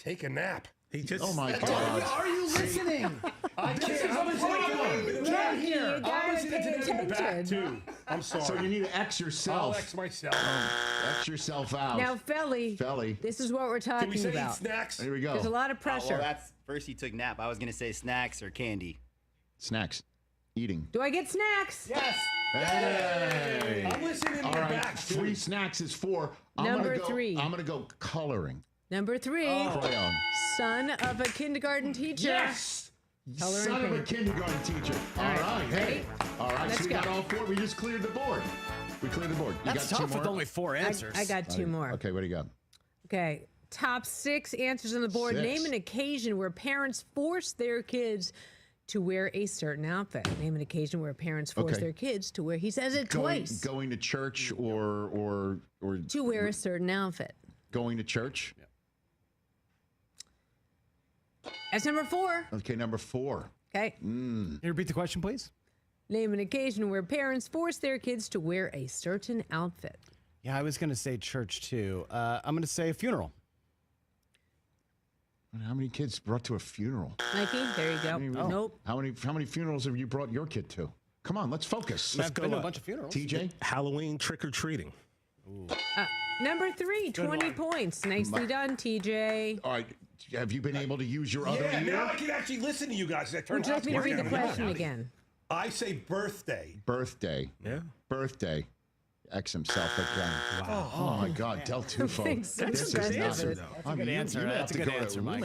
Take a nap. He just. Oh my God! Are you listening? I can't. I'm listening You gotta pay to the back attention. too. I'm sorry. So you need to X yourself. I'll X myself. X yourself out. Now, Felly, this is what we're Can talking we say eat about. snacks? Here we go. There's a lot of Well, pressure. that's first he took nap. I was gonna say snacks or candy. Snacks, eating. Do I get snacks? Yes. Hey! I'm listening to All your right, back too. 3 snacks is 4. Number 3. I'm gonna go coloring. Number 3, Crayon. son of a kindergarten teacher. Yes. Coloring Son of a paint. kindergarten teacher. All right. Hey. All right. Let's So we go. got all 4. We just cleared the board. We cleared the board. You That's got 2 tough more? with only 4 answers. I got 2 more. Okay. What do you got? Okay. Top 6 answers on the board. 6. Name an occasion where parents force their kids to wear a certain outfit. Name an occasion where parents force their kids to wear. He says it twice. Going to church or To wear a certain outfit. going to church. Yeah. That's number 4. Okay. Number 4. Okay. Can you repeat the question, please? Name an occasion where parents force their kids to wear a certain outfit. Yeah, I was going to say church too. I'm going to say a funeral. How many kids brought to a funeral? Mikey, there you go. Nope. How many funerals have you brought your kid to? Come on, let's focus. I've been to a bunch of funerals. TJ? Halloween trick or treating. Number 3, 20 points. Nicely done, TJ. All right. Have you been able to use your other Yeah, ear? now I can actually listen to you guys. That Would you like me to read the question again? I say birthday. Birthday. Yeah. Birthday. X himself again. Wow. Oh my God. Del Tufo. Thanks. This is That's nuts. good. That's a good answer. That's a good answer, Mike.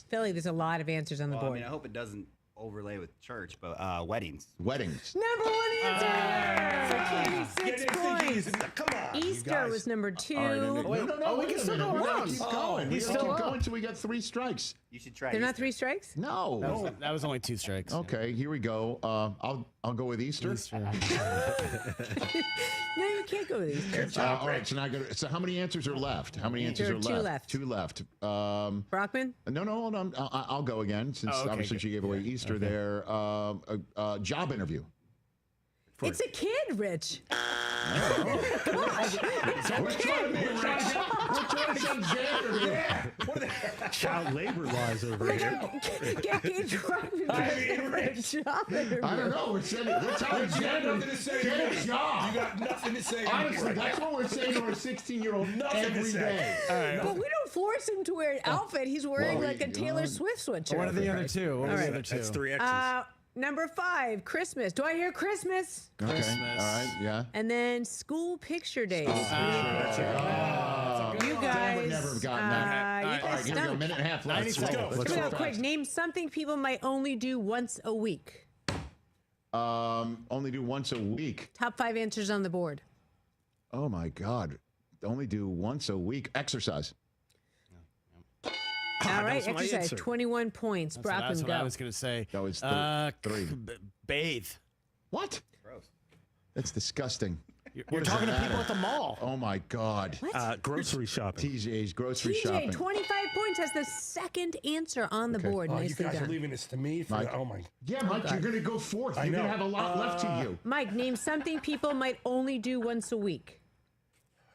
Philly, there's a lot of answers on the Well, I board. mean, I hope it doesn't overlay with church, but weddings. Weddings. Number 1 answer! For 26 points. Come on. Easter was number 2. All right, no, we can still go We gotta around. keep going. We He's gotta still keep up. going until we got 3 strikes. You should try. They're not Easter. 3 strikes? No. That was only 2 strikes. Okay, here we go. I'll go with Easter. No, you can't go with these. All right, so now so how many answers are left? How many answers There are are left? 2 left. 2 left. Brockman? No, hold on. I'll go again since okay, obviously good. she gave away Easter there. Job interview. It's a kid, Rich. Child labor laws over here. Get drunk. I don't know. We're saying we're telling Jen to get a job. You got nothing to say. Honestly, that's what we're saying to our 16-year-old every day. But we don't force him to wear an outfit. He's wearing Well, like a Taylor Swift sweatshirt. What are the other 2? What were the other 2? That's 3 X's. Number 5, Christmas. Do I hear Christmas? Okay. All right. Yeah. And then school picture days. You I would guys, never have gotten that. you All right, guys here we go. A stunk. minute and a half left. 90 seconds. Let's Real go quick, fast. name something people might only do once a week. Only do once a week. Top 5 answers on the board. Oh my God. Only do once a week. Exercise. All right, was my exercise. answer. 21 points. That's Brockman, what go. I was going to say. That was 3. Bathe. What? Gross. That's disgusting. You're talking to people at the mall. Oh my God. Grocery shopping. TJ's grocery TJ, shopping. 25 points, has the second answer on the board. Oh, you Nicely guys are done. leaving this to me. For Mike. oh my. Yeah, Mike, you're going to go fourth. You're going to know. have a lot left to you. Mike, name something people might only do once a week.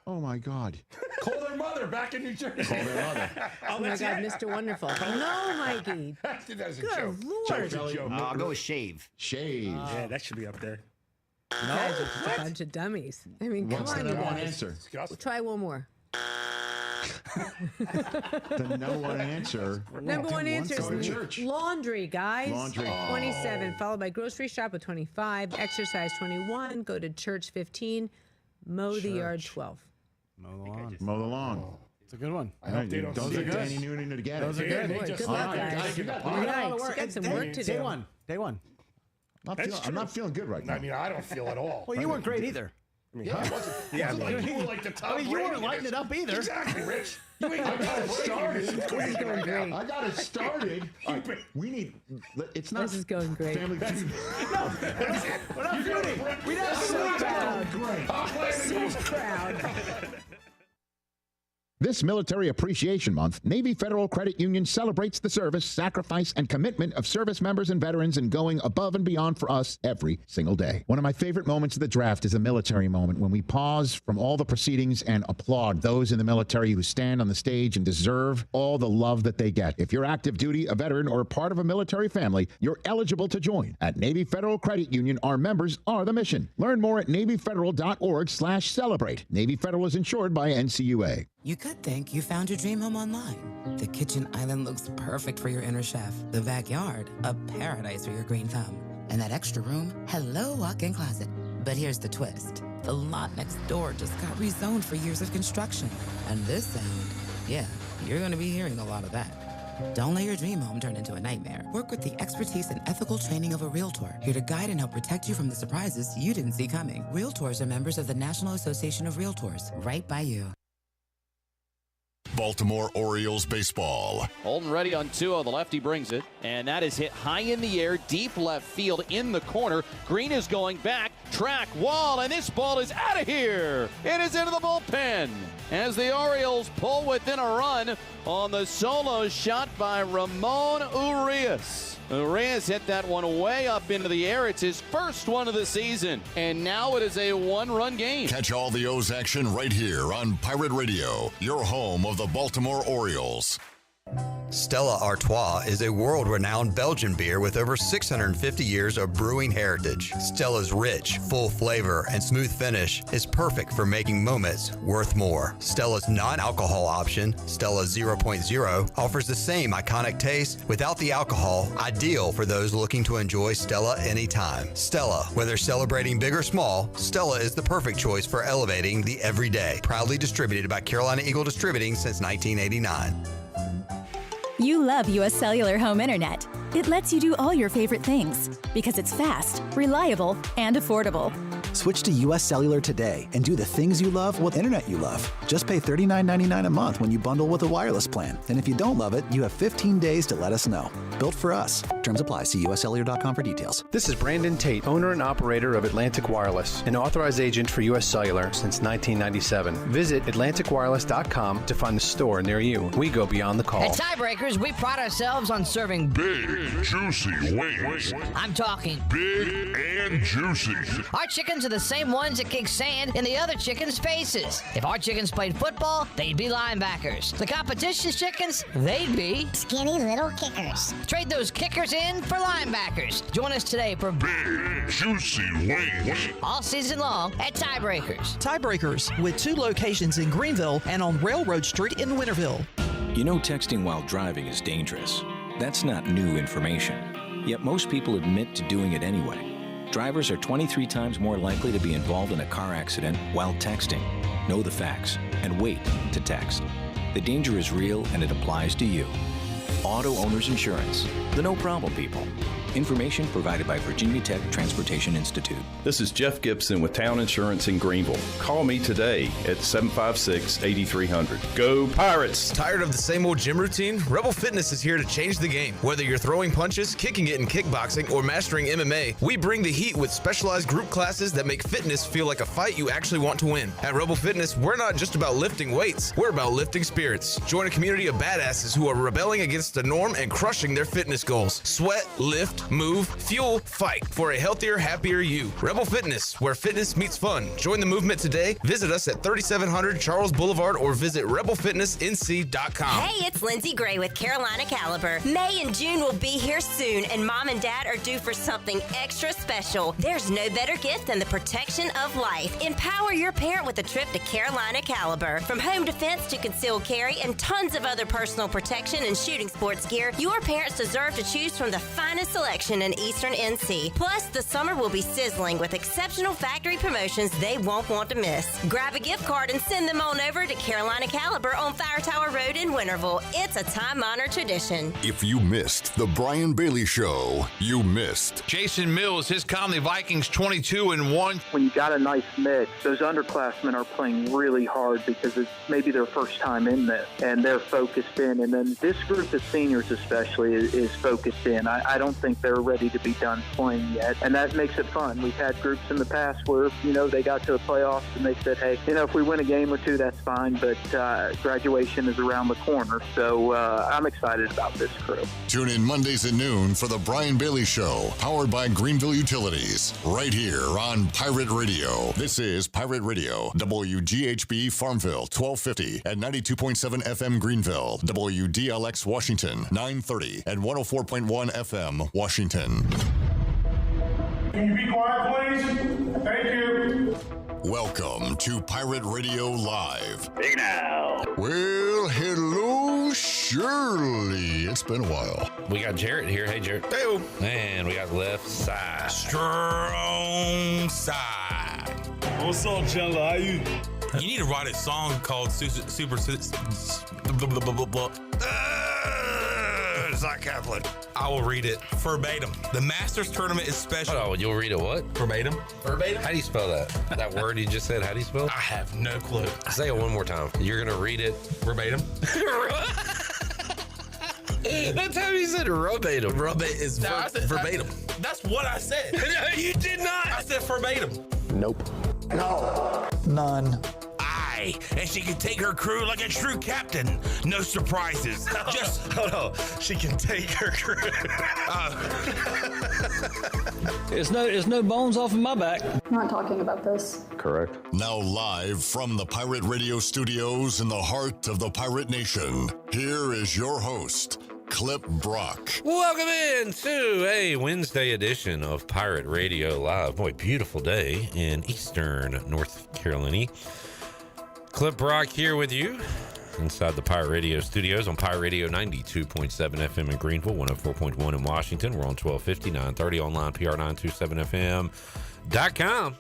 Oh my God. Call their mother back in New Jersey. Call their mother. Oh my God, Mr. Wonderful. No, Mikey. That was a Good joke. Lord. That was a joke. I'll go with shave. Shave. Yeah, that should be up there. You guys are just a bunch of dummies. I mean, come What's on, the you number 1 guys. answer? Disgusting. Try one more. The no one answer. Number 1 answer Go to is church. laundry, guys. Laundry. 27, followed by grocery shop with 25, exercise 21, go to church 15, mow the yard 12. Mow the lawn. Mow the lawn. It's a good one. I hope they don't Those see are this. Danny Noonan to get Those it. are good. They Boy, just- good luck, All right, guys. guys, you got- Yikes, you got some work to Day do. one. Day one. I'm not feeling good right now. I mean, I don't feel at all. Well, you weren't great either. Yeah, it wasn't, yeah, like you were like the top. I mean, you weren't lighting it up either. Exactly, Rich. You ain't I got it started. This is going great. I got it started. All right, we need. It's not. This is going great. Family Feud. We're not feuding. We don't have to So leave out. proud. Great. So proud. This Military Appreciation Month, Navy Federal Credit Union celebrates the service, sacrifice, and commitment of service members and veterans in going above and beyond for us every single day. One of my favorite moments of the draft is a military moment when we pause from all the proceedings and applaud those in the military who stand on the stage and deserve all the love that they get. If you're active duty, a veteran, or a part of a military family, you're eligible to join. At Navy Federal Credit Union, our members are the mission. Learn more at NavyFederal.org/celebrate. Navy Federal is insured by NCUA. You could think you found your dream home online. The kitchen island looks perfect for your inner chef. The backyard, a paradise for your green thumb. And that extra room, hello walk-in closet. But here's the twist. The lot next door just got rezoned for years of construction. And this sound, yeah, you're gonna be hearing a lot of that. Don't let your dream home turn into a nightmare. Work with the expertise and ethical training of a Realtor, here to guide and help protect you from the surprises you didn't see coming. Realtors are members of the National Association of Realtors, right by you. Baltimore Orioles baseball. Holton ready on 2-0. The lefty brings it, and that is hit high in the air, deep left field in the corner. Green is going back, track, wall, and this ball is out of here. It is into the bullpen as the Orioles pull within a run on the solo shot by Ramon Urias. Urias hit that one way up into the air. It's his first one of the season, and now it is a one-run game. Catch all the O's action right here on Pirate Radio, your home of the Baltimore Orioles. Stella Artois is a world-renowned Belgian beer with over 650 years of brewing heritage. Stella's rich, full flavor and smooth finish is perfect for making moments worth more. Stella's non-alcohol option, Stella 0.0, offers the same iconic taste without the alcohol, ideal for those looking to enjoy Stella anytime. Stella, whether celebrating big or small, Stella is the perfect choice for elevating the everyday. Proudly distributed by Carolina Eagle Distributing since 1989. You love U.S. Cellular Home Internet. It lets you do all your favorite things because it's fast, reliable, and affordable. Switch to U.S. Cellular today and do the things you love with internet you love. Just pay $39.99 a month when you bundle with a wireless plan. And if you don't love it, you have 15 days to let us know. Built for us. Terms apply. See uscellular.com for details. This is Brandon Tate, owner and operator of Atlantic Wireless, an authorized agent for U.S. Cellular since 1997. Visit AtlanticWireless.com to find the store near you. We go beyond the call. At Tiebreakers, we pride ourselves on serving big, juicy wings. I'm talking big and juicy. Our chickens are the same ones that kick sand in the other chickens' faces. If our chickens played football, they'd be linebackers. The competition's chickens, they'd be skinny little kickers. Trade those kickers in for linebackers. Join us today for big, juicy wings. All season long at Tiebreakers. Tiebreakers, with 2 locations in Greenville and on Railroad Street in Winterville. You know texting while driving is dangerous. That's not new information. Yet most people admit to doing it anyway. Drivers are 23 times more likely to be involved in a car accident while texting. Know the facts and wait to text. The danger is real and it applies to you. Auto Owners Insurance, the no problem people. Information provided by Virginia Tech Transportation Institute. This is Jeff Gibson with Town Insurance in Greenville. Call me today at 756-8300. Go Pirates! Tired of the same old gym routine? Rebel Fitness is here to change the game. Whether you're throwing punches, kicking it in kickboxing, or mastering MMA, we bring the heat with specialized group classes that make fitness feel like a fight you actually want to win. At Rebel Fitness, we're not just about lifting weights, we're about lifting spirits. Join a community of badasses who are rebelling against the norm and crushing their fitness goals. Sweat, lift, move, fuel, fight for a healthier, happier you. Rebel Fitness, where fitness meets fun. Join the movement today. Visit us at 3700 Charles Boulevard or visit rebelfitnessnc.com. Hey, it's Lindsay Gray with Carolina Caliber. May and June will be here soon, and Mom and Dad are due for something extra special. There's no better gift than the protection of life. Empower your parent with a trip to Carolina Caliber. From home defense to concealed carry and tons of other personal protection and shooting sports gear, your parents deserve to choose from the finest selection in Eastern NC. Plus, the summer will be sizzling with exceptional factory promotions they won't want to miss. Grab a gift card and send them on over to Carolina Caliber on Fire Tower Road in Winterville. It's a time-honored tradition. If you missed the Brian Bailey Show, you missed. Jason Mills, his Conley Vikings 22-1. When you got a nice mix, those underclassmen are playing really hard because it's maybe their first time in this, and they're focused in. And then this group of seniors especially is focused in. I don't think they're ready to be done playing yet. And that makes it fun. We've had groups in the past where, they got to the playoffs and they said, hey, if we win a game or two, that's fine, but graduation is around the corner. So I'm excited about this crew. Tune in Mondays at noon for the Brian Bailey Show, powered by Greenville Utilities, right here on Pirate Radio. This is Pirate Radio, WGHB Farmville, 1250 at 92.7 FM Greenville, WDLX Washington, 930 at 104.1 FM Washington. Can you be quiet, please? Thank you. Welcome to Pirate Radio Live. Big now. Well, hello, Shirley. It's been a while. We got Jarrett here. Hey, Jarrett. Hey. And we got left side. Strong side. What's up, Chandler? How you? You need to write a song called Super Zach Kaplan. I will read it verbatim. The Masters tournament is special. Oh, you'll read it what? Verbatim. Verbatim? How do you spell that? That word you just said, how do you spell it? I have no clue. Say it one more time. You're going to read it verbatim. That's how you said verbatim. Verbatim. That's what I said. No, you did not. I said verbatim. Nope. No. None. Aye, and she can take her crew like a true captain. No surprises. Just hold on. She can take her crew. There's no bones off of my back. I'm not talking about this. Correct. Now live from the Pirate Radio studios in the heart of the Pirate Nation, here is your host, Clip Brock. Welcome in to a Wednesday edition of Pirate Radio Live. Boy, beautiful day in Eastern North Carolina. Clip Brock here with you inside the Pirate Radio studios on Pirate Radio 92.7 FM in Greenville, 104.1 in Washington. We're on 1250, 930 online, PR927FM.com.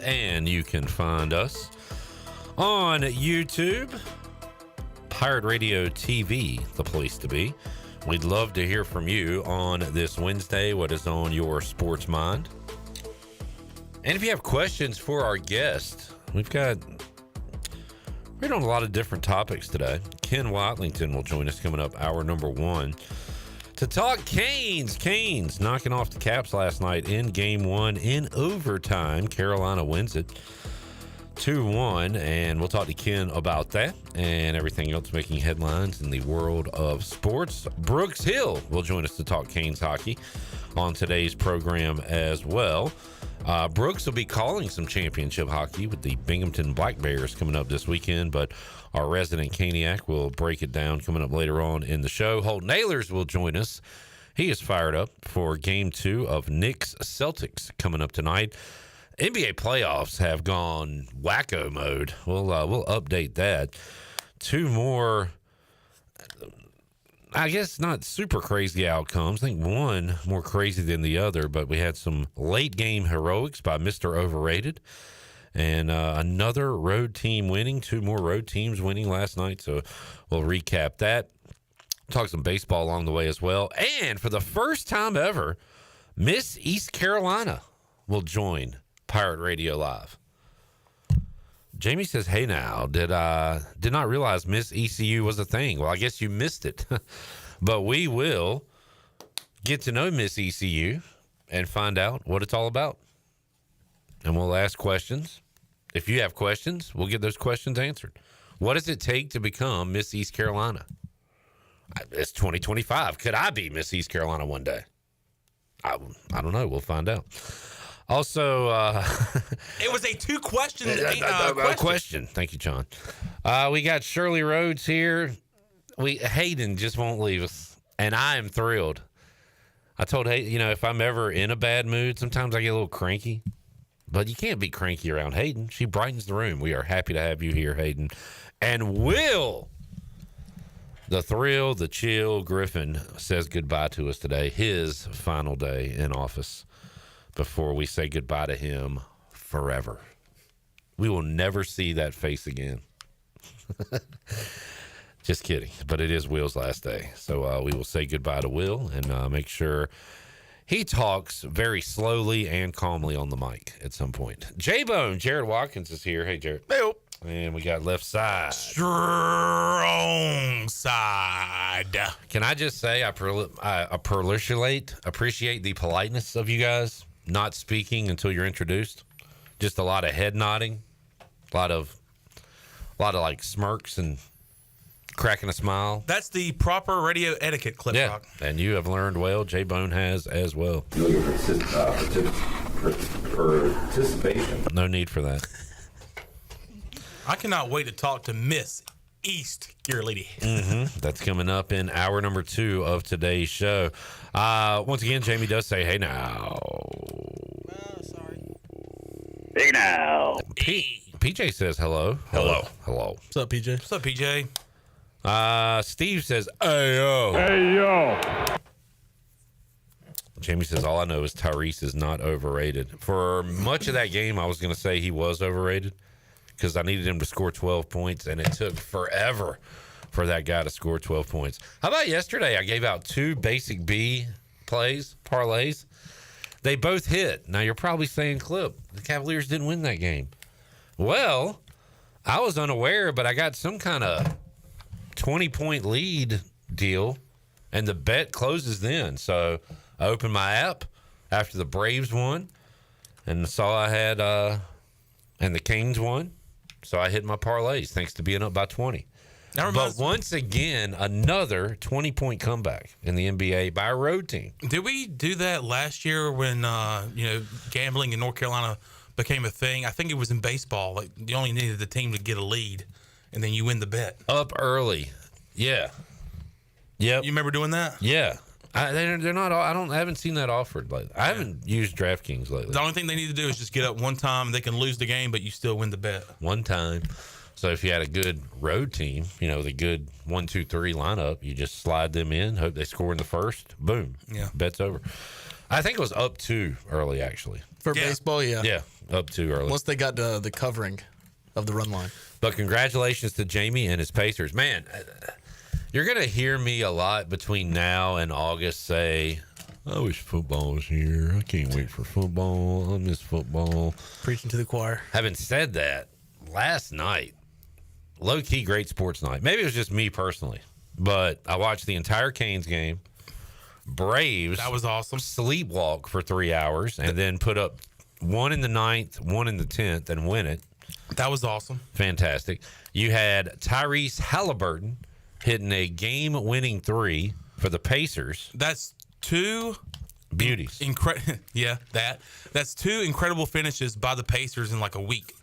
And you can find us on YouTube. Pirate Radio TV, the place to be. We'd love to hear from you on this Wednesday. What is on your sports mind? And if you have questions for our guest, we're on a lot of different topics today. Ken Watlington will join us coming up hour number 1 to talk Canes. Canes knocking off the Caps last night in game 1 in overtime. Carolina wins it 2-1, and we'll talk to Ken about that and everything else making headlines in the world of sports. Brooks Hill will join us to talk Canes hockey on today's program as well. Brooks will be calling some championship hockey with the Binghamton Black Bears coming up this weekend, but our resident Caniac will break it down coming up later on in the show. Holton Ahlers will join us. He is fired up for game 2 of Knicks Celtics coming up tonight. NBA playoffs have gone wacko mode. We'll update that. 2 more, I guess not super crazy outcomes. I think one more crazy than the other, but we had some late game heroics by Mr. Overrated and another road team winning. 2 more road teams winning last night. So we'll recap that. Talk some baseball along the way as well. And for the first time ever, Miss East Carolina will join Pirate Radio Live. Jamie says, hey now, did not realize Miss ECU was a thing. Well, I guess you missed it. But we will get to know Miss ECU and find out what it's all about. And we'll ask questions. If you have questions, we'll get those questions answered. What does it take to become Miss East Carolina? It's 2025. Could I be Miss East Carolina one day? I don't know. We'll find out. Also, it was a 2-question question. Thank you, John. We got Shirley Rhodes here. Hayden just won't leave us, and I am thrilled. I told Hayden, if I'm ever in a bad mood, sometimes I get a little cranky, but you can't be cranky around Hayden. She brightens the room. We are happy to have you here, Hayden. And Will, the thrill, the chill Griffin, says goodbye to us today. His final day in office. Before we say goodbye to him forever. We will never see that face again. Just kidding. But it is Will's last day. So we will say goodbye to Will and make sure he talks very slowly and calmly on the mic at some point. J-Bone, Jared Watkins is here. Hey, Jared. Hey. And we got left side. Strong side. Can I just say I appreciate the politeness of you guys not speaking until you're introduced. Just a lot of head nodding, a lot of like smirks and cracking a smile. That's the proper radio etiquette, Clip Rock. And you have learned well. J-Bone has as well. Participation. No need for that. I cannot wait to talk to Miss East, your lady. That's coming up in hour number 2 of today's show. Once again, Jamie does say, hey now. Hey now. PJ says hello. Hello. What's up, PJ? What's up, PJ? Steve says, hey yo. Hey yo. Jamie says, all I know is Tyrese is not overrated. For much of that game, I was going to say he was overrated because I needed him to score 12 points, and it took forever for that guy to score 12 points. How about yesterday? I gave out 2 basic B parlays. They both hit. Now, you're probably saying, Clip, the Cavaliers didn't win that game. Well, I was unaware, but I got some kind of 20-point lead deal, and the bet closes then. So I opened my app after the Braves won and saw I had and the Kings won. So I hit my parlays thanks to being up by 20. But once again, another 20-point comeback in the NBA by a road team. Did we do that last year when gambling in North Carolina became a thing? I think it was in baseball. Like you only needed the team to get a lead, and then you win the bet. Up early, yeah. Yep. You remember doing that? Yeah. They're not. I haven't seen that offered lately. I haven't used DraftKings lately. The only thing they need to do is just get up one time. They can lose the game, but you still win the bet. One time. So if you had a good road team, the good 1, 2, 3 lineup, you just slide them in, hope they score in the first, boom, bet's over. I think it was up 2 early, actually. For baseball, yeah. Yeah, up 2 early. Once they got the covering of the run line. But congratulations to Jamie and his Pacers. Man, you're going to hear me a lot between now and August say, I wish football was here. I can't wait for football. I miss football. Preaching to the choir. Having said that, last night, low-key great sports night. Maybe it was just me personally, but I watched the entire Canes game. Braves. That was awesome. Sleepwalk for 3 hours and then put up 1 in the 9th, 1 in the 10th, and win it. That was awesome. Fantastic. You had Tyrese Halliburton hitting a game-winning 3 for the Pacers. That's 2 beauties. That's 2 incredible finishes by the Pacers in like a week.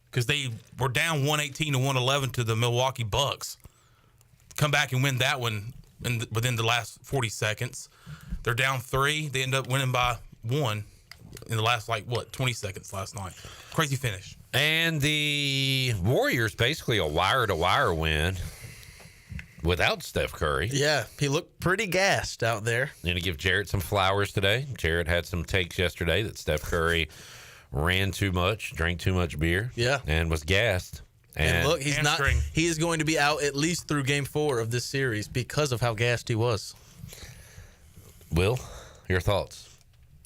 Because they were down 118 to 111 to the Milwaukee Bucks. Come back and win that one within the last 40 seconds. They're down 3. They end up winning by 1 in the last 20 seconds last night. Crazy finish. And the Warriors basically a wire-to-wire win without Steph Curry. Yeah, he looked pretty gassed out there. Going to give Jarrett some flowers today. Jarrett had some takes yesterday that Steph Curry ran too much, drank too much beer, and was gassed. And look, he is going to be out at least through game 4 of this series because of how gassed he was. Will, your thoughts?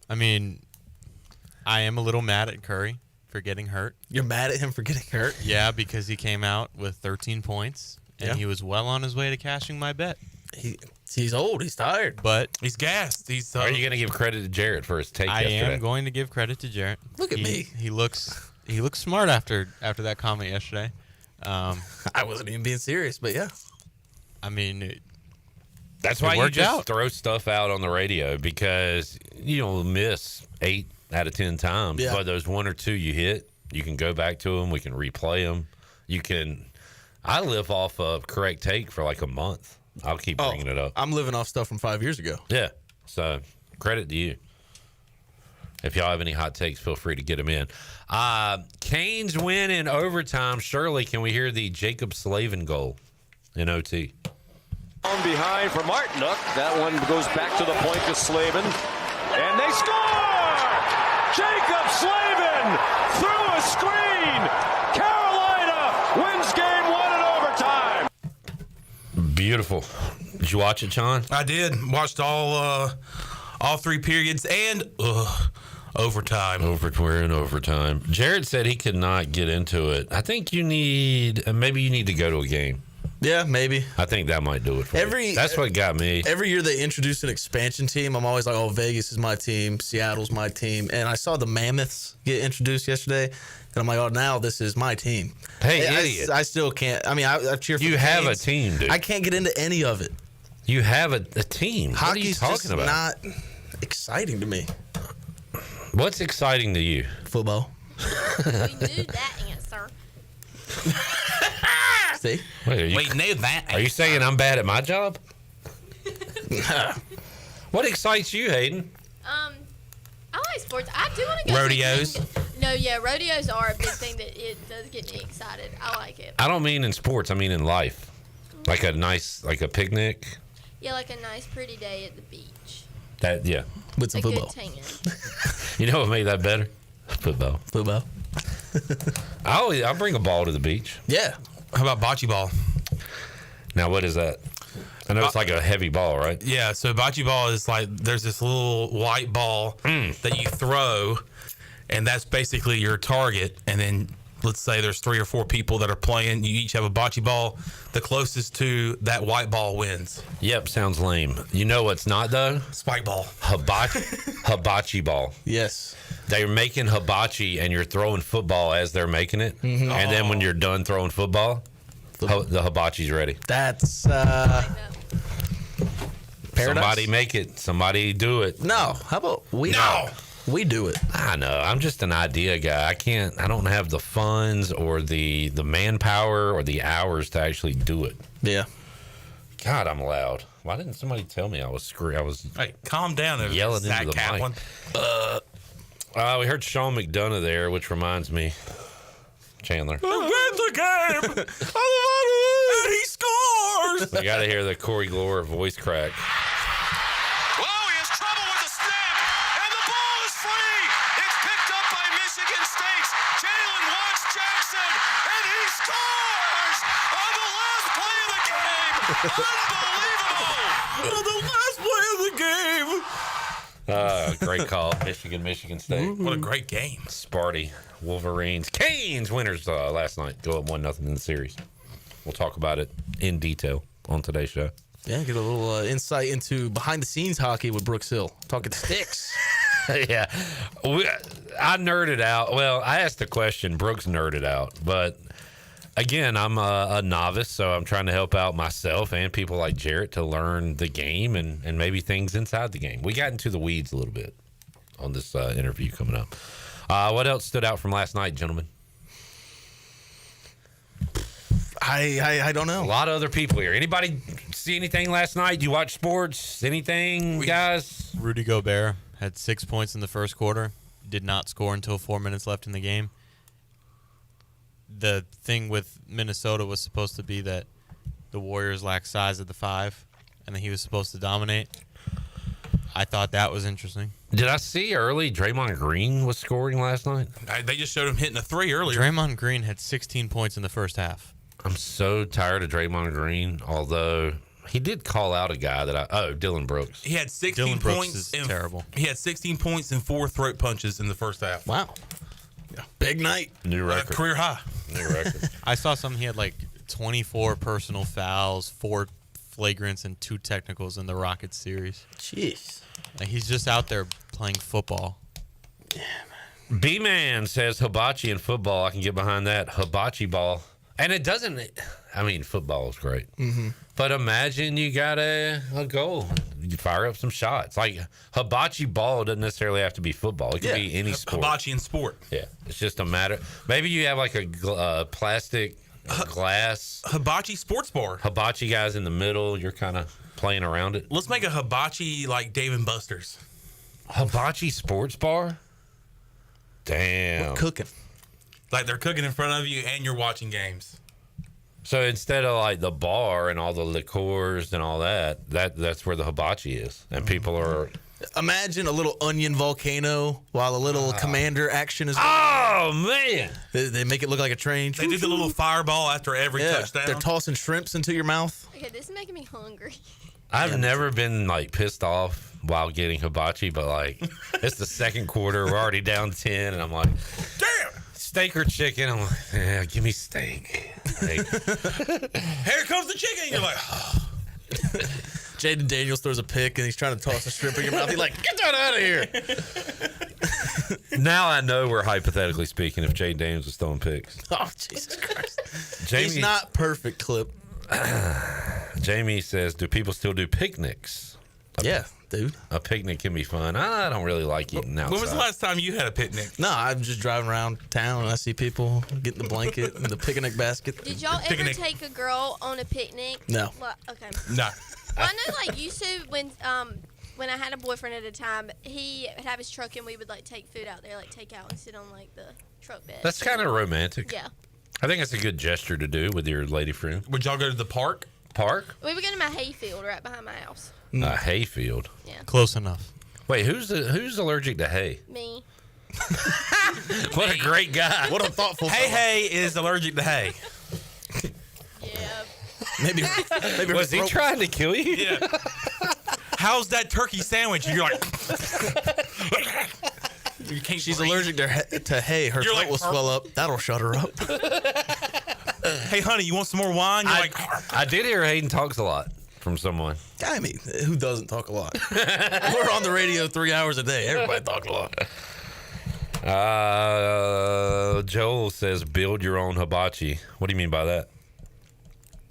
I mean, I am a little mad at Curry for getting hurt. You're mad at him for getting hurt? Yeah, because he came out with 13 points, and he was well on his way to cashing my bet. He's old. He's tired. But he's gassed. Are you going to give credit to Jarrett for his take yesterday? I am going to give credit to Jarrett. Look at me. He looks smart after that comment yesterday. I wasn't even being serious, but yeah. I mean, that's why you just throw stuff out on the radio because you'll miss 8 out of 10 times. Yeah. But those 1 or 2 you hit, you can go back to them. We can replay them. I live off of correct take for like a month. I'll keep bringing it up. I'm living off stuff from 5 years ago. Yeah. So credit to you. If y'all have any hot takes, feel free to get them in. Canes win in overtime. Shirley, can we hear the Jacob Slavin goal in OT? On behind for Martinook. That one goes back to the point to Slavin. And they score! Jacob Slavin through a screen. Carolina wins game 1 in overtime. Beautiful. Did you watch it, John? I did. Watched all 3 periods and overtime. We're in overtime. Jared said he could not get into it. I think you need, maybe you need to go to a game. Yeah, maybe. I think that might do it for you. That's what got me. Every year they introduce an expansion team. I'm always like, oh, Vegas is my team. Seattle's my team. And I saw the Mammoths get introduced yesterday. And I'm like, oh, now this is my team. Hey, idiot. I still can't. I mean, I cheer for You the have Canes. a team, dude. I can't get into any of it. You have a team. What are you Hockey's talking just about? not exciting to me. What's exciting to you? Football. We knew that answer. See? Wait, know that. Are you saying I'm bad at my job? What excites you, Hayden? I like sports. I do want to go. Rodeos? Rodeos are a big thing that it does get me excited. I like it. I don't mean in sports. I mean in life. Like a picnic. Yeah, like a nice, pretty day at the beach. With some football. football. You know what made that better? Football. I'll bring a ball to the beach. Yeah. How about bocce ball? Now, what is that? I know it's like a heavy ball, right? Yeah, so bocce ball is like there's this little white ball that you throw, and that's basically your target. And then let's say there's 3 or 4 people that are playing. You each have a bocce ball. The closest to that white ball wins. Yep, sounds lame. You know what's not, though? Spike ball. Hibachi ball. Yes. They're making hibachi, and you're throwing football as they're making it. Mm-hmm. And then when you're done throwing football, the hibachi's ready. That's paradise. Somebody make it. Somebody do it. No. How about we? No. We do it. I know. I'm just an idea guy. I don't have the funds or the manpower or the hours to actually do it. Yeah. God, I'm loud. Why didn't somebody tell me I was screwed? Hey, calm down there, yelling Zach into the Kaplan. mic. We heard Sean McDonough there, which reminds me, Chandler. Win the game! And he scores! We got to hear the Corey Glore voice crack. Whoa, he has trouble with the snap, and the ball is free. It's picked up by Michigan State's Jalen Watts Jackson, and he scores on the last play of the game. Unbelievable! On the last play of the game. Great call. Michigan State. What a great game. Sparty, Wolverines, Canes winners last night. Go up 1-0 in the series. We'll talk about it in detail on today's show. Yeah, get a little insight into behind-the-scenes hockey with Brooks Hill. Talking sticks. Yeah. I nerded out. Well, I asked a question. Brooks nerded out. But, again, I'm a novice, so I'm trying to help out myself and people like Jarrett to learn the game and maybe things inside the game. We got into the weeds a little bit on this interview coming up. What else stood out from last night, gentlemen? I don't know. A lot of other people here. Anybody see anything last night? Do you watch sports? Anything, guys? Rudy Gobert had 6 points in the first quarter. Did not score until 4 minutes left in the game. The thing with Minnesota was supposed to be that the Warriors lack size at the 5, and that he was supposed to dominate. I thought that was interesting. Did I see early Draymond Green was scoring last night? They just showed him hitting a 3 earlier. Draymond Green had 16 points in the first half. I'm so tired of Draymond Green, although he did call out a guy that Dylan Brooks. He had 16 points. Terrible. He had 16 points and 4 throat punches in the first half. Wow. Yeah. Big night. New record. Career high. New record. I saw something. He had like 24 personal fouls, 4 flagrants, and 2 technicals in the Rockets series. Jeez. Like, he's just out there playing football. Yeah, man. B-Man says hibachi in football. I can get behind that. Hibachi ball. And it doesn't, I mean, football is great. Mm-hmm. But imagine you got a goal. You fire up some shots. Like, hibachi ball doesn't necessarily have to be football. It can be any sport. Hibachi in sport. Yeah. It's just a matter. Maybe you have like a plastic glass. Hibachi sports bar. Hibachi guys in the middle. You're kind of playing around it. Let's make a hibachi like Dave & Buster's. Hibachi sports bar? Damn. We're cooking. Like they're cooking in front of you and you're watching games. So instead of like the bar and all the liqueurs and all that's where the hibachi is. And people are... Imagine a little onion volcano while a little commander action is going on. Oh, man. They make it look like a train. They do the little fireball after every touchdown. They're tossing shrimps into your mouth. Okay, this is making me hungry. I've never been like pissed off while getting hibachi, but like it's the second quarter, we're already down 10, and I'm like, damn, steak or chicken? I'm like, yeah, give me steak. Like, here comes the chicken. You're like, oh. Jaden Daniels throws a pick and he's trying to toss a shrimp in your mouth. He's like, get that out of here. Now I know we're hypothetically speaking if Jaden Daniels was throwing picks. Oh, Jesus Christ. Jamie, he's not perfect, Clip. Jamie says, do people still do picnics? Yeah, dude. A picnic can be fun. I don't really like eating outside. When was the last time you had a picnic? No, I'm just driving around town and I see people getting the blanket and the picnic basket. Did y'all ever take a girl on a picnic? No. Well, okay. No. Well, I know, like, used to when I had a boyfriend at a time, he would have his truck and we would, like, take food out there, like, take out and sit on, like, the truck bed. That's kind of romantic. Yeah. I think it's a good gesture to do with your lady friend. Would y'all go to the park? Park? We would go to my hayfield right behind my house. A hayfield. Yeah. Close enough. Wait, who's allergic to hay? Me. What a great guy. What a thoughtful Hay is allergic to hay. Yeah. Maybe was he trying to kill you? Yeah. How's that turkey sandwich? And you're like, you can't. She's breathe. allergic to hay. Her You're throat like, will swell up. That'll shut her up. Hey, honey, you want some more wine? You're like, I did hear Hayden talks a lot from someone. I mean, who doesn't talk a lot? We're on the radio 3 hours a day. Everybody talks a lot. Joel says, build your own hibachi. What do you mean by that?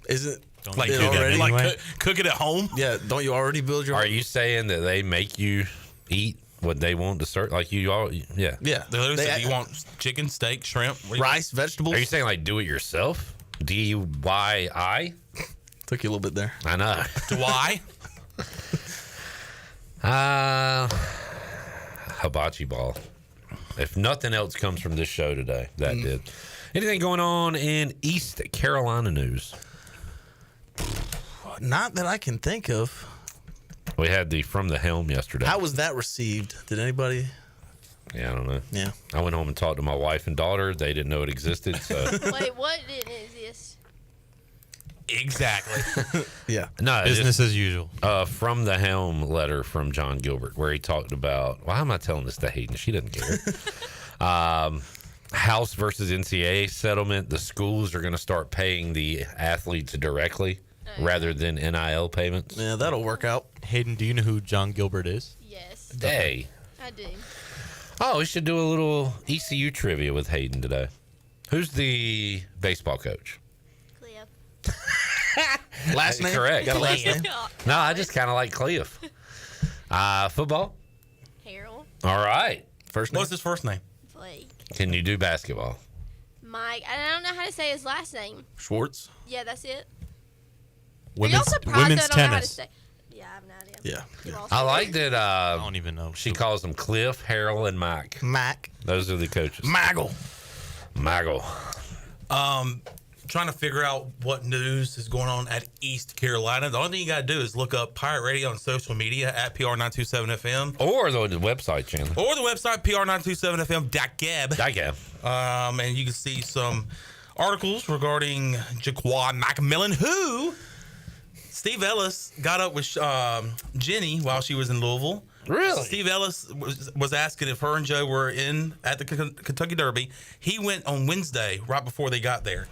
Isn't like it cook already? it, like cook it at home? Yeah, don't you already build your Are own? you saying that they make you eat what they want to serve? Like you all, yeah. Yeah. They literally said, you want chicken, steak, shrimp, rice, vegetables? Are you saying like do it yourself? DIY? Took you a little bit there. I know. Do I? Hibachi ball. If nothing else comes from this show today, that did. Anything going on in East Carolina news? Not that I can think of. We had the From the Helm yesterday. How was that received? Did anybody? Yeah, I don't know. Yeah. I went home and talked to my wife and daughter. They didn't know it existed. So Wait, what didn't exist? Exactly. Yeah. No, Business as usual. From the Helm letter from John Gilbert, where he talked about. Why am I telling this to Hayden? She doesn't care. House versus NCAA settlement. The schools are going to start paying the athletes directly rather than NIL payments. Yeah, that'll work out. Hayden, do you know who John Gilbert is? Yes. Hey. I do. Oh, we should do a little ECU trivia with Hayden today. Who's the baseball coach? Cliff. Last name? Correct. Got a last name? No, I just kind of like Cliff. Football? Harold. All right. First name? What's his first name? Blake. Can you do basketball? Mike. I don't know how to say his last name. Schwartz? Yeah, that's it. Women's, Are y'all surprised women's I don't know how to tennis. say? Yeah, I have no idea. Yeah. I like that. I don't even know. She calls them Cliff, Harold, and Mike. Mac. Those are the coaches. Maggle. Trying to figure out what news is going on at East Carolina. The only thing you got to do is look up Pirate Radio on social media at PR927FM. Or the website, Chandler. Or the website, PR927FM.gab. And you can see some articles regarding Jaquan McMillan, who Steve Ellis got up with Jenny while she was in Louisville. Really? Steve Ellis was asking if her and Joe were in at the Kentucky Derby. He went on Wednesday, right before they got there.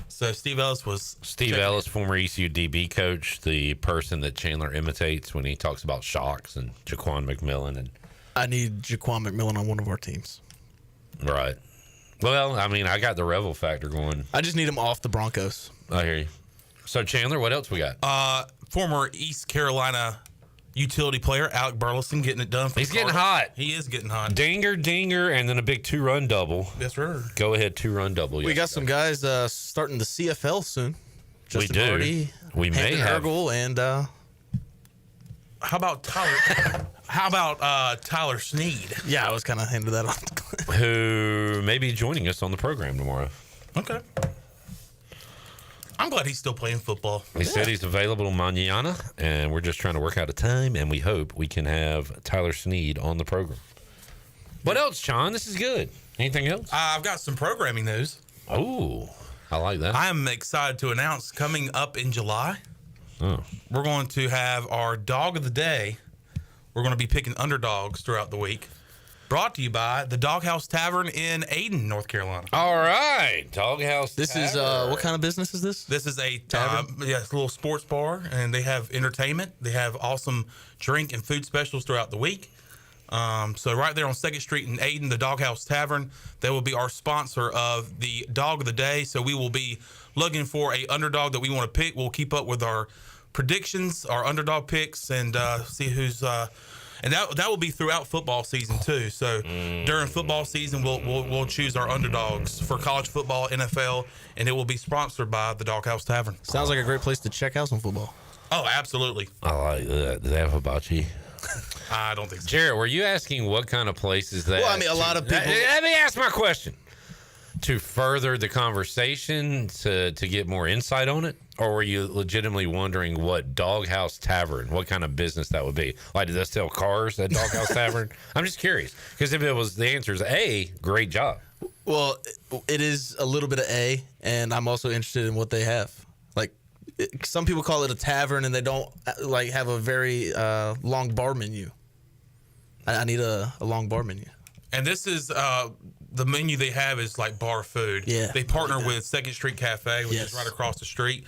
So Steve Ellis was... Steve Ellis, former ECU DB coach, the person that Chandler imitates when he talks about shocks, and Jaquan McMillan. And I need Jaquan McMillan on one of our teams. right. Well, I mean, I got the Revel factor going. I just need him off the Broncos. I hear you. So, Chandler, what else we got? Former East Carolina utility player Alec Burleson getting it done. For He's the getting Cardinals. hot. He is getting hot. Dinger, and then a big 2-run double. Yes, sir. Go ahead, 2-run double. We got some guys starting the CFL soon. Justin do. Hardy, We may Hampton have. Ergel, and How about Tyler? How about Tyler Sneed? yeah, I was kind of handed that off. Who may be joining us on the program tomorrow. Okay. I'm glad he's still playing football. He said he's available mañana, and we're just trying to work out a time, and we hope we can have Tyler Sneed on the program. What else, Sean? This is good. Anything else? I've got some programming news. Oh, I like that. I am excited to announce coming up in July. We're going to have our dog of the day. We're going to be picking underdogs throughout the week. Brought to you by the Doghouse Tavern in Ayden, North Carolina. All right, Doghouse This Tavern. is what kind of business is this? This is a Tavern? it's a little sports bar, and they have entertainment. They have awesome drink and food specials throughout the week. So right there on 2nd Street in Ayden, the Doghouse Tavern, they will be our sponsor of the Dog of the Day. So we will be looking for a underdog that we want to pick. We'll keep up with our predictions, our underdog picks, and see who's and that will be throughout football season too. So during football season, we'll choose our underdogs for college football, NFL, and it will be sponsored by the Doghouse Tavern. Sounds like a great place to check out some football. Oh, absolutely. I like that. Do they have hibachi? I don't think so. Jared, were you asking what kind of places that? Well, I mean, a lot of people. Let me ask my question. To further the conversation, to get more insight on it, or were you legitimately wondering what Doghouse Tavern, what kind of business that would be? Like, do they sell cars at Doghouse Tavern? I'm just curious, because if it was the answer is A, great job. Well, it is a little bit of A, and I'm also interested in what they have. Like, some people call it a tavern, and they don't like have a very long bar menu. I need a long bar menu. And this is the menu they have is like bar food. Yeah, they partner with 2nd Street Cafe, which is right across the street.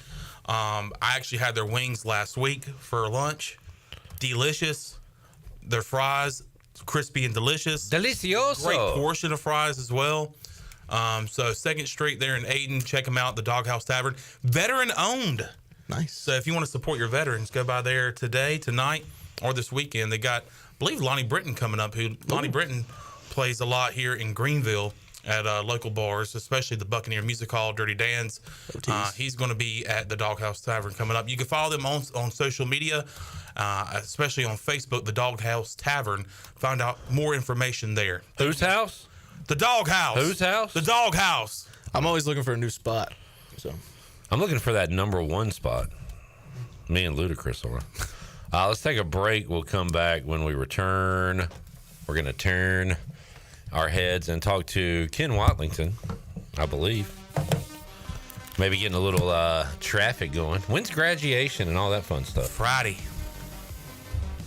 I actually had their wings last week for lunch. Delicious. Their fries, crispy and delicious. Delicioso. Great portion of fries as well. So 2nd Street there in Ayden, check them out, the Doghouse Tavern. Veteran owned. Nice. So if you want to support your veterans, go by there today, tonight, or this weekend. They got, I believe, Lonnie Britton coming up. Lonnie Britton plays a lot here in Greenville at local bars, especially the Buccaneer Music Hall, Dirty Dan's. He's going to be at the Doghouse Tavern coming up. You can follow them on social media, especially on Facebook, the Doghouse Tavern. Find out more information there. Whose house? The Doghouse. Whose house? The Doghouse. I'm always looking for a new spot. So I'm looking for that number one spot. Me and Ludacris are. Let's take a break. We'll come back. When we return, we're going to turn our heads and talk to Ken Watlington, I believe. Maybe getting a little traffic going. When's graduation and all that fun stuff? Friday.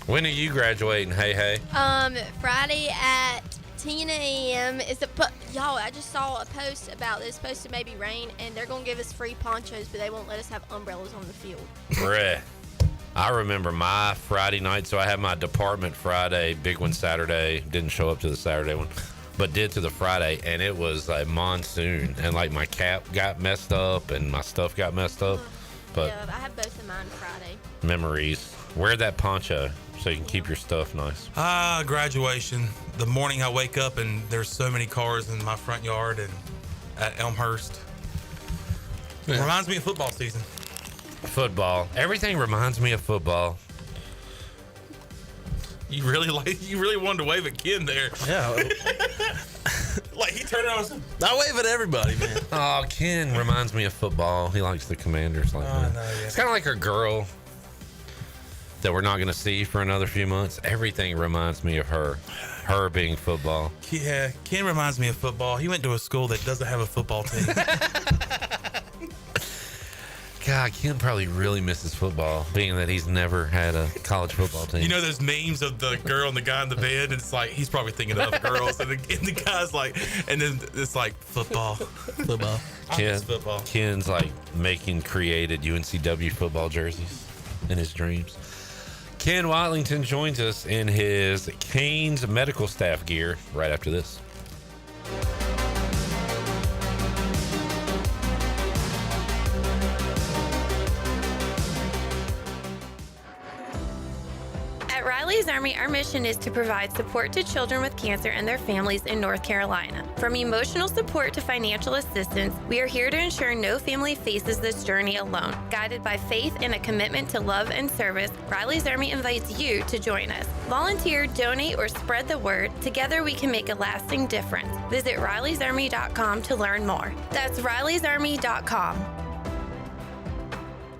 When are you graduating? Hey. Friday at 10 a.m. Y'all, I just saw a post about this. Supposed to maybe rain, and they're gonna give us free ponchos, but they won't let us have umbrellas on the field. Bruh. I remember my Friday night, so I had my department Friday, big one Saturday. Didn't show up to the Saturday one, but did to the Friday, and it was like monsoon, and like my cap got messed up and my stuff got messed up. But yeah, I have both of mine Friday. Memories. Wear that poncho so you can keep your stuff nice. Graduation. The morning I wake up and there's so many cars in my front yard and at Elmhurst. Yeah. Reminds me of football season. Football. Everything reminds me of football. You really wanted to wave at Ken there. Yeah. Like he turned around and said, I wave at everybody, man. Oh, Ken reminds me of football. He likes the Commanders like that. No, yeah. It's kind of like our girl that we're not going to see for another few months. Everything reminds me of her. Her being football. Yeah, Ken reminds me of football. He went to a school that doesn't have a football team. God, Ken probably really misses football, being that he's never had a college football team. You know those memes of the girl and the guy in the bed, and it's like he's probably thinking of girls, and the guy's like, and then it's like football. Football. Football. Ken's like created UNCW football jerseys in his dreams. Ken Watlington joins us in his Canes medical staff gear right after this. At Riley's Army, our mission is to provide support to children with cancer and their families in North Carolina. From emotional support to financial assistance, we are here to ensure no family faces this journey alone. Guided by faith and a commitment to love and service, Riley's Army invites you to join us. Volunteer, donate, or spread the word. Together we can make a lasting difference. Visit RileysArmy.com to learn more. That's RileysArmy.com.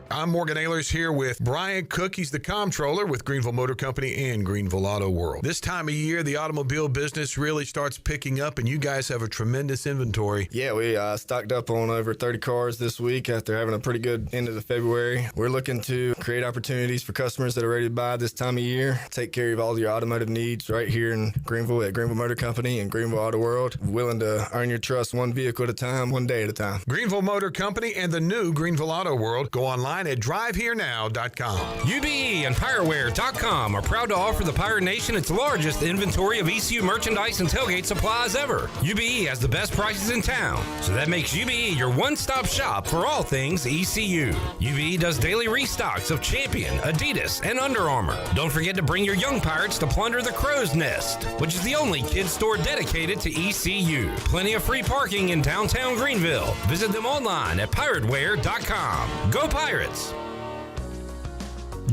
I'm Morgan Ahlers here with Brian Cook. He's the comptroller with Greenville Motor Company and Greenville Auto World. This time of year, the automobile business really starts picking up, and you guys have a tremendous inventory. Yeah, we stocked up on over 30 cars this week after having a pretty good end of the February. We're looking to create opportunities for customers that are ready to buy this time of year, take care of all your automotive needs right here in Greenville at Greenville Motor Company and Greenville Auto World. Willing to earn your trust one vehicle at a time, one day at a time. Greenville Motor Company and the new Greenville Auto World. Go online at drivehherenow.com. UBE and PireWare.com are proud to offer the Pirate Nation its largest inventory of ECU merchandise and tailgate supplies ever. UBE has the best prices in town, so that makes UBE your one-stop shop for all things ECU. UBE does daily restocks of Champion, Adidas, and Under Armour. Don't forget to bring your young Pirates to plunder the Crow's Nest, which is the only kids store dedicated to ECU. Plenty of free parking in downtown Greenville. Visit them online at PirateWare.com. Go Pirates!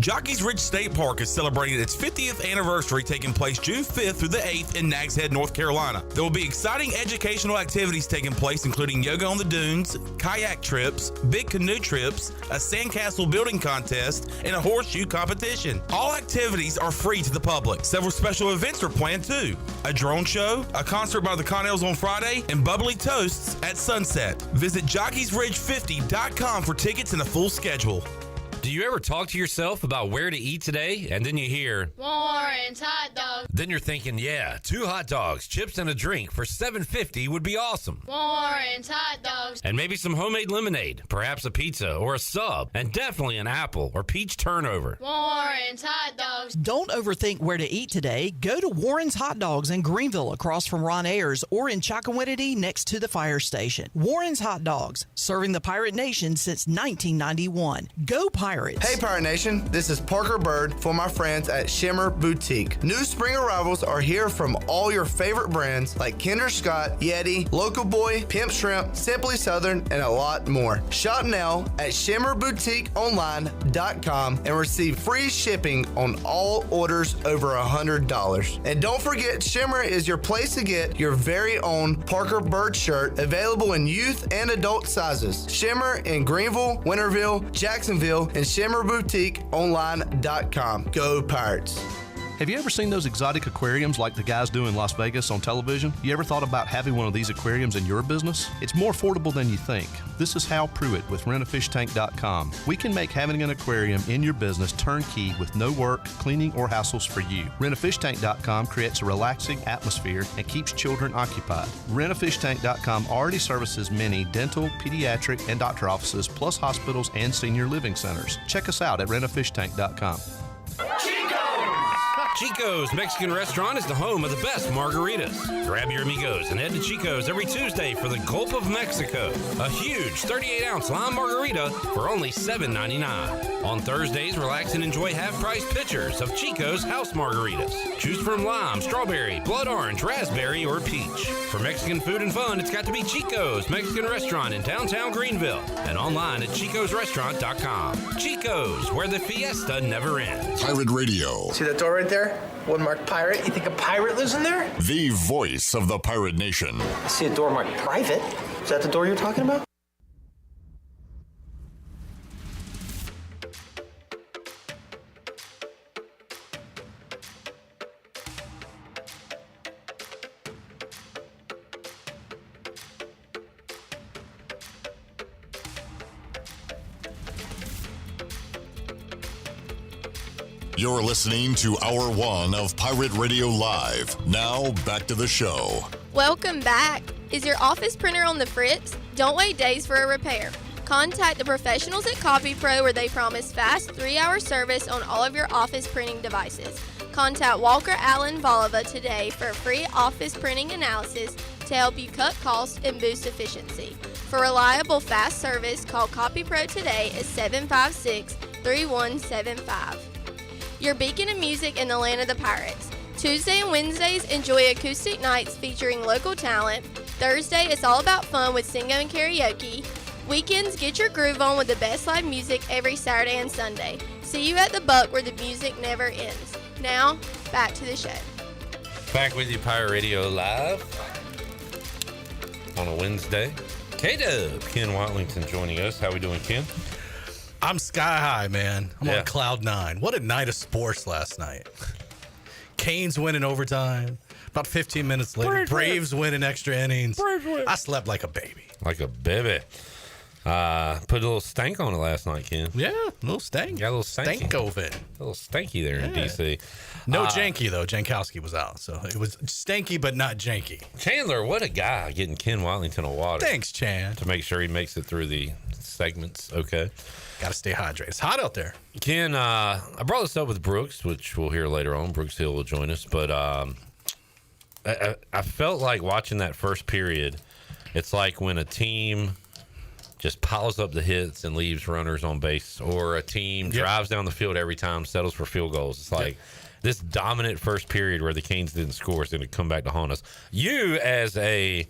Jockey's Ridge State Park is celebrating its 50th anniversary, taking place June 5th through the 8th in Nags Head, North Carolina. There will be exciting educational activities taking place, including yoga on the dunes, kayak trips, big canoe trips, a sandcastle building contest, and a horseshoe competition. All activities are free to the public. Several special events are planned too. A drone show, a concert by the Connells on Friday, and bubbly toasts at sunset. Visit jockeysridge50.com for tickets and a full schedule. Do you ever talk to yourself about where to eat today, and then you hear Warren's hot dogs. Then you're thinking, yeah, 2 hot dogs, chips, and a drink for $7.50 would be awesome. Warren's hot dogs. And maybe some homemade lemonade, perhaps a pizza or a sub, and definitely an apple or peach turnover. Warren's hot dogs. Don't overthink where to eat today. Go to Warren's Hot Dogs in Greenville across from Ron Ayers, or in Chocowinity next to the fire station. Warren's Hot Dogs, serving the Pirate Nation since 1991. Go Pirates! Hey Pirate Nation, this is Parker Bird for my friends at Shimmer Boutique. New spring arrivals are here from all your favorite brands like Kinder Scott, Yeti, Local Boy, Pimp Shrimp, Simply Southern, and a lot more. Shop now at shimmerboutiqueonline.com and receive free shipping on all orders over $100. And don't forget, Shimmer is your place to get your very own Parker Bird shirt, available in youth and adult sizes. Shimmer in Greenville, Winterville, Jacksonville, and shimmerboutiqueonline.com. Go Pirates! Have you ever seen those exotic aquariums like the guys do in Las Vegas on television? You ever thought about having one of these aquariums in your business? It's more affordable than you think. This is Hal Pruitt with rentafishtank.com. We can make having an aquarium in your business turnkey with no work, cleaning, or hassles for you. Rentafishtank.com creates a relaxing atmosphere and keeps children occupied. Rentafishtank.com already services many dental, pediatric, and doctor offices, plus hospitals and senior living centers. Check us out at rentafishtank.com. Chico's Mexican Restaurant is the home of the best margaritas. Grab your amigos and head to Chico's every Tuesday for the Gulp of Mexico, a huge 38-ounce lime margarita for only $7.99. On Thursdays, relax and enjoy half-price pitchers of Chico's house margaritas. Choose from lime, strawberry, blood orange, raspberry, or peach. For Mexican food and fun, it's got to be Chico's Mexican Restaurant in downtown Greenville and online at chicosrestaurant.com. Chico's, where the fiesta never ends. Pirate Radio. See that door right there? One marked pirate. You think a pirate lives in there? The voice of the Pirate Nation. I see a door marked private. Is that the door you're talking about? You're listening to Hour 1 of Pirate Radio Live. Now, back to the show. Welcome back. Is your office printer on the fritz? Don't wait days for a repair. Contact the professionals at CopyPro, where they promise fast 3-hour service on all of your office printing devices. Contact Walker Allen Voliva today for a free office printing analysis to help you cut costs and boost efficiency. For reliable, fast service, call CopyPro today at 756-3175. Your beacon of music in the land of the Pirates. Tuesday and Wednesdays, enjoy acoustic nights featuring local talent. Thursday, it's all about fun with singo and karaoke. Weekends, get your groove on with the best live music every Saturday and Sunday. See you at the Buck, where the music never ends. Now, back to the show. Back with you, Pirate Radio Live on a Wednesday. K-Dub, Ken Watlington joining us. How we doing, Ken? I'm sky high, man. I'm on cloud 9. What a night of sports last night. Canes win in overtime. About 15 minutes later, Braves win in extra innings. I slept like a baby. Like a baby. Put a little stank on it last night, Ken. Yeah, a little stank. Got a little stanky. Stankoven. A little stanky there in D.C. No Janky, though. Jankowski was out. So it was stanky, but not janky. Chandler, what a guy getting Ken Watlington a water. Thanks, Chan. To make sure he makes it through the segments. Okay. Got to stay hydrated. It's hot out there. Ken, I brought this up with Brooks, which we'll hear later on. Brooks Hill will join us. But I felt like watching that first period, it's like when a team just piles up the hits and leaves runners on base, or a team drives down the field every time, settles for field goals. It's like this dominant first period where the Canes didn't score is going to come back to haunt us. You, as a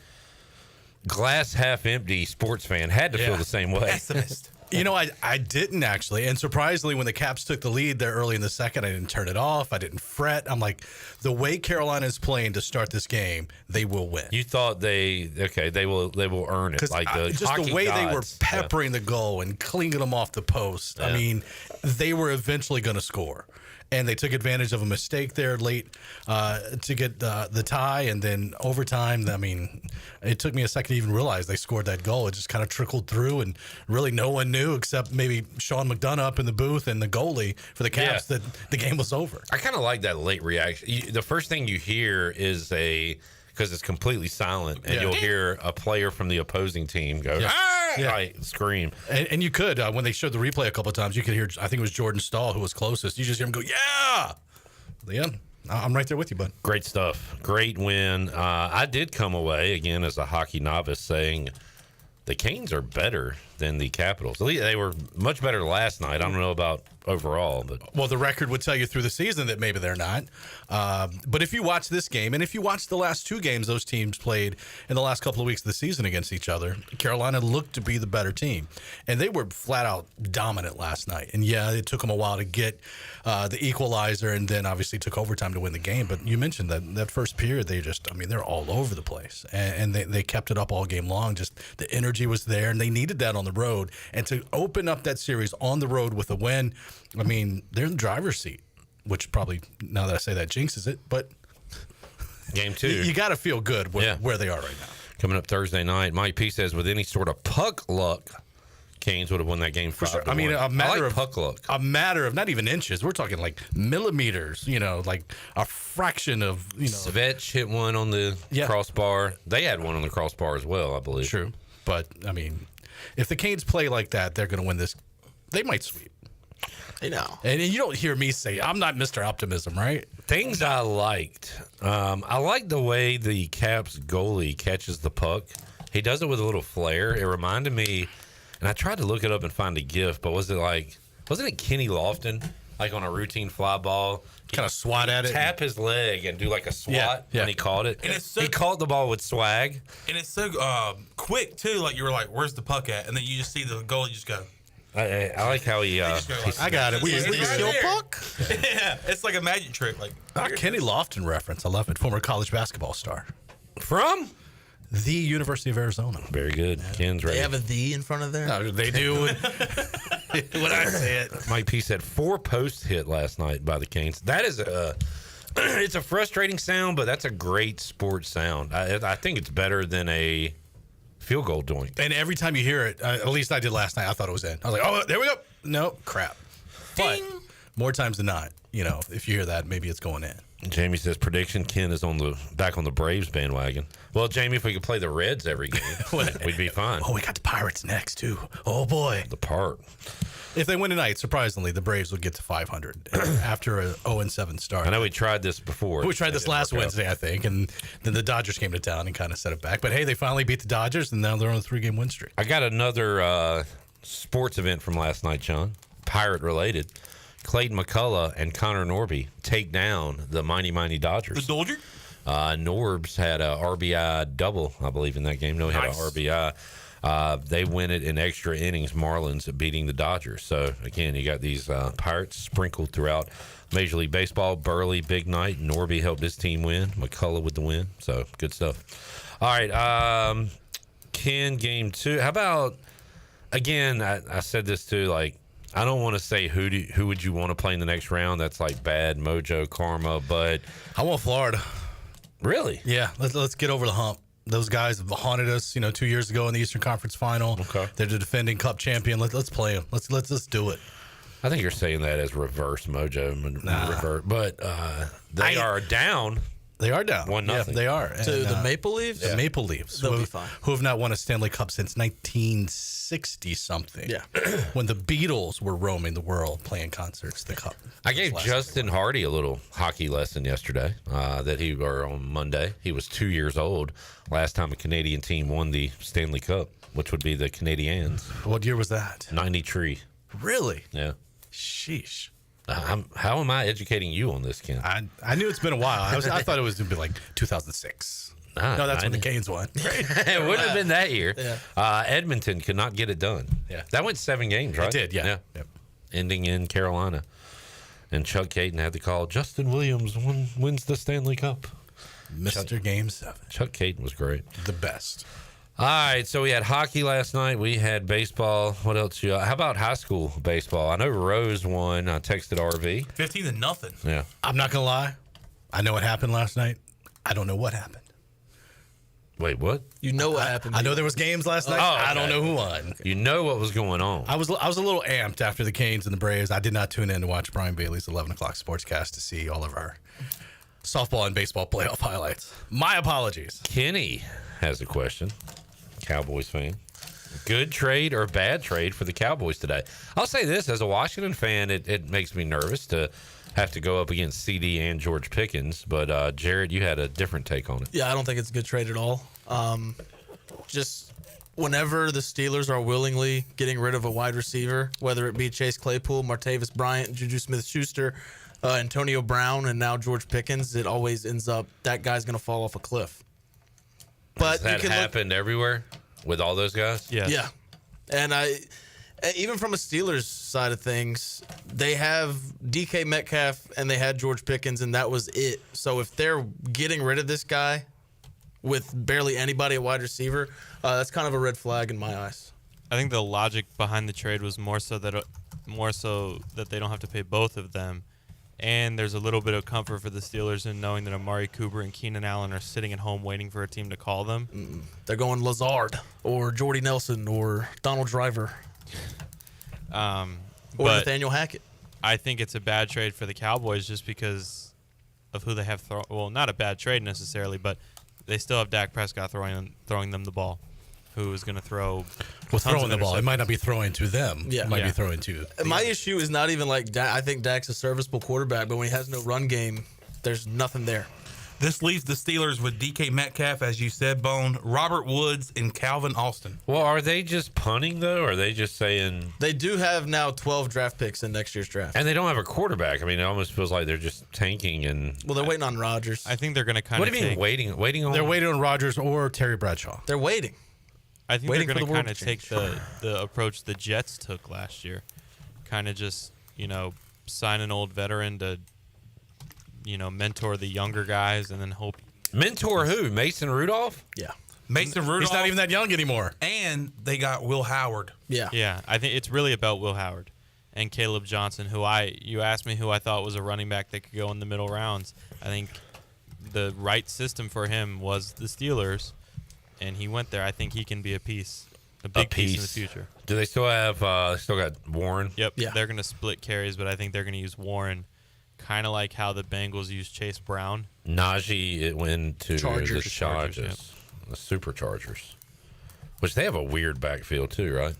glass half empty sports fan, had to feel the same way. Pessimist. You know, I didn't actually. And surprisingly, when the Caps took the lead there early in the second, I didn't turn it off. I didn't fret. I'm like, the way Carolina is playing to start this game, they will win. You thought they will earn it. Like just the way they were peppering the goal and cleaning them off the post. I mean, they were eventually going to score. And they took advantage of a mistake there late to get the tie, and then overtime. I mean, it took me a second to even realize they scored that goal. It just kind of trickled through, and really no one knew except maybe Sean McDonough up in the booth and the goalie for the Caps that the game was over. I kind of like that late reaction. The first thing you hear is because it's completely silent, and you'll hear a player from the opposing team go, scream. And you could, when they showed the replay a couple of times, you could hear, I think it was Jordan Stahl who was closest. You just hear him go, yeah, I'm right there with you, bud. Great stuff. Great win. I did come away, again, as a hockey novice, saying the Canes are better than the Capitals. At least they were much better last night. I don't know about overall, but well, the record would tell you through the season that maybe they're not. But if you watch this game, and if you watch the last two games those teams played in the last couple of weeks of the season against each other, Carolina looked to be the better team, and they were flat out dominant last night. And it took them a while to get the equalizer, and then obviously took overtime to win the game. But you mentioned that first period, they're all over the place, and they kept it up all game long. Just the energy was there, and they needed that on the road. And to open up that series on the road with a win, I mean, they're in the driver's seat, which probably, now that I say that, jinxes it. But game 2, you got to feel good where they are right now. Coming up Thursday night, Mike P says, with any sort of puck luck, Canes would have won that game 5-1. Sure. I mean, a matter of puck luck. A matter of not even inches. We're talking like millimeters. Like a fraction of. Svech hit one on the crossbar. They had one on the crossbar as well, I believe. True, but I mean, if the Canes play like that, they're going to win this. They might sweep. And you don't hear me say, I'm not Mr. Optimism, right? Things I liked. I like the way the Caps goalie catches the puck. He does it with a little flair. It reminded me, and I tried to look it up and find a GIF, but wasn't it Kenny Lofton, like on a routine fly ball? Kind of swat at it. Tap his leg and do like a swat when he caught it. And he caught the ball with swag. And it's so quick, too. Like, you were like, where's the puck at? And then you just see the goalie just go. I like how he. I got it. We steal puck. Yeah, it's like a magic trick. Like Kenny Lofton reference. I love it. Former college basketball star from the University of Arizona. Very good. Ken's ready. They have a "the" in front of there. No, they do. When I say it, Mike P said 4 posts hit last night by the Canes. That is it's a frustrating sound, but that's a great sports sound. I think it's better than a field goal doink. And every time you hear it, at least I did last night, I thought it was in. I was like, oh, there we go. No, crap. But more times than not, if you hear that, maybe it's going in. Jamie says prediction: Ken is back on the Braves bandwagon. Well, Jamie, if we could play the Reds every game, we'd be fine. Oh, we got the Pirates next too. Oh boy, the part. If they win tonight, surprisingly, the Braves will get to 500 after a 0-7 start. I know we tried this before. We tried this last Wednesday, I think, and then the Dodgers came to town and kind of set it back. But hey, they finally beat the Dodgers, and now they're on a 3-game win streak. I got another sports event from last night, Sean. Pirate related. Clayton McCullough and Connor Norby take down the mighty Dodgers. The Dodgers? Norbs had a RBI double, I believe, in that game. No, he had an RBI. They win it in extra innings, Marlins beating the Dodgers. So, again, you got these Pirates sprinkled throughout Major League Baseball. Burley, big night. Norby helped his team win. McCullough with the win. So, good stuff. All right. Ken, game 2. How about, again, I said this too, like, I don't want to say who would you want to play in the next round. That's like bad mojo karma, but I want Florida. Really? Yeah, let's get over the hump. Those guys haunted us, 2 years ago in the Eastern Conference Final. Okay. They're the defending Cup champion. Let's play them. Let's do it. I think you're saying that as reverse mojo, but they are down. They are down 1-0. Yeah, they are. To the Maple Leafs? The Maple Leafs. They'll be fine. Who have not won a Stanley Cup since 1960-something. Yeah. When the Beatles were roaming the world playing concerts, the Cup. I gave Justin Hardy a little hockey lesson yesterday. Or on Monday. He was 2 years old last time a Canadian team won the Stanley Cup, which would be the Canadiens. What year was that? 93. Really? Yeah. Sheesh. How am I educating you on this, Ken? I knew it's been a while. I thought it was going to be like 2006. No, that's when the Canes won. It wouldn't have been that year. Yeah. Edmonton could not get it done. Yeah. That went 7 games, right? It did, yeah. Yep. Ending in Carolina. And Chuck Caton had to call Justin Williams wins the Stanley Cup. Mr. Game 7. Chuck Caton was great. The best. All right, so we had hockey last night. We had baseball. What else? How about high school baseball? I know Rose won. I texted RV. 15-0. Yeah. I'm not going to lie. I know what happened last night. I don't know what happened. Wait, what? You know what happened. I know there was games last night. Oh, okay. I don't know who won. You know what was going on. I was a little amped after the Canes and the Braves. I did not tune in to watch Brian Bailey's 11 o'clock sportscast to see all of our softball and baseball playoff highlights. My apologies. Kenny has a question. Cowboys fan. Good trade or bad trade for the Cowboys today? I'll say this, as a Washington fan, it makes me nervous to have to go up against CD and George Pickens. But, Jared, you had a different take on it. Yeah, I don't think it's a good trade at all. Just whenever the Steelers are willingly getting rid of a wide receiver, whether it be Chase Claypool, Martavis Bryant, Juju Smith-Schuster, Antonio Brown, and now George Pickens, it always ends up that guy's going to fall off a cliff. But Has that happened everywhere with all those guys? Yes. Yeah. And even from a Steelers side of things, they have DK Metcalf and they had George Pickens, and that was it. So if they're getting rid of this guy with barely anybody at wide receiver, that's kind of a red flag in my eyes. I think the logic behind the trade was more so that they don't have to pay both of them. And there's a little bit of comfort for the Steelers in knowing that Amari Cooper and Keenan Allen are sitting at home waiting for a team to call them. They're going Lazard or Jordy Nelson or Donald Driver or Nathaniel Hackett. I think it's a bad trade for the Cowboys just because of who they have well, not a bad trade necessarily, but they still have Dak Prescott throwing them the ball, who is going to throw. Well, throwing the ball. It might not be throwing to them. Yeah. It might be throwing to. My issue is not even like I think Dak's a serviceable quarterback, but when he has no run game, there's nothing there. This leaves the Steelers with DK Metcalf, as you said, Bone, Robert Woods, and Calvin Austin. Well, are they just punting, though? Or are they just saying... They do have now 12 draft picks in next year's draft. And they don't have a quarterback. I mean, it almost feels like they're just tanking and... Well, they're waiting on Rodgers. I think they're going to kind What of do you mean waiting on... They're waiting on Rodgers or Terry Bradshaw. They're waiting. I think Waiting they're going for to the kind world of to take change. the approach the Jets took last year. Kind of just, sign an old veteran to, mentor the younger guys and then hope. Mentor who? Mason Rudolph? Yeah. Mason Rudolph. He's not even that young anymore. And they got Will Howard. Yeah. Yeah, I think it's really about Will Howard and Caleb Johnson, you asked me who I thought was a running back that could go in the middle rounds. I think the right system for him was the Steelers, and he went there. I think he can be a big piece in the future. Do they still have, still got Warren? Yep. Yeah. They're going to split carries, but I think they're going to use Warren kind of like how the Bengals used Chase Brown. Najee, it went to Chargers. the Chargers, the Superchargers, which they have a weird backfield too, right?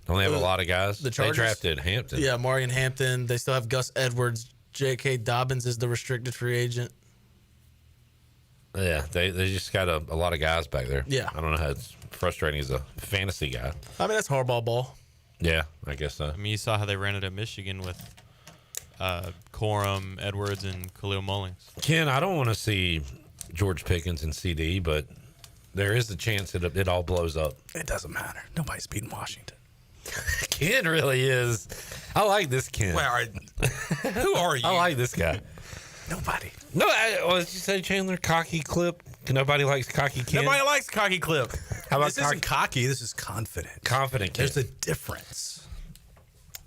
Don't they have a lot of guys? The Chargers? They drafted Hampton. Yeah, Marion Hampton. They still have Gus Edwards. J.K. Dobbins is the restricted free agent. Yeah, they just got a lot of guys back there. Yeah. I don't know how it's frustrating as a fantasy guy. I mean, that's hardball ball. Yeah, I guess so. I mean, you saw how they ran it at Michigan with Corum, Edwards, and Khalil Mullings. Ken, I don't want to see George Pickens and CD, but there is a chance that it all blows up. It doesn't matter. Nobody's beating Washington. Ken really is. I like this Ken. Well, who are you? I like this guy. Nobody. No, what did you say, Chandler? Cocky clip? Nobody likes cocky Ken? Nobody likes cocky clip. How about This isn't cocky. This is confident. confident Ken? There's a difference.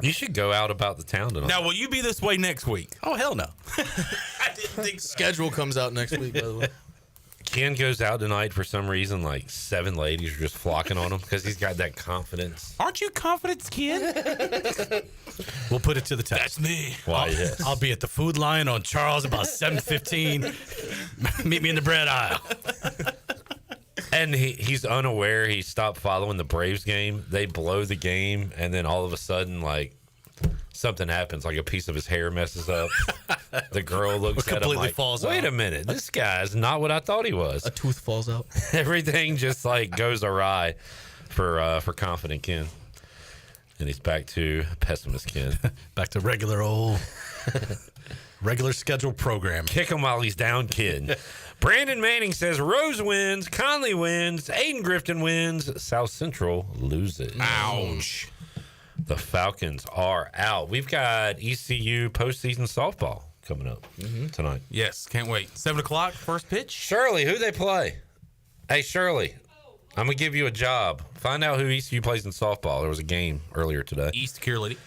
You should go out about the town tonight. Now, will you be this way next week? Oh, hell no. I didn't think so. Schedule comes out next week, by the way. Ken goes out tonight for some reason. Like 7 ladies are just flocking on him because he's got that confidence. Aren't you confident, Ken? We'll put it to the test. That's me. Why, yes. I'll be at the Food Lion on Charles about 7:15. Meet me in the bread aisle. And he's unaware. He stopped following the Braves game. They blow the game, and then all of a sudden, like, something happens. Like a piece of his hair messes up. The girl looks at him completely like, falls wait out. a minute. This guy's not what I thought he was. A tooth falls out. Everything just, like, goes awry for confident Ken. And he's back to pessimist Ken. Back to regular scheduled programming. Kick him while he's down, Ken. Brandon Manning says Rose wins, Conley wins, Aiden Grifton wins, South Central loses. Ouch. The Falcons are out. We've got ECU postseason softball coming up tonight. Yes, can't wait. 7 o'clock, first pitch. Shirley, who they play? Hey, Shirley, I'm going to give you a job. Find out who ECU plays in softball. There was a game earlier today. East Care Lady.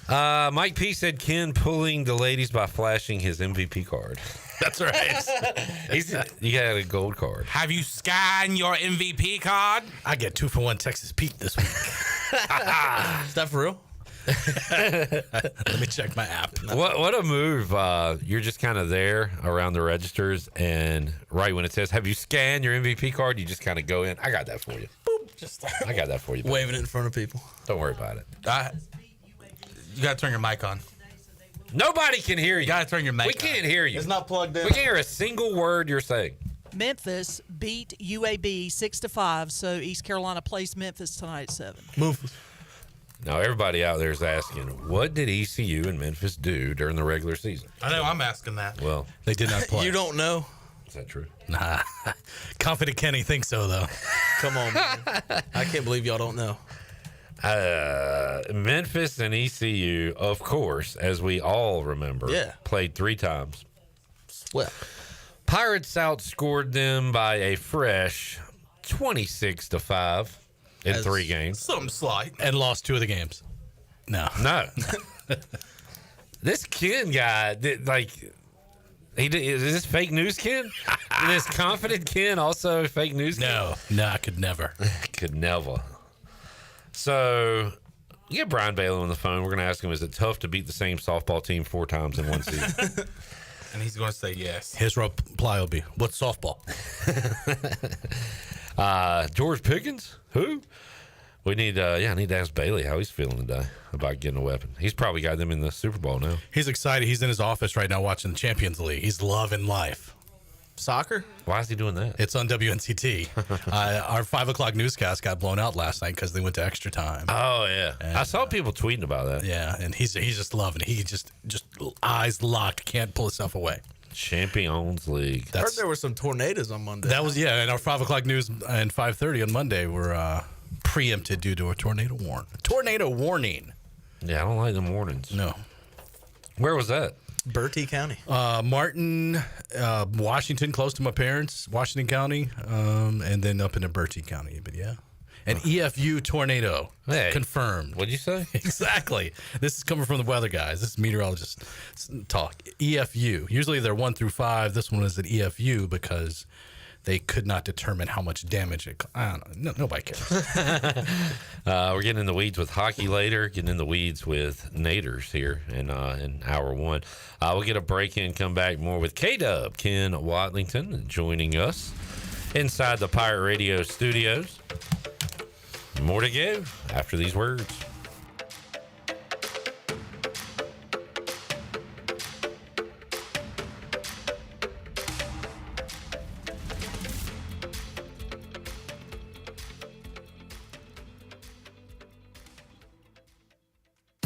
Mike P said Ken pulling the ladies by flashing his MVP card. That's right. You got a gold card. Have you scanned your MVP card? I get 2-for-1 Texas Pete this week. Is that for real? Let me check my app. What a move. You're just kind of there around the registers, and right when it says, have you scanned your MVP card, you just kind of go in. I got that for you. Boop. I got that for you. Waving it in front of people. Don't worry about it. You got to turn your mic on. Nobody can hear you. You got to turn your mic on. We can't hear you. It's not plugged in. We can't hear a single word you're saying. Memphis beat UAB 6-5, so East Carolina plays Memphis tonight at 7. Move. Now, everybody out there is asking, what did ECU and Memphis do during the regular season? I know, I'm asking that. Well, They did not play. You don't know? is that true? Nah. Confident Kenny thinks so, though. Come on, man. I can't believe y'all don't know. Memphis and ECU, of course, as we all remember, played 3 times. Well, Pirates outscored them by a fresh 26-5 in 3 games. Something slight. And lost 2 of the games. No. This Ken guy, is this fake news Ken? This confident Ken also fake news Ken? No, I could never. Could never. So, you get Brian Bailey on the phone. We're going to ask him, is it tough to beat the same softball team 4 times in one season? And he's going to say yes. His reply will be, what's softball? George Pickens? Who? I need to ask Bailey how he's feeling today about getting a weapon. He's probably got them in the Super Bowl now. He's excited. He's in his office right now watching the Champions League. He's loving life. Soccer? Why is he doing that? It's on WNCT. Our 5 o'clock newscast got blown out last night because they went to extra time. Oh, yeah. And I saw people tweeting about that. Yeah, and he's just loving it. He just eyes locked, can't pull himself away. Champions League. I heard there were some tornadoes on Monday. That was, and our 5 o'clock news and 5:30 on Monday were preempted due to a tornado warning. Tornado warning. Yeah, I don't like them warnings. No. Where was that? Bertie County. Martin, Washington, close to my parents, Washington County, and then up into Bertie County. But yeah. An EFU tornado confirmed. What'd you say? Exactly. This is coming from the weather guys. This is meteorologist talk. EFU. Usually they're 1 through 5. This one is an EFU because they could not determine how much damage it. I don't know. Nobody cares. We're getting in the weeds with hockey later. Getting in the weeds with Naders here in hour 1. We'll get a break in. Come back more with K-Dub, Ken Watlington, joining us inside the Pirate Radio studios. More to go after these words.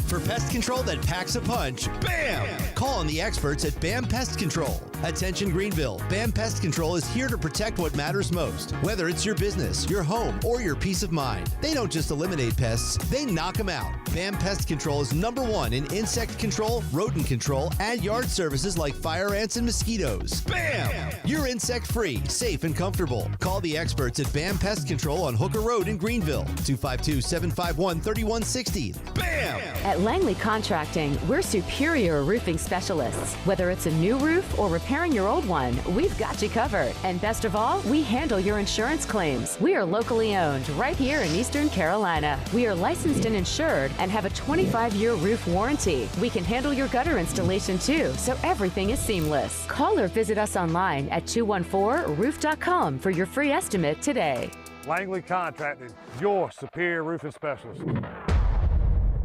For pest control that packs a punch, BAM! Call on the experts at BAM Pest Control. Attention Greenville, BAM Pest Control is here to protect what matters most, whether it's your business, your home, or your peace of mind. They don't just eliminate pests, they knock them out. BAM Pest Control is #1 in insect control, rodent control, and yard services like fire ants and mosquitoes. BAM! You're insect-free, safe, and comfortable. Call the experts at BAM Pest Control on Hooker Road in Greenville, 252-751-3160. BAM! At Langley Contracting, we're superior roofing specialists. Whether it's a new roof or repairing your old one, we've got you covered. And best of all, we handle your insurance claims. We are locally owned right here in Eastern Carolina. We are licensed and insured and have a 25-year roof warranty. We can handle your gutter installation too, so everything is seamless. Call or visit us online at 214roof.com for your free estimate today. Langley Contracting, your superior roofing specialist.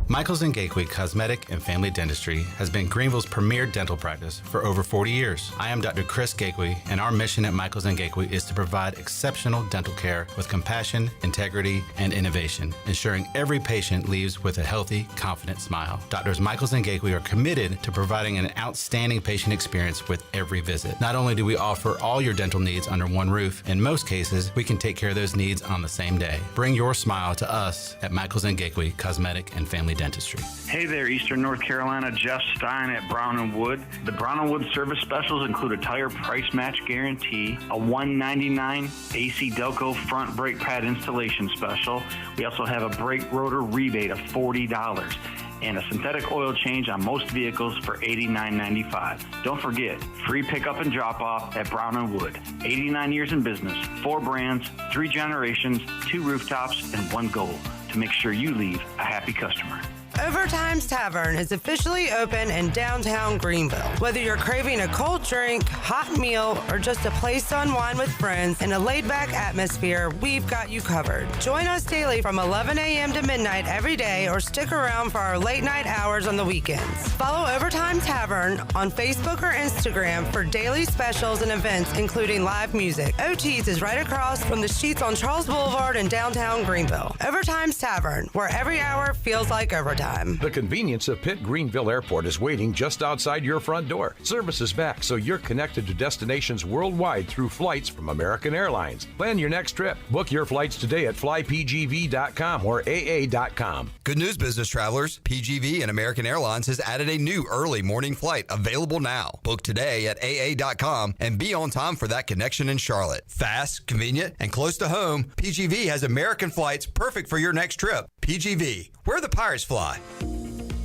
Michaels & Gakwe Cosmetic and Family Dentistry has been Greenville's premier dental practice for over 40 years. I am Dr. Chris Gakwe, and our mission at Michaels & Gakwe is to provide exceptional dental care with compassion, integrity, and innovation, ensuring every patient leaves with a healthy, confident smile. Doctors Michaels & Gakwe are committed to providing an outstanding patient experience with every visit. Not only do we offer all your dental needs under one roof, in most cases, we can take care of those needs on the same day. Bring your smile to us at Michaels & Gakwe Cosmetic and Family Dentistry. Hey there, Eastern North Carolina, Jeff Stein at Brown & Wood. The Brown & Wood service specials include a tire price match guarantee, a $199 AC Delco front brake pad installation special. We also have a brake rotor rebate of $40 and a synthetic oil change on most vehicles for $89.95. Don't forget, free pickup and drop-off at Brown & Wood. 89 years in business, 4 brands, 3 generations, 2 rooftops, and 1 goal: to make sure you leave a happy customer. Overtime's Tavern is officially open in downtown Greenville. Whether you're craving a cold drink, hot meal, or just a place to unwind with friends in a laid-back atmosphere, we've got you covered. Join us daily from 11 a.m. to midnight every day, or stick around for our late-night hours on the weekends. Follow Overtime Tavern on Facebook or Instagram for daily specials and events, including live music. OT's is right across from the Sheets on Charles Boulevard in downtown Greenville. Overtime's Tavern, where every hour feels like overtime. The convenience of Pitt Greenville Airport is waiting just outside your front door. Service is back, so you're connected to destinations worldwide through flights from American Airlines. Plan your next trip. Book your flights today at flypgv.com or aa.com. Good news, business travelers. PGV and American Airlines has added a new early morning flight available now. Book today at aa.com and be on time for that connection in Charlotte. Fast, convenient, and close to home, PGV has American flights perfect for your next trip. PGV, where the Pirates fly.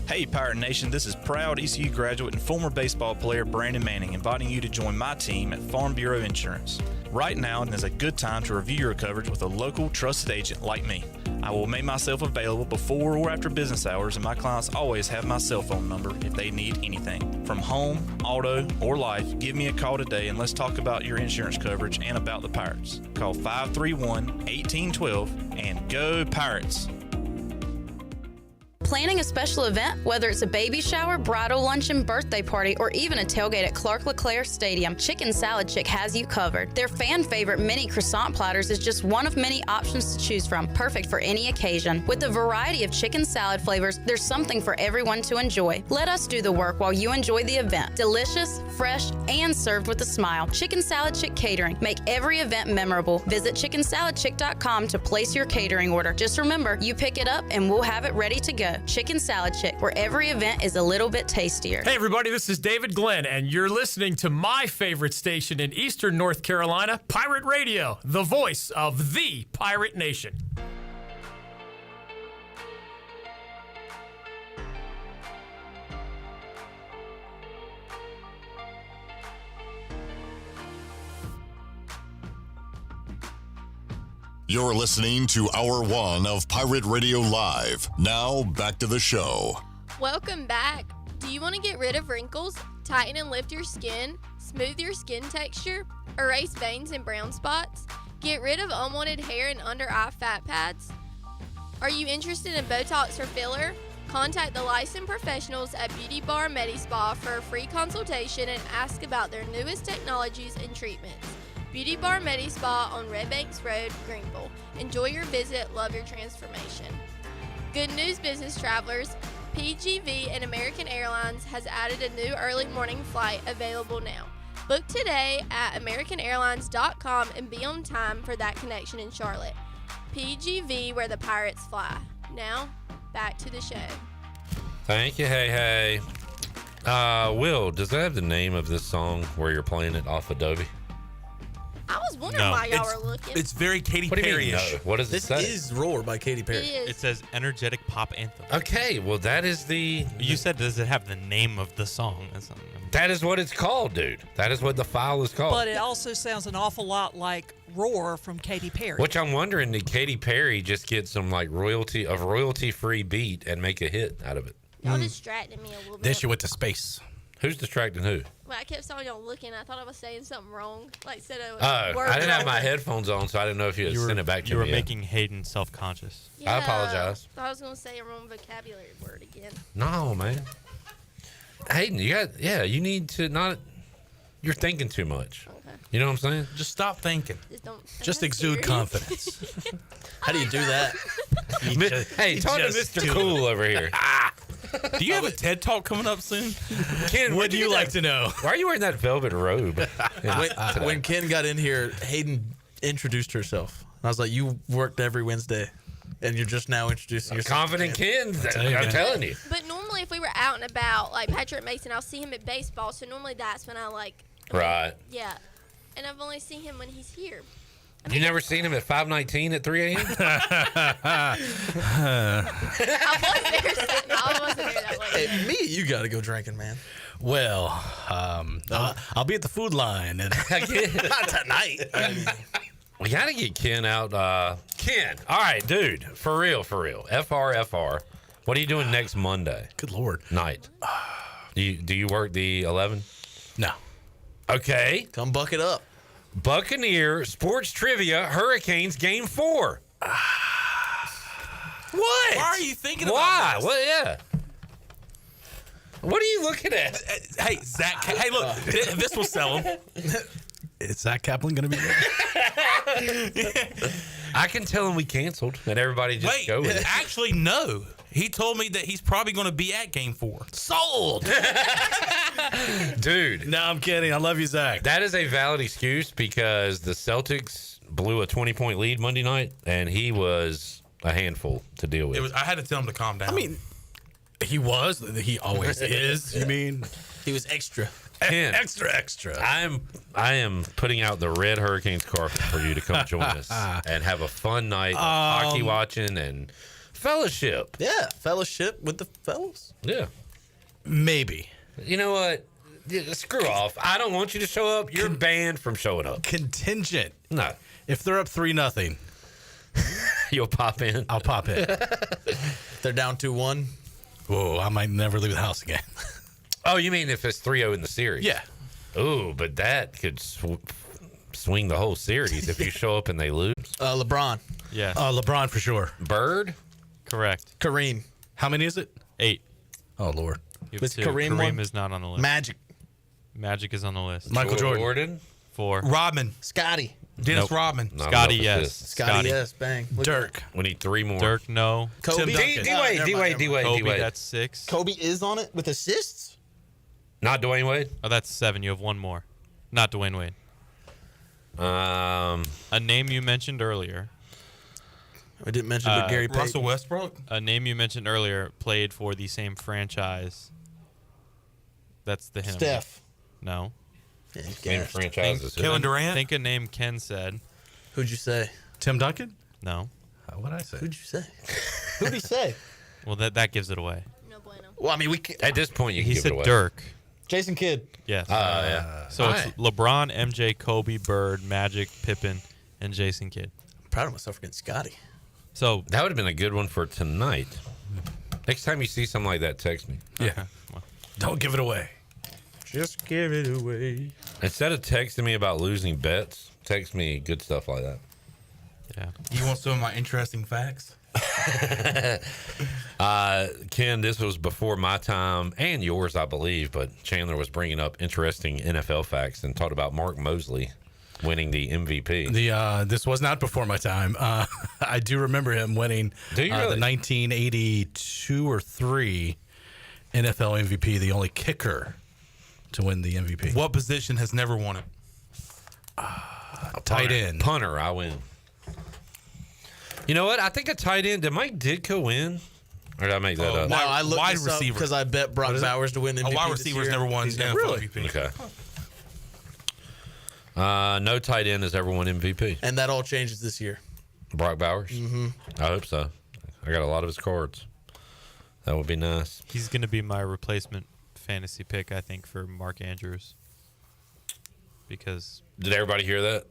Hey Pirate Nation, this is proud ECU graduate and former baseball player Brandon Manning inviting you to join my team at Farm Bureau Insurance. Right now is a good time to review your coverage with a local trusted agent like me. I will make myself available before or after business hours, and my clients always have my cell phone number if they need anything. From home, auto, or life, give me a call today and let's talk about your insurance coverage and about the Pirates. Call 531-1812 and go Pirates! Planning a special event, whether it's a baby shower, bridal luncheon, birthday party, or even a tailgate at Clark LeClaire Stadium, Chicken Salad Chick has you covered. Their fan favorite mini croissant platters is just one of many options to choose from, perfect for any occasion. With a variety of chicken salad flavors, there's something for everyone to enjoy. Let us do the work while you enjoy the event. Delicious, fresh, and served with a smile. Chicken Salad Chick Catering. Make every event memorable. Visit chickensaladchick.com to place your catering order. Just remember, you pick it up and we'll have it ready to go. Chicken Salad Chick, where every event is a little bit tastier. Hey everybody, this is David Glenn, and you're listening to my favorite station in Eastern North Carolina, Pirate Radio, the voice of the Pirate Nation. You're listening to Hour 1 of Pirate Radio Live. Now, back to the show. Welcome back. Do you want to get rid of wrinkles, tighten and lift your skin, smooth your skin texture, erase veins and brown spots, get rid of unwanted hair and under-eye fat pads? Are you interested in Botox or filler? Contact the licensed professionals at Beauty Bar MediSpa for a free consultation and ask about their newest technologies and treatments. Beauty Bar MediSpa on Red Banks Road, Greenville. Enjoy your visit. Love your transformation. Good news, business travelers. PGV and American Airlines has added a new early morning flight available now. Book today at AmericanAirlines.com and be on time for that connection in Charlotte. PGV, where the Pirates fly. Now, back to the show. Thank you, hey. Will, does that have the name of this song where you're playing it off Adobe? I was wondering why y'all were looking. It's very Katy What do you mean, Perry-ish. no? What does it This say? is Roar by Katy Perry. It is. It says energetic pop anthem. Okay, well, that is You said, does it have the name of the song? that is what it's called, dude. That is what the file is called. But it also sounds an awful lot like Roar from Katy Perry. Which I'm wondering, did Katy Perry just get some like royalty-free beat and make a hit out of it? Y'all distracted me a little bit. Then she went to space. Who's distracting who? Well, I kept saw y'all looking. I thought I was saying something wrong. Like said Oh, I didn't have my headphones on, so I didn't know if you had sent it back to me. You were yet. making Hayden self-conscious. Yeah, I apologize. I was gonna say a wrong vocabulary word again. No, man. Hayden, you need to not. You're thinking too much. Okay. You know what I'm saying? Just stop thinking. Just exude confidence. How do you do that? Hey, talk to Mr. Cool over here. Do you have a TED Talk coming up soon? Ken, Would you like to know? Why are you wearing that velvet robe? When Ken got in here, Hayden introduced herself. I was like, "You worked every Wednesday, and you're just now introducing yourself." Confident Ken, I'm telling you. But normally, if we were out and about, like Patrick Mason, I'll see him at baseball. So normally, that's when I like. Right. Yeah, and I've only seen him when he's here. You never seen him at 5:19 at 3 a.m.? I wasn't there that way. Hey, me, you got to go drinking, man. Well, I'll be at the food line. And Not tonight. We got to get Ken out. Ken, all right, dude, for real. FR. What are you doing next Monday? Good Lord. Night. Do you work the 11? No. Okay. Come bucket up. Buccaneer Sports Trivia Hurricanes Game 4. What? Why are you thinking Why? about this? Well, yeah. What are you looking at? Hey, Zach. Hey, look. This will sell him. Is Zach Kaplan going to be there? I can tell him we canceled and everybody just go with it. Actually, no. He told me that he's probably going to be at Game 4. Sold. Dude. No, I'm kidding. I love you, Zach. That is a valid excuse because the Celtics blew a 20-point lead Monday night, and he was a handful to deal with. I had to tell him to calm down. I mean, he always is. You mean? He was extra. Ken, Extra. I am putting out the red Hurricanes carpet for you to come join us and have a fun night of hockey watching and fellowship. Yeah, fellowship with the fellows. Yeah. Maybe. You know what? Yeah, screw off. I don't want you to show up. You're banned from showing up. Contingent. No. If they're up 3-0, you'll pop in. I'll pop in. If they're down 2-1. Whoa, I might never leave the house again. Oh, you mean if it's 3-0 in the series? Yeah. Ooh, but that could swing the whole series if you show up and they lose. LeBron. Yeah. LeBron for sure. Bird? Correct. Kareem. How many is it? 8. Oh, Lord. You have With 2. Kareem Kareem one? is not on the list. Magic. Magic is on the list. Michael Jordan. 4. Rodman. Scotty. Dennis Nope. Rodman. Not Scotty, enough yes. assists. Scotty, yes. Bang. Look at Dirk. We need 3 more. Dirk, no. Kobe. Tim Duncan. D-Wade. That's 6. Kobe is on it with assists? Not Dwayne Wade? Oh, that's 7. You have 1 more. Not Dwayne Wade. A name you mentioned earlier. I didn't mention but Gary Payton. Russell Westbrook. A name you mentioned earlier played for the same franchise. That's the hint. Steph. No. Yeah, Same franchises. Kevin Durant. Think a name Ken said. Who'd you say? Tim Duncan? No. What'd I say? Who'd you say? Who'd he say? Well, that gives it away. No bueno. Well, I mean, At this point, you can He give said it away. Dirk. Jason Kidd. Yes. Yeah. So All it's right. LeBron, MJ, Kobe, Bird, Magic, Pippen, and Jason Kidd. I'm proud of myself for getting Scotty. So That would have been a good one for tonight. Next time you see something like that, text me. Yeah. Don't give it away. Just give it away. Instead of texting me about losing bets, text me good stuff like that. yeah. You want some of my interesting facts? Ken, this was before my time and yours, I believe, but Chandler was bringing up interesting NFL facts and talked about Mark Mosley winning the MVP. This was not before my time. I do remember him winning Do you really? the 1982 or 3 NFL MVP, the only kicker to win the MVP. What position has never won it? Tight end. Punter, I win. You know what? I think a tight end. Did Mike Ditko win? Or did I make that up? No, I looked wide this up receiver. because I bet Brock Bowers to win MVP. A wide this receiver's year. never won NFL Really? MVP. Okay. No tight end has ever won MVP. And that all changes this year. Brock Bowers? Mm-hmm. I hope so. I got a lot of his cards. That would be nice. He's going to be my replacement fantasy pick, I think, for Mark Andrews. Because Did everybody hear that?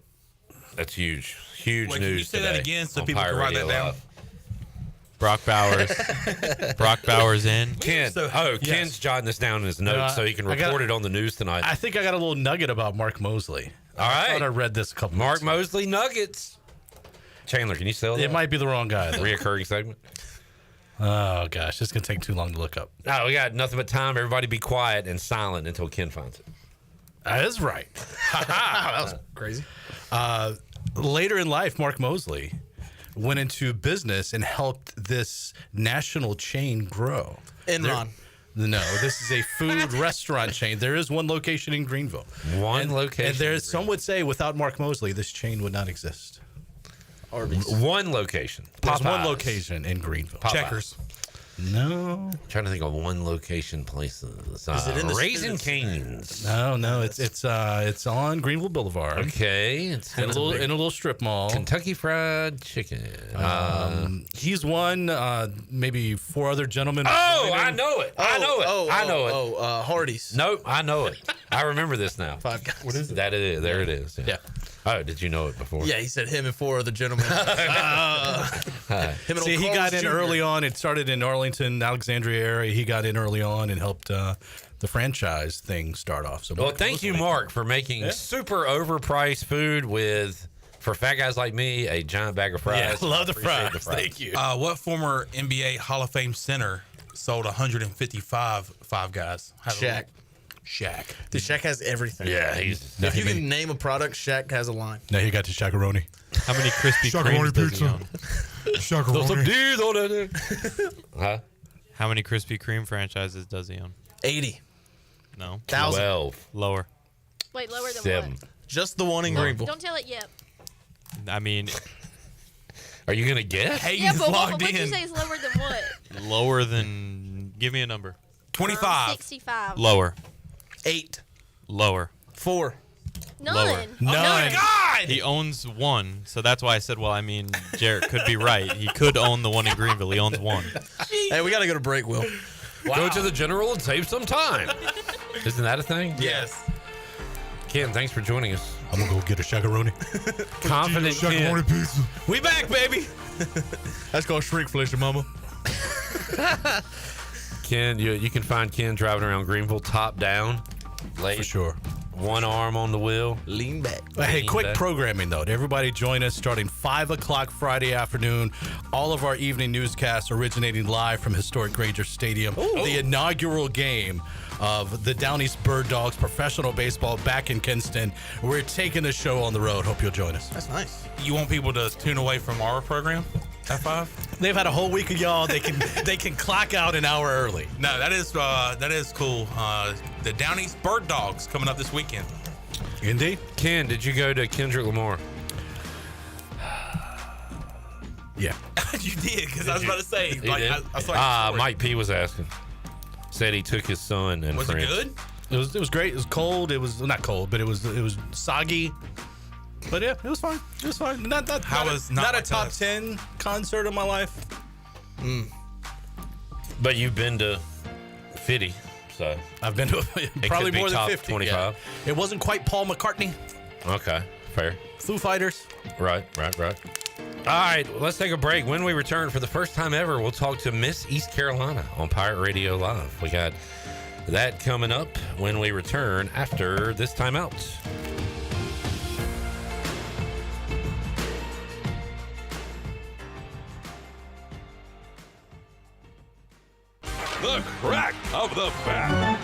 That's huge. Huge Wait, news can you say that today again so on people can Pirate write that Radio down? Live. Brock Bowers. Brock Bowers in. Ken. Ken's jotting this down in his notes so he can report it on the news tonight. I think I got a little nugget about Mark Mosley. All right. I thought I read this a couple Mark months Mosley Nuggets. Chandler, can you sell that? It might be the wrong guy. Though. Reoccurring segment. Oh, gosh. It's going to take too long to look up. No, we got nothing but time. Everybody be quiet and silent until Ken finds it. That is right. That was crazy. Later in life, Mark Mosley went into business and helped this national chain grow. Enron. No, this is a food restaurant chain. There is one location in Greenville. One location. And there's some would say without Mark Mosley, this chain would not exist. Arby's. One location. There's one Popeyes. location in Greenville. Popeyes. Checkers. No. Trying to think of one location places. Is it in the Raising students' Cane's. No, it's on Greenville Boulevard. Okay, it's In a little strip mall. Kentucky Fried Chicken. He's one, maybe 4 other gentlemen. Oh, I know it. I know it. I know it. Oh, Hardee's. Nope, I know it. I remember this now. Five Guys. What is it? That it is. There it is. Yeah. Oh, did you know it before? Yeah, he said him and 4 other gentlemen. Him and See, old he got Carl's in Jr. early on. It started in Arlington, Alexandria area. He got in early on and helped the franchise thing start off. So, Well, thank you, Mark, for making super overpriced food for fat guys like me, a giant bag of fries. Yeah, love the Appreciate fries. Thank you. What former NBA Hall of Fame center sold 155 Five Guys? Shaq. Shaq. Dude, Shaq has everything. Yeah, he's. If you can name a product, Shaq has a line. Now he got to Shakaroni. How many Krispy Kremes does he own? Those some D's on that. Huh? How many Krispy Kreme franchises does he own? 80. No. 1,000. 12. Lower. Wait, lower than 7. what? Just the one in Greenville. Don't tell it yet. I mean, Are you gonna guess? Yeah, but what you say is lower than what? lower than. Give me a number. 25. 65. Lower. 8. Lower. 4. None. Lower. None. He owns one, so that's why I said, well, I mean, Jarrett could be right. He could own the one in Greenville. He owns one. Hey, we got to go to break, Will. Go to the general and save some time. Isn't that a thing? Yes. Ken, thanks for joining us. I'm going to go get a Shakaroni. Confident Ken. pizza. We back, baby. That's called shrinkflation, mama. Ken, you can find Ken driving around Greenville top down. For sure. One arm on the wheel. Lean back. Hey, Lean quick back. programming, though. Everybody join us starting 5 o'clock Friday afternoon. All of our evening newscasts originating live from historic Granger Stadium. The inaugural game of the Down East Bird Dogs professional baseball back in Kinston. We're taking the show on the road. Hope you'll join us. That's nice. You want people to tune away from our program at 5? They've had a whole week of y'all. They can clock out an hour early. No, that is cool. The Down East Bird Dogs coming up this weekend. Indeed. Ken, did you go to Kendrick Lamar? Yeah. You did, because I was about to say. He Like, did? I saw your story. Mike P was asking. Said he took his son and Was friends. it good? It was great. It was cold. It was not cold, but it was soggy. But yeah, it was fine. It was fine. Not a top 10 concert of my life. But you've been to 50, so I've been to probably could be more than top 50. 25. Yeah. It wasn't quite Paul McCartney. okay, fair. Foo Fighters. Right. All right, let's take a break. When we return, for the first time ever, we'll talk to Miss East Carolina on Pirate Radio Live. We got that coming up when we return after this timeout. The crack of the bat.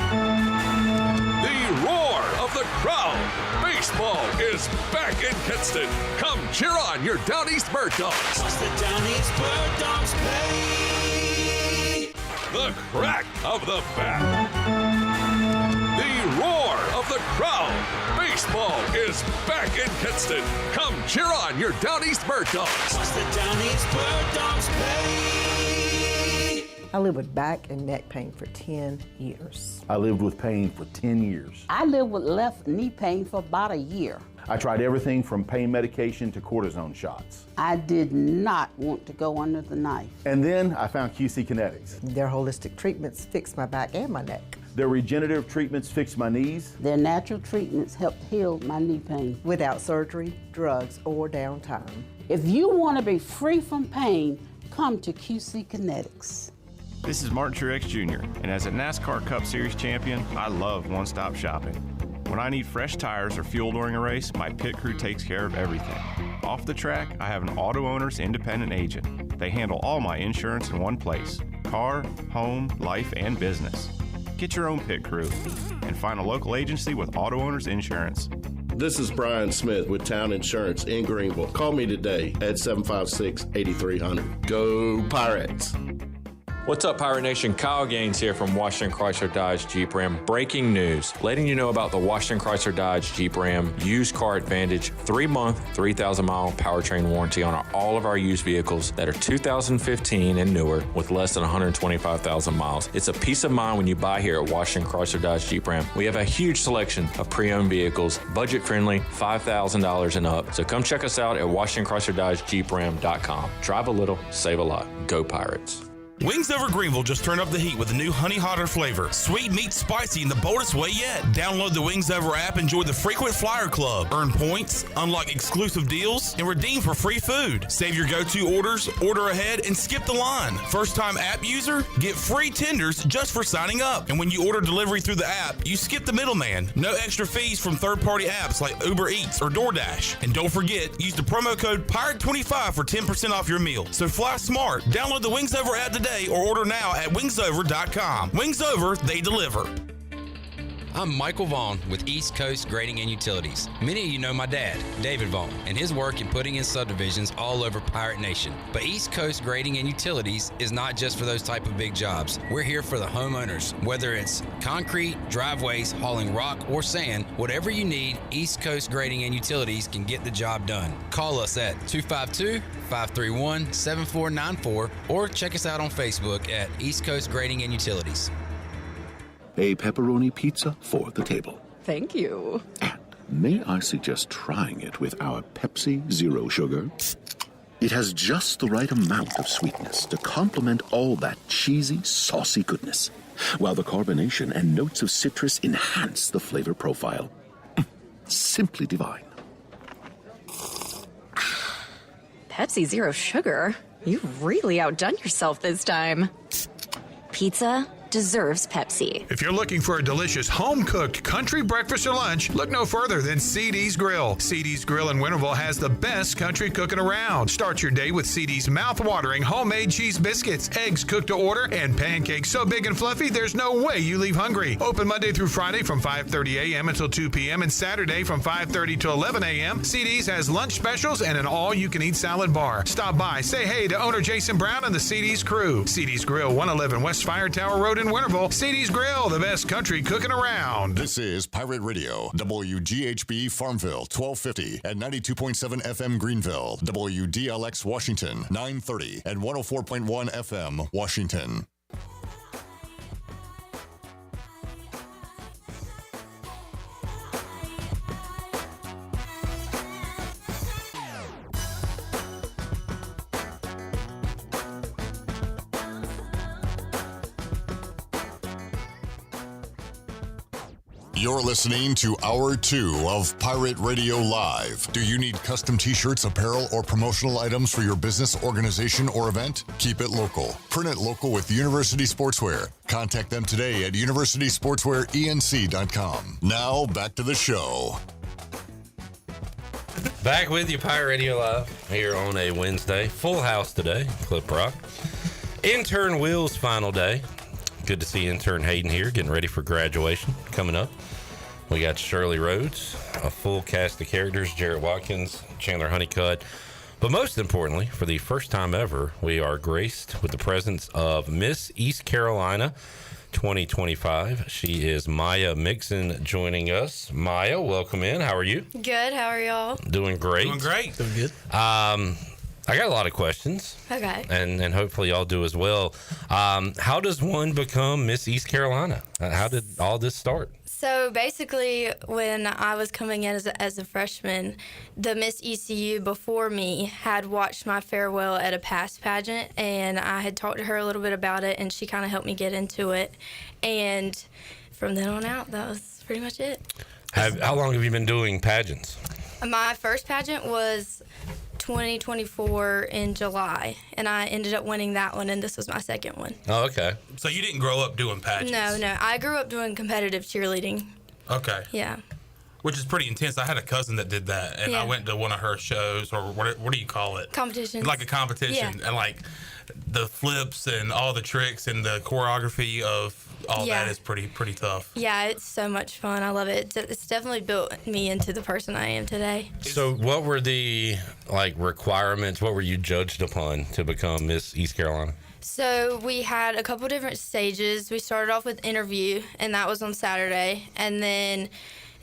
The roar of the crowd. Baseball is back in Kinston. Come cheer on your Down East Bird Dogs. The Down East Bird Dogs play. The crack of the bat. The roar of the crowd. Baseball is back in Kinston. Come cheer on your Down East Bird Dogs. What's the Down East Bird Dogs pay? I lived with back and neck pain for 10 years. I lived with pain for 10 years. I lived with left knee pain for about a year. I tried everything from pain medication to cortisone shots. I did not want to go under the knife. And then I found QC Kinetics. Their holistic treatments fixed my back and my neck. Their regenerative treatments fixed my knees. Their natural treatments helped heal my knee pain. Without surgery, drugs, or downtime. If you want to be free from pain, come to QC Kinetics. This is Martin Truex Jr., and as a NASCAR Cup Series champion, I love one-stop shopping. When I need fresh tires or fuel during a race, my pit crew takes care of everything. Off the track, I have an auto owner's independent agent. They handle all my insurance in one place: car, home, life, and business. Get your own pit crew and find a local agency with auto owner's insurance. This is Brian Smith with Town Insurance in Greenville. Call me today at 756-8300. Go Pirates! What's up, Pirate Nation? Kyle Gaines here from Washington Chrysler Dodge Jeep Ram. Breaking news, letting you know about the Washington Chrysler Dodge Jeep Ram Used Car Advantage 3-month, 3,000-mile powertrain warranty on all of our used vehicles that are 2015 and newer with less than 125,000 miles. It's a peace of mind when you buy here at Washington Chrysler Dodge Jeep Ram. We have a huge selection of pre-owned vehicles, budget-friendly, $5,000 and up. So come check us out at WashingtonChryslerDodgeJeepRam.com. Drive a little, save a lot. Go Pirates. Wings Over Greenville just turned up the heat with a new honey hotter flavor. Sweet meets spicy in the boldest way yet. Download the Wings Over app, enjoy the frequent flyer club, earn points, unlock exclusive deals, and redeem for free food. Save your go-to orders, order ahead, and skip the line. First-time app user, get free tenders just for signing up. And when you order delivery through the app, you skip the middleman. No extra fees from third-party apps like Uber Eats or DoorDash. And don't forget, use the promo code PIRATE25 for 10% off your meal. So fly smart. Download the Wings Over app today or order now at wingsover.com. Wings Over, they deliver. I'm Michael Vaughn with East Coast Grading and Utilities. Many of you know my dad, David Vaughn, and his work in putting in subdivisions all over Pirate Nation. But East Coast Grading and Utilities is not just for those type of big jobs. We're here for the homeowners. Whether it's concrete, driveways, hauling rock, or sand, whatever you need, East Coast Grading and Utilities can get the job done. Call us at 252-531-7494 or check us out on Facebook at East Coast Grading and Utilities. A pepperoni pizza for the table. Thank you. May I suggest trying it with our Pepsi Zero Sugar? It has just the right amount of sweetness to complement all that cheesy, saucy goodness, while the carbonation and notes of citrus enhance the flavor profile. Simply divine. Pepsi Zero Sugar? You've really outdone yourself this time. Pizza deserves Pepsi. If you're looking for a delicious home-cooked country breakfast or lunch, look no further than CD's Grill. CD's Grill in Winterville has the best country cooking around. Start your day with CD's mouth-watering homemade cheese biscuits, eggs cooked to order, and pancakes so big and fluffy there's no way you leave hungry. Open Monday through Friday from 5:30 a.m. until 2 p.m. and Saturday from 5:30 to 11 a.m. CD's has lunch specials and an all-you-can-eat salad bar. Stop by, say hey to owner Jason Brown and the CD's crew. CD's Grill, 111 West Fire Tower Road in Winterville. CD's Grill, the best country cooking around. This is Pirate Radio, WGHB Farmville, 1250 at 92.7 FM Greenville, WDLX Washington, 930 and 104.1 FM Washington. You're listening to Hour 2 of Pirate Radio Live. Do you need custom t-shirts, apparel, or promotional items for your business, organization, or event? Keep it local. Print it local with University Sportswear. Contact them today at universitysportswearenc.com. Now, back to the show. Back with you, Pirate Radio Live, here on a Wednesday. Full house today, Clip Rock. Intern Will's final day. Good to see intern Hayden here, getting ready for graduation coming up. We got Shirley Rhodes, a full cast of characters, Jarrett Watkins, Chandler Honeycutt. But most importantly, for the first time ever, we are graced with the presence of Miss East Carolina 2025. She is Maya Mixon joining us. Maya, welcome in. How are you? Good. How are y'all? Doing great. Doing great. Doing good. I got a lot of questions. Okay. And hopefully y'all do as well. How does one become Miss East Carolina? How did all this start? So basically, when I was coming in as a freshman, the Miss ECU before me had watched my farewell at a past pageant, and I had talked to her a little bit about it, and she kind of helped me get into it. And from then on out, that was pretty much it. How long have you been doing pageants? My first pageant was 2024 in July, and I ended up winning that one, and this was my second one. Oh, okay. So you didn't grow up doing pageants? No. I grew up doing competitive cheerleading. Okay. Yeah. Which is pretty intense. I had a cousin that did that, and Yeah. I went to one of her shows, or what do you call it? Competitions. Like a competition, Yeah. and like the flips and all the tricks and the choreography of all Yeah. that is pretty tough. Yeah, it's so much fun. I love it. It's definitely built me into the person I am today. So what were the requirements? What were you judged upon to become Miss East Carolina? So we had a couple different stages. We started off with interview, and that was on Saturday. And then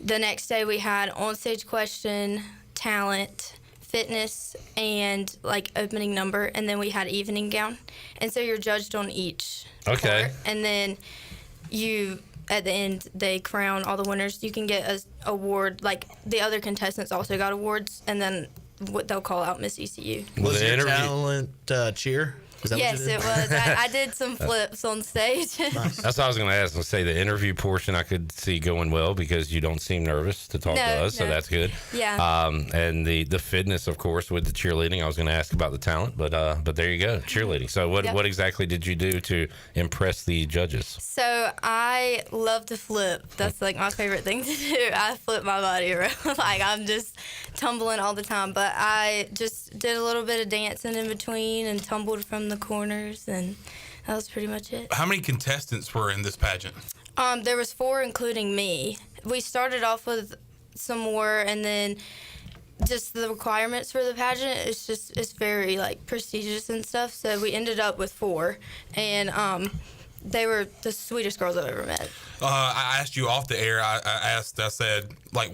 the next day we had on-stage question, talent, fitness, and opening number. And then we had evening gown. And so you're judged on each Okay. part. And then at the end, they crown all the winners. You can get an award. The other contestants also got awards, and then they'll call out Miss ECU. Was your talent cheer? Is that Yes, what you did? it was. I did some flips on stage. That's what I was going to ask. Let's say the interview portion I could see going well because you don't seem nervous to talk to us, so that's good. Yeah. And the fitness, of course, with the cheerleading. I was going to ask about the talent, but there you go, cheerleading. So what exactly did you do to impress the judges? So I love to flip. That's my favorite thing to do. I flip my body around. I'm just tumbling all the time. But I just did a little bit of dancing in between and tumbled from the corners, and that was pretty much it. How many contestants were in this pageant? There was 4, including me. We started off with some more, and then just the requirements for the pageant, it's very prestigious and stuff. So we ended up with 4, and they were the sweetest girls I've ever met. I asked you off the air. I said,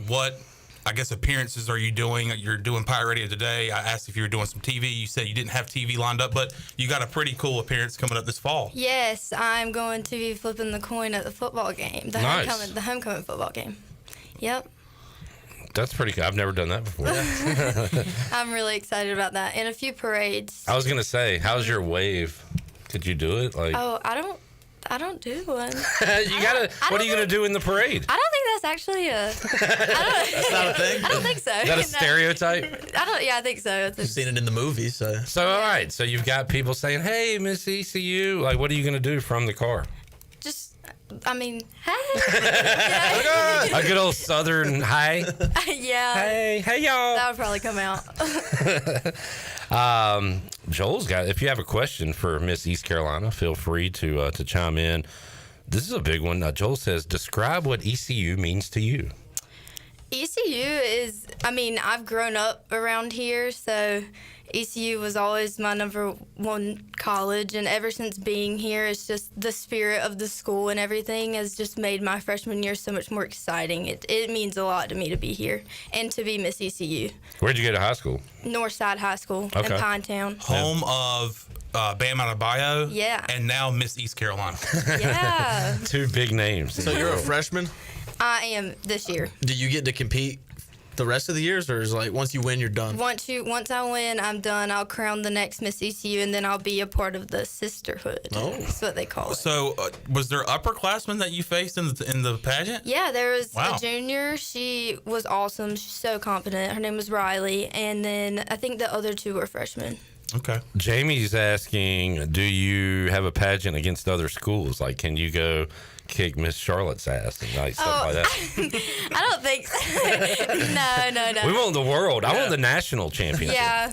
what, I guess, appearances are you doing? You're doing Pirate Radio today. I asked if you were doing some TV. You said you didn't have TV lined up, but you got a pretty cool appearance coming up this fall. Yes, I'm going to be flipping the coin at the football game, the homecoming football game. Yep. That's pretty cool. I've never done that before. I'm really excited about that. And a few parades. I was going to say, how's your wave? Could you do it? Oh, I don't do one. You gotta. What are you gonna do in the parade? I don't think that's actually That's not a thing. I don't think so. Is that a stereotype? Yeah, I think so. You've seen it in the movies. So all right. So you've got people saying, "Hey, Miss ECU, what are you gonna do from the car?" Hey. A good old Southern hi. Yeah. Hey, y'all. That would probably come out. Joel's got. If you have a question for Miss East Carolina, feel free to chime in. This is a big one. Joel says, "Describe what ECU means to you." ECU is. I've grown up around here, so ECU was always my number one college, and ever since being here, it's just the spirit of the school and everything has just made my freshman year so much more exciting. It means a lot to me to be here and to be Miss ECU. Where'd you go to high school? Northside High School in Pinetown. Home of Bam Adebayo. Yeah. And now Miss East Carolina. Yeah. 2 big names. So you're a freshman? I am this year. Do you get to compete the rest of the years, or is once you win, you're done? Once I win, I'm done. I'll crown the next Miss ECU, and then I'll be a part of the sisterhood. Oh, that's what they call it. So, was there upperclassmen that you faced in the pageant? Yeah, there was Wow. a junior. She was awesome. She's so confident. Her name was Riley, and then I think the other 2 were freshmen. Okay. Jamie's asking, do you have a pageant against other schools? Can you go kick Miss Charlotte's ass and stuff like that? I don't think so. No. We want the world. I want the national championship. Yeah.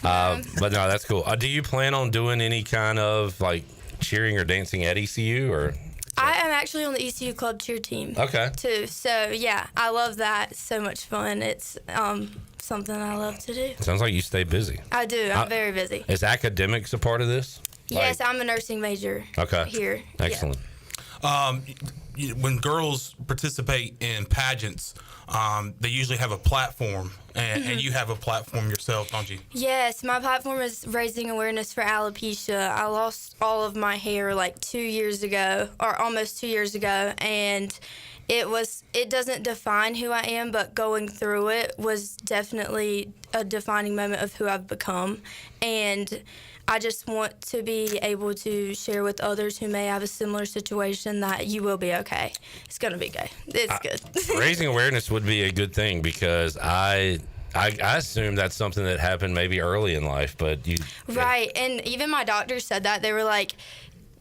But no, that's cool. Do you plan on doing any kind of cheering or dancing at ECU or? I am actually on the ECU club cheer team. Okay. Too. So yeah, I love that. It's so much fun. It's something I love to do. Sounds like you stay busy. I do. I'm very busy. Is academics a part of this? Yes, I'm a nursing major. Okay. Here. Excellent. When girls participate in pageants, they usually have a platform, and you have a platform yourself, don't you? Yes, my platform is raising awareness for alopecia. I lost all of my hair like 2 years ago, or almost 2 years ago, and it doesn't define who I am, but going through it was definitely a defining moment of who I've become. And I just want to be able to share with others who may have a similar situation that you will be okay. It's going to be good. It's good. Raising awareness would be a good thing, because I assume that's something that happened maybe early in life, but you... Right, and even my doctors said that. They were like,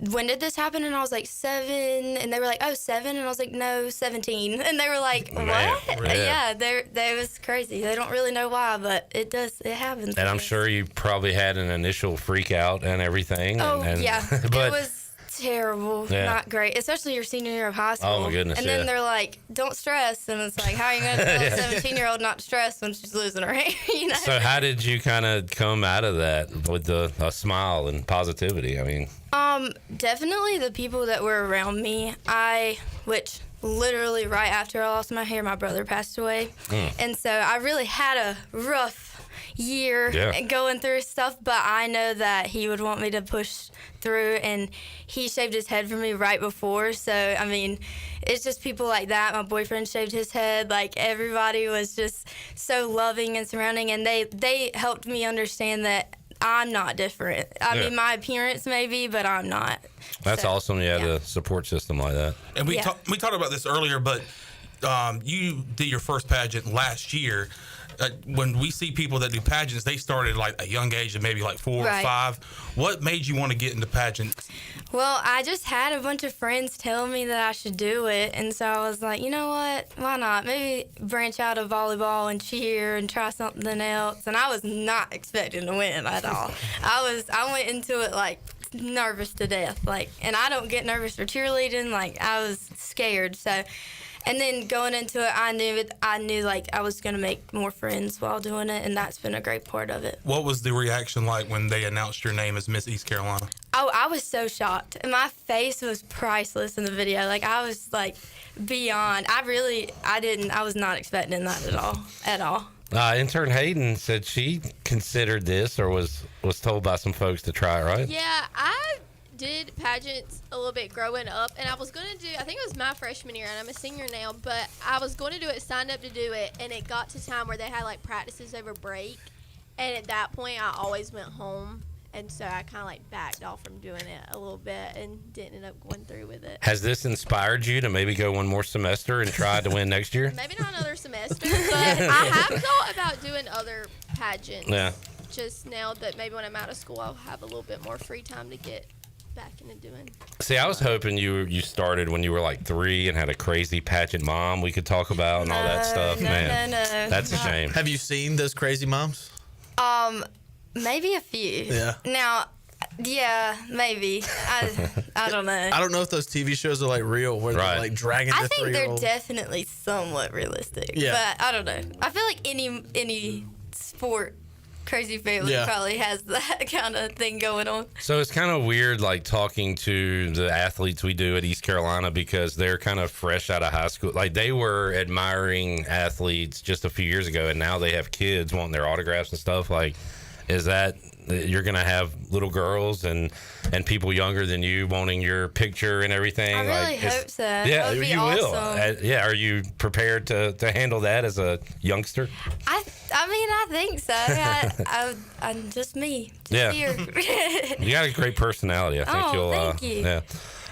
when did this happen? And I was like, 7. And they were like, oh, 7? And I was like, no, 17. And they were like, what? Yeah, that was crazy. They don't really know why, but it happens. And I'm sure you probably had an initial freak out and everything. Oh, yeah. But it was terrible. Yeah. Not great, especially your senior year of high school. Oh, my goodness, And then they're like, don't stress. And it's like, how are you going to tell a 17-year-old not to stress when she's losing her hair? You know? So how did you kind of come out of that with a smile and positivity? I mean... Definitely the people that were around me. Which literally right after I lost my hair, my brother passed away. And so I really had a rough year going through stuff, but I know that he would want me to push through, and he shaved his head for me right before. So, I mean, it's just people like that. My boyfriend shaved his head. Like, everybody was just so loving and surrounding, and they helped me understand that I'm not different. I mean, my appearance may be, but I'm not. That's awesome. You have a support system like that. And we talked about this earlier, but you did your first pageant last year. When we see people that do pageants, they started like a young age of maybe like 4 or 5. What made you want to get into pageants? Well, I just had a bunch of friends telling me that I should do it, and so I was like, you know what, why not? Maybe branch out of volleyball and cheer and try something else. And I was not expecting to win at all. I went into it like nervous to death, and I don't get nervous for cheerleading. Like, I was scared, so. And then going into it, I knew like I was gonna make more friends while doing it, and that's been a great part of it. What was the reaction like when they announced your name as Miss East Carolina? Oh, I was so shocked. And my face was priceless in the video. Like, I was like beyond. I was not expecting that at all. Intern Hayden said she considered this, or was told by some folks to try it, right? Yeah, I did pageants a little bit growing up, and I was going to do, I think it was my freshman year, and I'm a senior now, but I was going to do it, signed up to do it, and it got to time where they had like practices over break, and at that point I always went home, and so I kind of like backed off from doing it a little bit and didn't end up going through with it. Has this inspired you to maybe go one more semester and try to win next year? Maybe not another semester, but I have thought about doing other pageants. Yeah. Just now that maybe when I'm out of school I'll have a little bit more free time to get back into doing. See, I was hoping you started when you were like 3 and had a crazy pageant mom we could talk about and all that stuff. Man, that's a shame. Have you seen those crazy moms? Maybe a few. Yeah. Now, yeah, maybe. I don't know. I don't know if those TV shows are like real, where they're like dragging the 3-year-old. I think they're definitely somewhat realistic. Yeah. But I don't know. I feel like any sport crazy family probably has that kind of thing going on. So it's kind of weird, like, talking to the athletes we do at East Carolina, because they're kind of fresh out of high school. Like, they were admiring athletes just a few years ago, and now they have kids wanting their autographs and stuff. Like, is that you're going to have little girls and people younger than you wanting your picture and everything? I really hope so. Yeah, that would be you awesome. will. Yeah, are you prepared to handle that as a youngster? I mean, I think so. I'm just me. Here. You got a great personality. I think you'll. Thank you.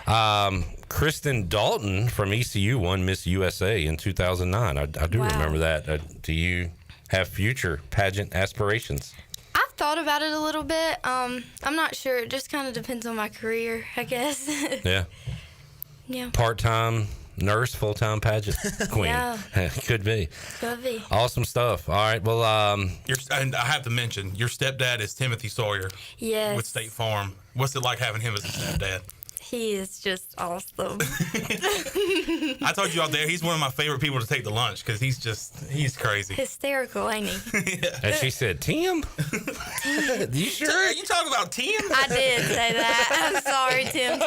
Yeah. Kristen Dalton from ECU won Miss USA in 2009. I do remember that. Do you have future pageant aspirations? I've thought about it a little bit. I'm not sure. It just kind of depends on my career, I guess. Yeah. Yeah. Part-time nurse, full-time pageant queen. Yeah. Could be. Could be. Awesome stuff. All right. Well, and I have to mention, your stepdad is Timothy Sawyer. Yes. With State Farm. What's it like having him as a stepdad? He is just awesome. I told you out there, he's one of my favorite people to take to lunch because he's crazy. Hysterical, ain't he? Yeah. And she said, Tim? You sure? You talking about Tim? I did say that. I'm sorry, Tim.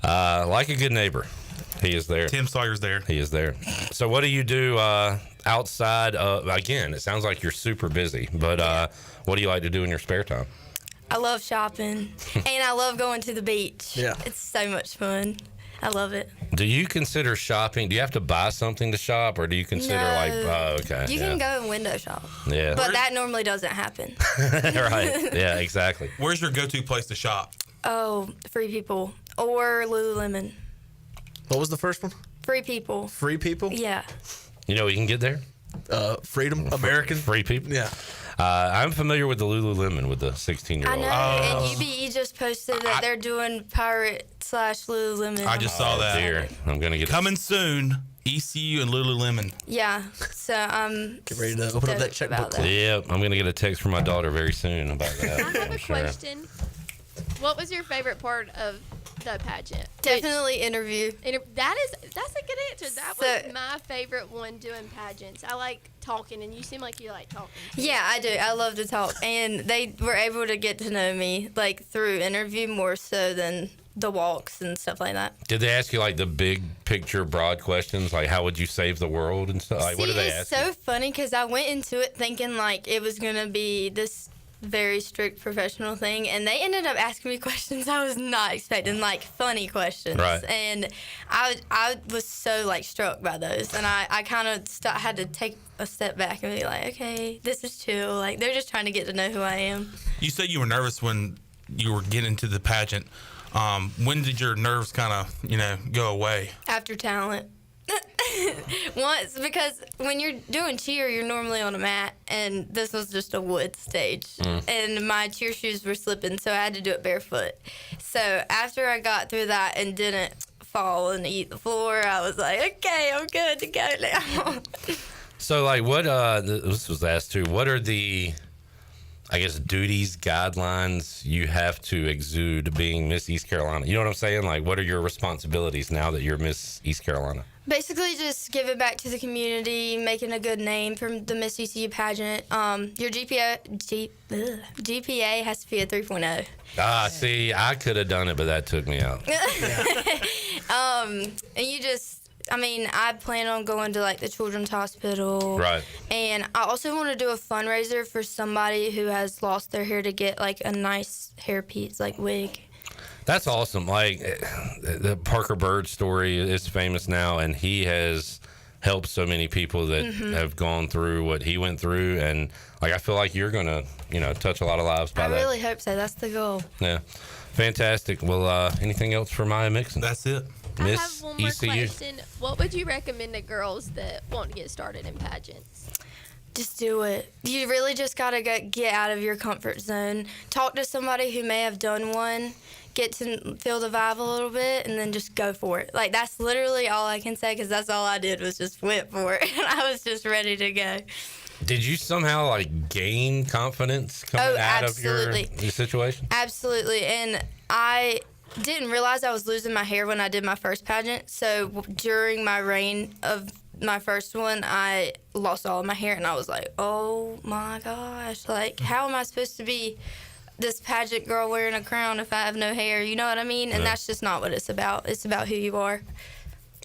Like a good neighbor, he is there. Tim Sawyer's there. He is there. So what do you do outside of, again, it sounds like you're super busy, but what do you like to do in your spare time? I love shopping, and I love going to the beach. Yeah. It's so much fun. I love it. Do you consider shopping? Do you have to buy something to shop, or do you consider No. okay. You can go and window shop. Yeah. But that normally doesn't happen. Right. Yeah, exactly. Where's your go-to place to shop? Oh, Free People or Lululemon. What was the first one? Free People. Free People? Yeah. You know what you can get there? Freedom, American. Free people? Yeah. I'm familiar with the Lululemon with the 16-year-old. I know, and UBE just posted that they're doing Pirate/Lululemon. I just saw that. Dear. I'm going to get Coming soon, ECU and Lululemon. Yeah, so I'm get ready to open up that checkbook. Yeah, I'm going to get a text from my daughter very soon about that. I have a question. What was your favorite part of the pageant? Definitely interview. That's a good answer. That was my favorite one doing pageants. I like talking, and you seem like you like talking. Yeah, I do. I love to talk, and they were able to get to know me like through interview more so than the walks and stuff like that. Did they ask you like the big picture, broad questions, like how would you save the world and stuff? Like, what did they ask? It's so funny because I went into it thinking like it was gonna be this very strict professional thing, and they ended up asking me questions I was not expecting, like funny questions. Right. And I was so like struck by those, and I kind of had to take a step back and be like, okay, this is chill. Like they're just trying to get to know who I am. You said you were nervous when you were getting into the pageant. When did your nerves kind of, go away? After talent. Once, because when you're doing cheer, you're normally on a mat, and this was just a wood stage, and my cheer shoes were slipping, so I had to do it barefoot. So after I got through that and didn't fall and eat the floor, I was like, okay, I'm good to go now. So, like, what, this was asked too, what are the, I guess, duties, guidelines you have to exude being Miss East Carolina? You know what I'm saying? Like, what are your responsibilities now that you're Miss East Carolina? Basically, just give it back to the community, making a good name from the Miss ECU pageant. Your GPA has to be a 3.0. See, I could have done it, but that took me out. And you just, I plan on going to, like, the Children's Hospital. Right. And I also want to do a fundraiser for somebody who has lost their hair to get, like, a nice hairpiece, like, wig. That's awesome. Like, the Parker Bird story is famous now, and he has helped so many people that have gone through what he went through. And, like, I feel like you're going to, touch a lot of lives by that. I really hope so. That's the goal. Yeah. Fantastic. Well, anything else for Maya Mixon? That's it. I have one more question. What would you recommend to girls that want to get started in pageants? Just do it. You really just got to get out of your comfort zone. Talk to somebody who may have done one. Get to feel the vibe a little bit, and then just go for it. Like, that's literally all I can say, because that's all I did was just went for it, and I was just ready to go. Did you somehow, like, gain confidence coming out of your situation? Absolutely. And I didn't realize I was losing my hair when I did my first pageant. So during my reign of my first one, I lost all of my hair, and I was like, oh my gosh, like, how am I supposed to be this pageant girl wearing a crown if I have no hair? You know what I mean? And that's just not what it's about. It's about who you are.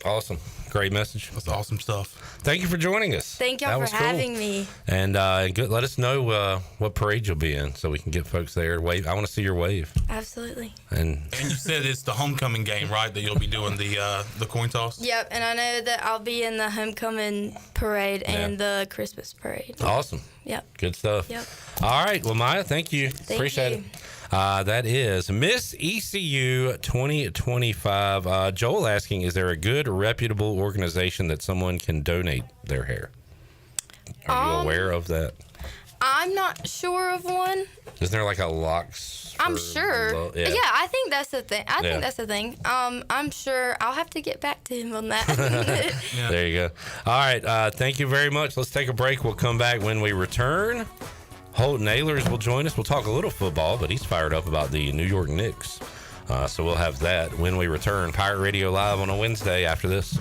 Awesome. Great message. That's awesome stuff. Thank you for joining us. Thank y'all for having me. And let us know what parade you'll be in so we can get folks there. Wave. I want to see your wave. Absolutely. And you said it's the homecoming game, right? That you'll be doing the coin toss? Yep, and I know that I'll be in the homecoming parade and the Christmas parade. Awesome. Yep. Good stuff. Yep. All right. Well, Maya, thank you. Appreciate it. That is Miss ECU 2025. Joel asking, is there a good, reputable organization that someone can donate their hair? Are you aware of that? I'm not sure of one. Isn't there like a locks? I'm sure. Yeah, I think that's the thing. I think that's the thing. I'm sure. I'll have to get back to him on that. There you go. All right. Thank you very much. Let's take a break. We'll come back when we return. Holton Ahlers will join us. We'll talk a little football, but he's fired up about the New York Knicks. So we'll have that when we return. Pirate Radio Live on a Wednesday after this.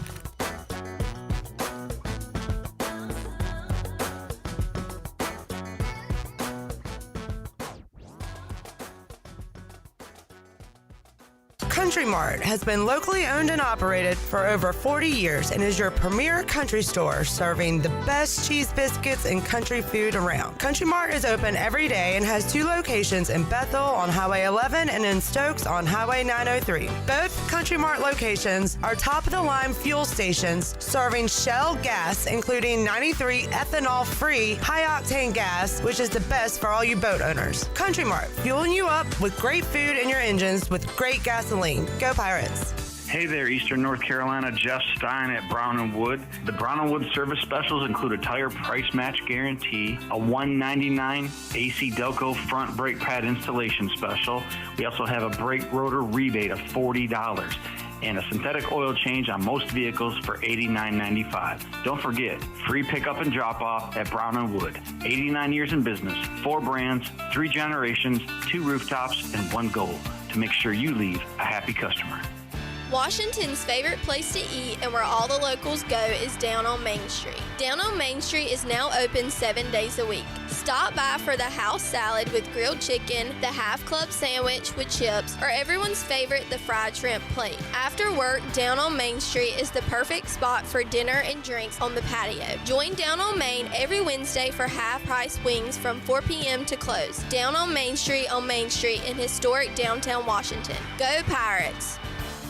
Country Mart has been locally owned and operated for over 40 years and is your premier country store serving the best cheese biscuits and country food around. Country Mart is open every day and has 2 locations in Bethel on Highway 11 and in Stokes on Highway 903. Both Country Mart locations are top-of-the-line fuel stations serving Shell gas, including 93 ethanol-free high-octane gas, which is the best for all you boat owners. Country Mart, fueling you up with great food in your engines with great gasoline. Go Pirates! Hey there, Eastern North Carolina. Jeff Stein at Brown & Wood. The Brown & Wood service specials include a tire price match guarantee, a $199 AC Delco front brake pad installation special. We also have a brake rotor rebate of $40 and a synthetic oil change on most vehicles for $89.95. Don't forget, free pickup and drop-off at Brown & Wood. 89 years in business, 4 brands, 3 generations, 2 rooftops, and 1 goal: to make sure you leave a happy customer. Washington's favorite place to eat and where all the locals go is down on Main Street. Down on Main Street is now open 7 days a week. Stop by for the house salad with grilled chicken, the half club sandwich with chips, or everyone's favorite, the fried shrimp plate. After work, Down on Main Street is the perfect spot for dinner and drinks on the patio. Join Down on Main every Wednesday for half-price wings from 4 p.m. to close. Down on Main Street in historic downtown Washington. Go Pirates!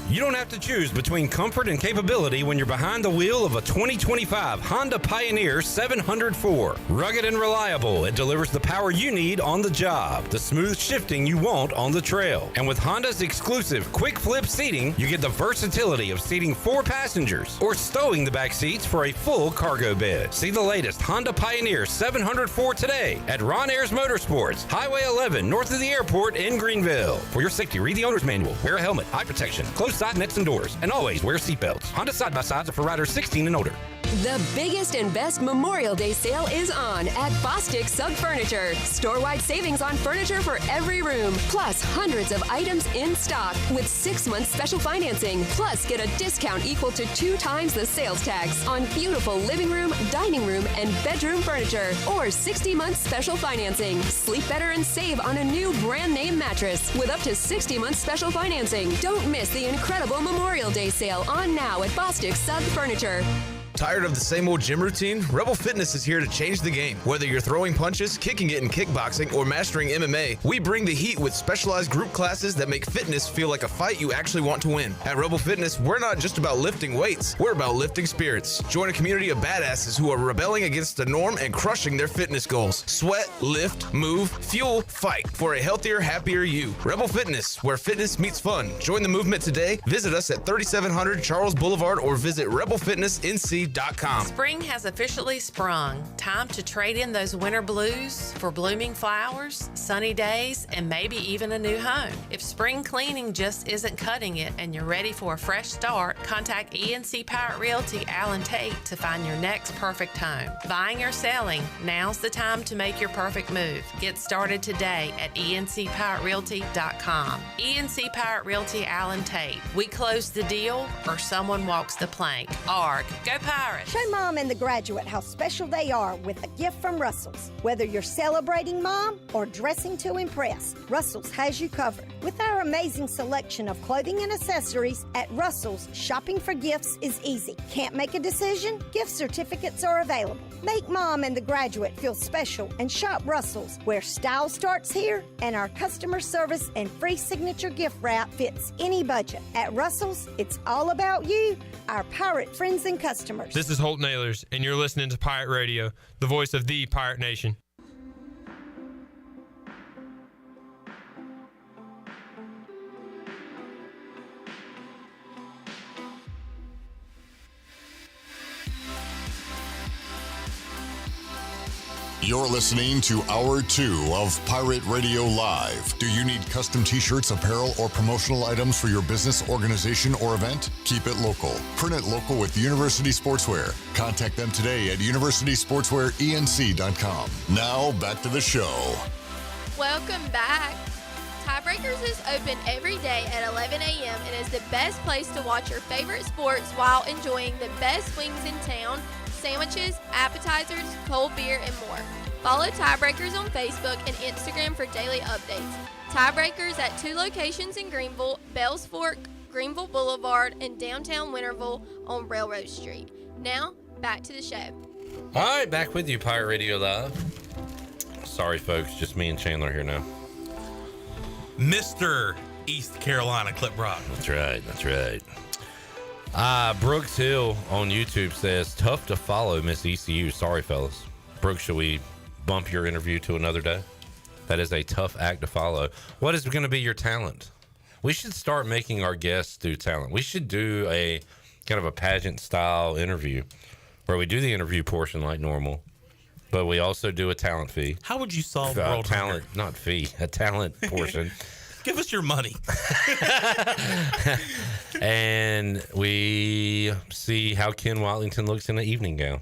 You don't have to choose between comfort and capability when you're behind the wheel of a 2025 Honda Pioneer 704. Rugged and reliable, it delivers the power you need on the job, the smooth shifting you want on the trail. And with Honda's exclusive quick flip seating, you get the versatility of seating 4 passengers or stowing the back seats for a full cargo bed. See the latest Honda Pioneer 704 today at Ron Ayers Motorsports, Highway 11, north of the airport in Greenville. For your safety, read the owner's manual, wear a helmet, eye protection, close side nets and doors, and always wear seatbelts. Honda side-by-sides are for riders 16 and older. The biggest and best Memorial Day sale is on at Bostic Sub Furniture. Store-wide savings on furniture for every room, plus hundreds of items in stock with 6 months special financing. Plus, get a discount equal to 2 times the sales tax on beautiful living room, dining room, and bedroom furniture, or 60 months special financing. Sleep better and save on a new brand name mattress with up to 60 months special financing. Don't miss the incredible Memorial Day sale on now at Bostic Sub Furniture. Tired of the same old gym routine? Rebel Fitness is here to change the game. Whether you're throwing punches, kicking it in kickboxing, or mastering MMA, we bring the heat with specialized group classes that make fitness feel like a fight you actually want to win. At Rebel Fitness, we're not just about lifting weights, we're about lifting spirits. Join a community of badasses who are rebelling against the norm and crushing their fitness goals. Sweat, lift, move, fuel, fight for a healthier, happier you. Rebel Fitness, where fitness meets fun. Join the movement today. Visit us at 3700 Charles Boulevard or visit rebelfitnessnc.com. Spring has officially sprung. Time to trade in those winter blues for blooming flowers, sunny days, and maybe even a new home. If spring cleaning just isn't cutting it and you're ready for a fresh start, contact ENC Pirate Realty Alan Tate to find your next perfect home. Buying or selling, now's the time to make your perfect move. Get started today at encpiraterealty.com. ENC Pirate Realty Alan Tate. We close the deal or someone walks the plank. ARG. Go Pirates! Show Mom and the graduate how special they are with a gift from Russell's. Whether you're celebrating Mom or dressing to impress, Russell's has you covered. With our amazing selection of clothing and accessories at Russell's, shopping for gifts is easy. Can't make a decision? Gift certificates are available. Make Mom and the graduate feel special and shop Russell's, where style starts here and our customer service and free signature gift wrap fits any budget. At Russell's, it's all about you, our pirate friends and customers. This is Holton Ahlers, and you're listening to Pirate Radio, the voice of the Pirate Nation. You're listening to Hour 2 of Pirate Radio Live. Do you need custom t-shirts, apparel, or promotional items for your business, organization, or event? Keep it local. Print it local with University Sportswear. Contact them today at universitysportswearenc.com. Now, back to the show. Welcome back. Tiebreakers is open every day at 11 a.m. and is the best place to watch your favorite sports while enjoying the best wings in town, sandwiches, appetizers, cold beer, and more. Follow Tiebreakers on Facebook and Instagram for daily updates. Tiebreakers at 2 locations in Greenville, Bells Fork, Greenville Boulevard, and downtown Winterville on Railroad Street. Now, back to the show. All right, back with you, Pirate Radio Live. Sorry, folks, just me and Chandler here now. Mr. East Carolina Clip Rock. That's right. Brooks Hill on YouTube says, tough to follow Miss ECU. Sorry, fellas. Brooks, should we bump your interview to another day? That is a tough act to follow. What is going to be your talent? We should start making our guests do talent. We should do a kind of a pageant style interview where we do the interview portion like normal, but we also do a talent fee. How would you solve world talent, hunger? not fee, a talent portion. Give us your money. And we see how Ken Watlington looks in an evening gown.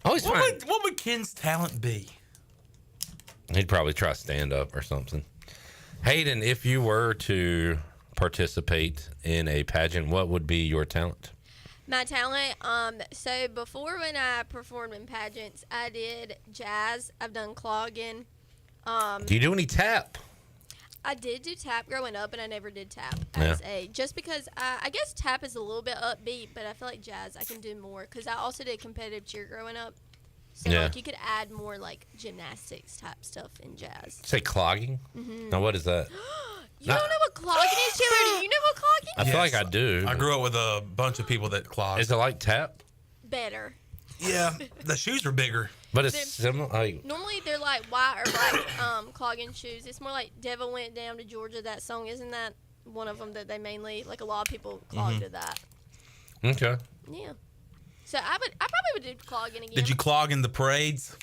What would Ken's talent be? He'd probably try stand up or something. Hayden, if you were to participate in a pageant, what would be your talent? My talent, so before when I performed in pageants, I did jazz. I've done clogging. Do you do any tap? I did do tap growing up, and I never did tap Yeah. just because I guess tap is a little bit upbeat, but I feel like jazz I can do more because I also did competitive cheer growing up. So Yeah. like you could add more like gymnastics type stuff in jazz. Say clogging? Mhm. Now, what is that? You don't know what clogging is, Chandler? Do you know what clogging I is? feel like I do. I grew up with a bunch of people that clog. Is it like tap? Better. Yeah, the shoes are bigger. But it's similar. Like, Normally they're like white or black clogging shoes. It's more like Devil Went Down to Georgia. That song, isn't that one of them that they mainly like? A lot of people clog to that. okay. Yeah. So I probably would do clogging again. Did you clog in the parades?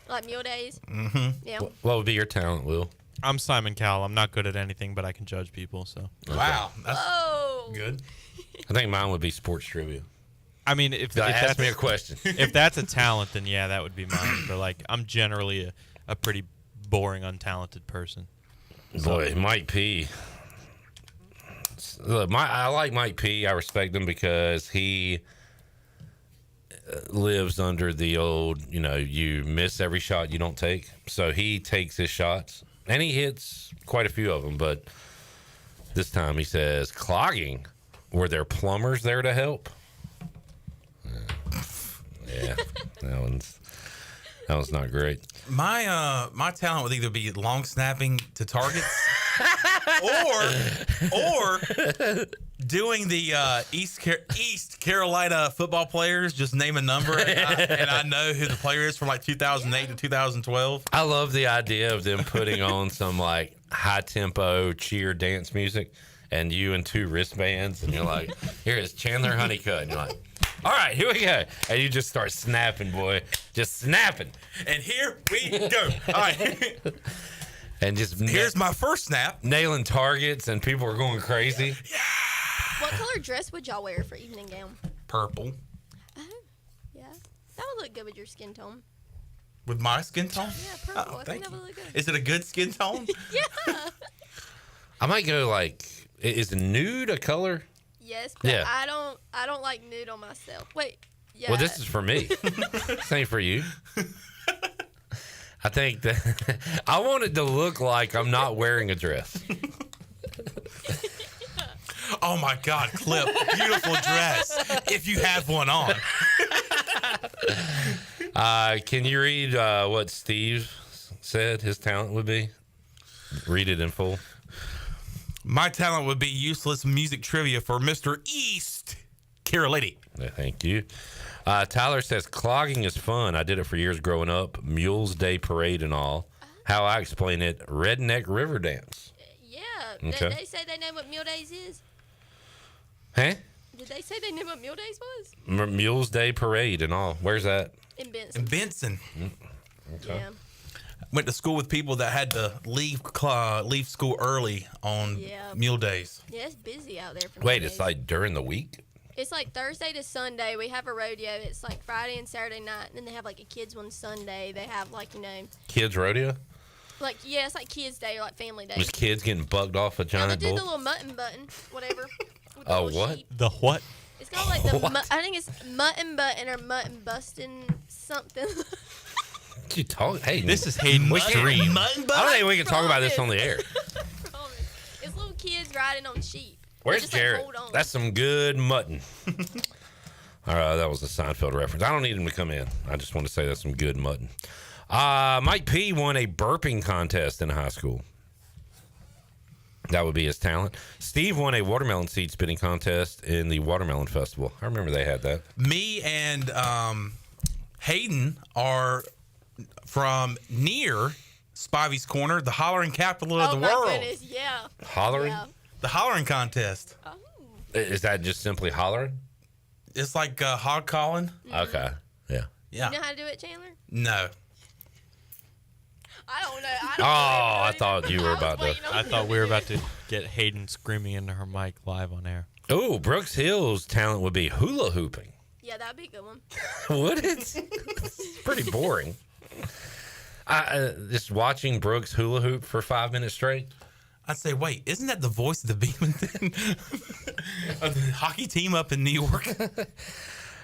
Like meal days. Yeah. What would be your talent, Will? I'm Simon Cowell. I'm not good at anything, but I can judge people. So. Wow, that's Whoa. good. I think mine would be sports trivia. I mean, if Ask that's me a question. If that's a talent, then yeah, that would be mine. But like, I'm generally a pretty boring, untalented person. Boy, Mike P. Look, I like Mike P. I respect him because he lives under the old, you miss every shot you don't take. So he takes his shots, and he hits quite a few of them. But this time he says, clogging. Were there plumbers there to help? Yeah, that one's not great. My talent would either be long snapping to targets, or doing the East Carolina football players. Just name a number, and I know who the player is from like 2008 to 2012. I love the idea of them putting on some like high tempo cheer dance music, and you and 2 wristbands, and you're like, "Here is Chandler Honeycutt," and you're like, all right, here we go. And you just start snapping, boy. Just snapping. And here we go. All right. And just here's my first snap. Nailing targets, and people are going crazy. What color dress would y'all wear for evening gown? Purple. Yeah. That would look good with your skin tone. With my skin tone? Yeah, purple. I think that would look good. Is it a good skin tone? Yeah. I might go like, is nude a color? Yes, but Yeah. I don't like nude on myself. Wait. Yeah. Well, this is for me. This ain't for you. I think that I want it to look like I'm not wearing a dress. Oh my God, Clip. Beautiful dress. If you have one on. Can you read what Steve said his talent would be? Read it in full. My talent would be useless music trivia for Mr. East Carolina. Yeah, thank you. Tyler says, clogging is fun. I did it for years growing up. Mules Day Parade and all. How I explain it, redneck river dance. Yeah. Okay. Did they say they know what Mule Days is? Huh? Did they say they knew what Mule Days was? Mules Day Parade and all. Where's that? In Benson. In Benson. Okay. Yeah. Went to school with people that had to leave school early on Mule Days. Yeah, it's busy out there for Wait, Mule it's Days. like during the week? It's like Thursday to Sunday. We have a rodeo. It's like Friday and Saturday night. And then they have like a kids one Sunday. They have like, Kids rodeo? like, yeah, it's like kids day or like family day. Just kids getting bugged off a Yeah, they giant do bull? the little mutton button, whatever. with the Oh, little what? sheep. The what? It's called like the I think it's mutton button or mutton bustin' something. What you talking? Hey, this is Hayden Stream. I don't think we can talk about this on the air. It's little kids riding on sheep. Where's just, Jared? Like, hold on. That's some good mutton. All right, that was a Seinfeld reference. I don't need him to come in. I just want to say that's some good mutton. Mike P won a burping contest in high school. That would be his talent. Steve won a watermelon seed spitting contest in the Watermelon Festival. I remember they had that. Me and Hayden are from near Spivey's Corner, the hollering capital of the world. Oh, my goodness, yeah. Hollering? Yeah. The hollering contest. Oh. Is that just simply hollering? It's like hog calling. Okay, yeah. Yeah. You know how to do it, Chandler? No. I don't know. I thought you were about to. I thought we were about to get Hayden screaming into her mic live on air. Oh, Brooks Hill's talent would be hula hooping. Yeah, that'd be a good one. Would it? It's pretty boring. Just watching Brooks hula hoop for 5 minutes straight. I'd say, wait, isn't that the voice of the Beeman of the hockey team up in New York?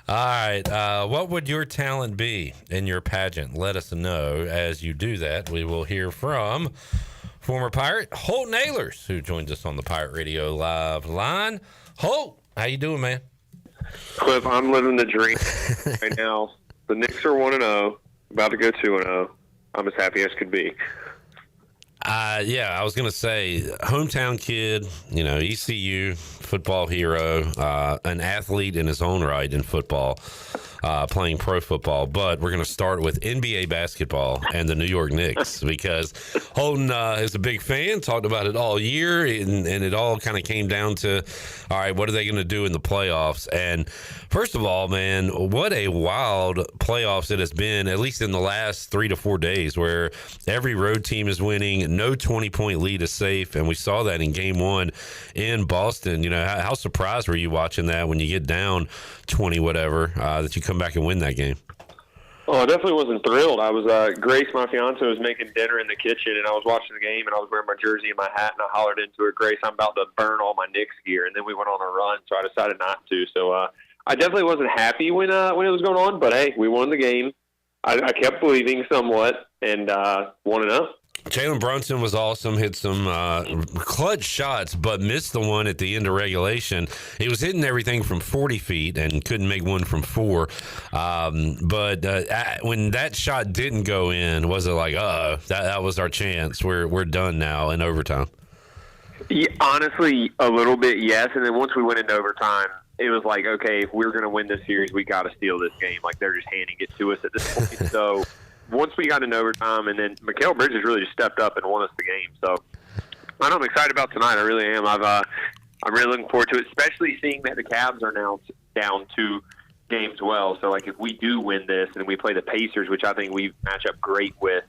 All right. What would your talent be in your pageant? Let us know. As you do that, we will hear from former Pirate Holton Ahlers, who joins us on the Pirate Radio Live line. Holt, how you doing, man? Cliff, I'm living the dream right now. The Knicks are 1-0, about to go 2-0. I'm as happy as could be. Yeah, I was going to say, hometown kid, ECU, football hero, an athlete in his own right in football, playing pro football. But we're going to start with NBA basketball and the New York Knicks because Holden is a big fan, talked about it all year, and it all kind of came down to, all right, what are they going to do in the playoffs? And first of all, man, what a wild playoffs it has been, at least in the last 3 to 4 days, where every road team is winning. No 20-point lead is safe, and we saw that in Game 1 in Boston. How surprised were you watching that when you get down 20 whatever, that you come back and win that game? Oh, I definitely wasn't thrilled. I was Grace, my fiance, was making dinner in the kitchen, and I was watching the game, and I was wearing my jersey and my hat, and I hollered into her, Grace, I'm about to burn all my Knicks gear, and then we went on a run, so I decided not to. So I definitely wasn't happy when it was going on, but hey, we won the game. I kept believing somewhat, and 1-0. Jalen Brunson was awesome, hit some clutch shots, but missed the one at the end of regulation. He was hitting everything from 40 feet and couldn't make one from 4. But when that shot didn't go in, was it like, that was our chance. We're done now in overtime? Yeah, honestly, a little bit, yes. And then once we went into overtime, it was like, okay, if we're going to win this series, we got to steal this game. Like, they're just handing it to us at this point. So once we got into overtime, and then Mikal Bridges really just stepped up and won us the game. So I'm excited about tonight. I really am. I'm really looking forward to it, especially seeing that the Cavs are now down 2 games well. So, like, if we do win this and we play the Pacers, which I think we match up great with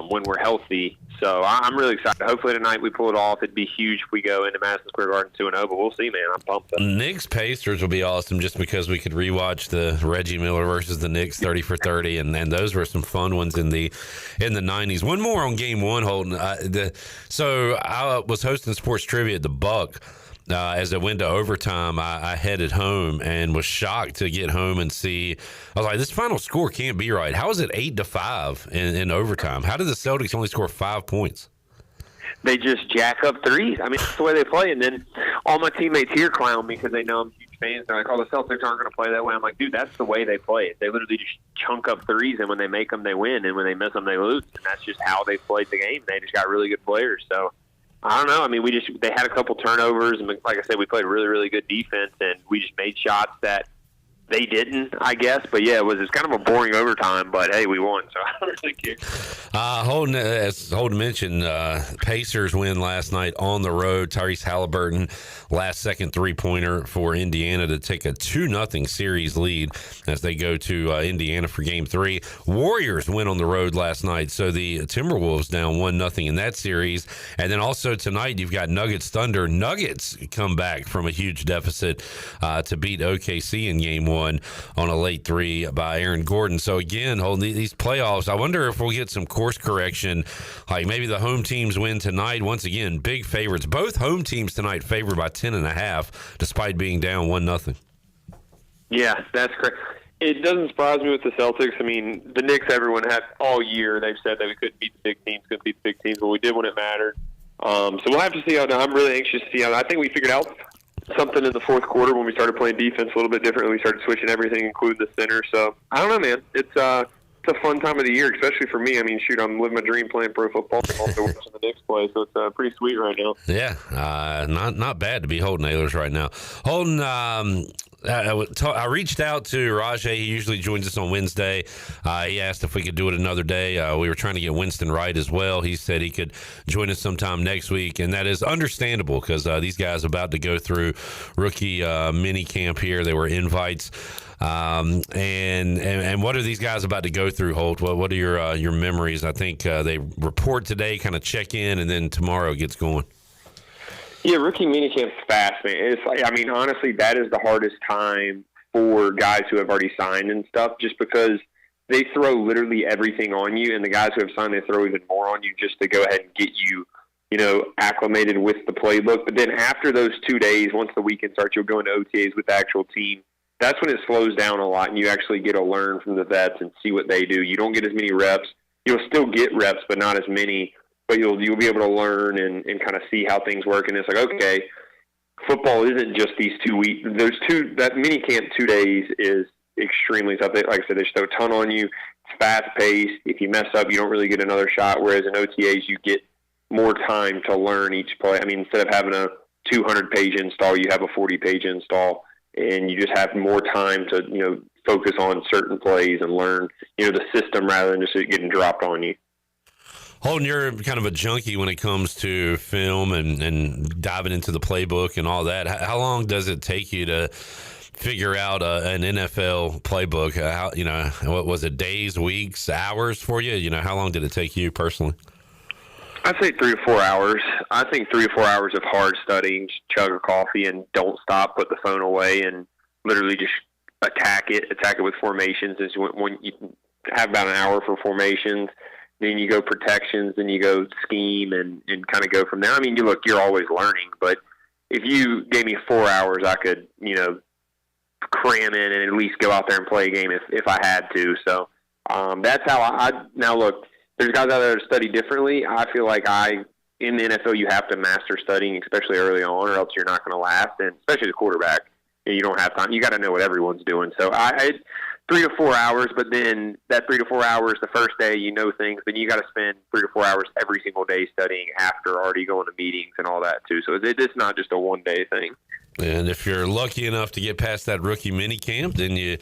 when we're healthy. So I'm really excited. Hopefully tonight we pull it off. It'd be huge if we go into Madison Square Garden 2-0, but we'll see, man. I'm pumped up. Knicks Pacers will be awesome just because we could rewatch the Reggie Miller versus the Knicks 30 for 30, and those were some fun ones in the 90s. One more on Game 1, Holton. So I was hosting sports trivia at the Buck. As it went to overtime, I headed home and was shocked to get home and see. I was like, this final score can't be right. How is it 8-5 in overtime? How did the Celtics only score 5 points? They just jack up threes. I mean, that's the way they play. And then all my teammates here clown me because they know I'm huge fans. They're like, oh, the Celtics aren't going to play that way. I'm like, dude, that's the way they play it. They literally just chunk up threes, and when they make them, they win. And when they miss them, they lose. And that's just how they played the game. They just got really good players. So I don't know. I mean, they had a couple turnovers, and like I said, we played really, really good defense, and we just made shots that they didn't, I guess. But yeah, it was kind of a boring overtime, but hey, we won, so I don't really care. Holden, as Holden mentioned, Pacers win last night on the road. Tyrese Halliburton, last-second three-pointer for Indiana to take a 2-0 series lead as they go to Indiana for Game 3. Warriors win on the road last night, so the Timberwolves down 1-0 in that series. And then also tonight, you've got Nuggets Thunder. Nuggets come back from a huge deficit to beat OKC in Game 1 on a late 3 by Aaron Gordon. So again, Holden, these playoffs, I wonder if we'll get some course correction, like maybe the home teams win tonight. Once again, big favorites. Both home teams tonight favored by 10.5, despite being down 1-0. Yeah, that's correct. It doesn't surprise me with the Celtics. I mean, the Knicks, everyone had all year, they've said that we couldn't beat the big teams, but we did when it mattered. So we'll have to see how. I'm really anxious to see how. I think we figured out something in the fourth quarter when we started playing defense a little bit differently. We started switching everything, including the center. So I don't know, man. It's a fun time of the year, especially for me. I mean, shoot, I'm living my dream playing pro football. I'm also watching the Knicks play, so it's pretty sweet right now. Yeah, not bad to be Holton Ahlers right now. Holton, I reached out to Rajay. He usually joins us on Wednesday. He asked if we could do it another day. We were trying to get Winston Wright as well. He said he could join us sometime next week, and that is understandable because these guys are about to go through rookie mini camp here. They were invites. And what are these guys about to go through, Holt? What are your memories? I think they report today, kind of check in, and then tomorrow gets going. Yeah, rookie minicamp's fast, man. It's like, I mean, honestly, that is the hardest time for guys who have already signed and stuff, just because they throw literally everything on you, and the guys who have signed, they throw even more on you just to go ahead and get you, acclimated with the playbook. But then after those 2 days, once the weekend starts, you'll go into OTAs with the actual team. That's when it slows down a lot, and you actually get to learn from the vets and see what they do. You don't get as many reps. You'll still get reps, but not as many. But you'll be able to learn and kind of see how things work. And it's like, okay, football isn't just these 2 weeks. That mini camp 2 days is extremely tough. Like I said, they just throw a ton on you. It's fast paced. If you mess up, you don't really get another shot. Whereas in OTAs, you get more time to learn each play. I mean, instead of having a 200-page install, you have a 40-page install, and you just have more time to focus on certain plays and learn the system rather than just it getting dropped on you. Holden, you're kind of a junkie when it comes to film and diving into the playbook and all that. How long does it take you to figure out an NFL playbook? What was it, days, weeks, hours for you? How long did it take you personally? I'd say 3 to 4 hours. I think 3 to 4 hours of hard studying, just chug a coffee and don't stop, put the phone away, and literally just attack it with formations. When you have about an hour for formations, then you go protections, then you go scheme and kind of go from there. I mean, you're always learning, but if you gave me 4 hours, I could, cram in and at least go out there and play a game if I had to. So that's how now look, there's guys out there that study differently. I feel like in the NFL, you have to master studying, especially early on, or else you're not going to last, and especially the quarterback. You don't have time. You got to know what everyone's doing. So I 3 to 4 hours, but then that 3 to 4 hours, the first day things, then you got to spend 3 to 4 hours every single day studying after already going to meetings and all that too. So it's not just a one-day thing. And if you're lucky enough to get past that rookie mini camp, then you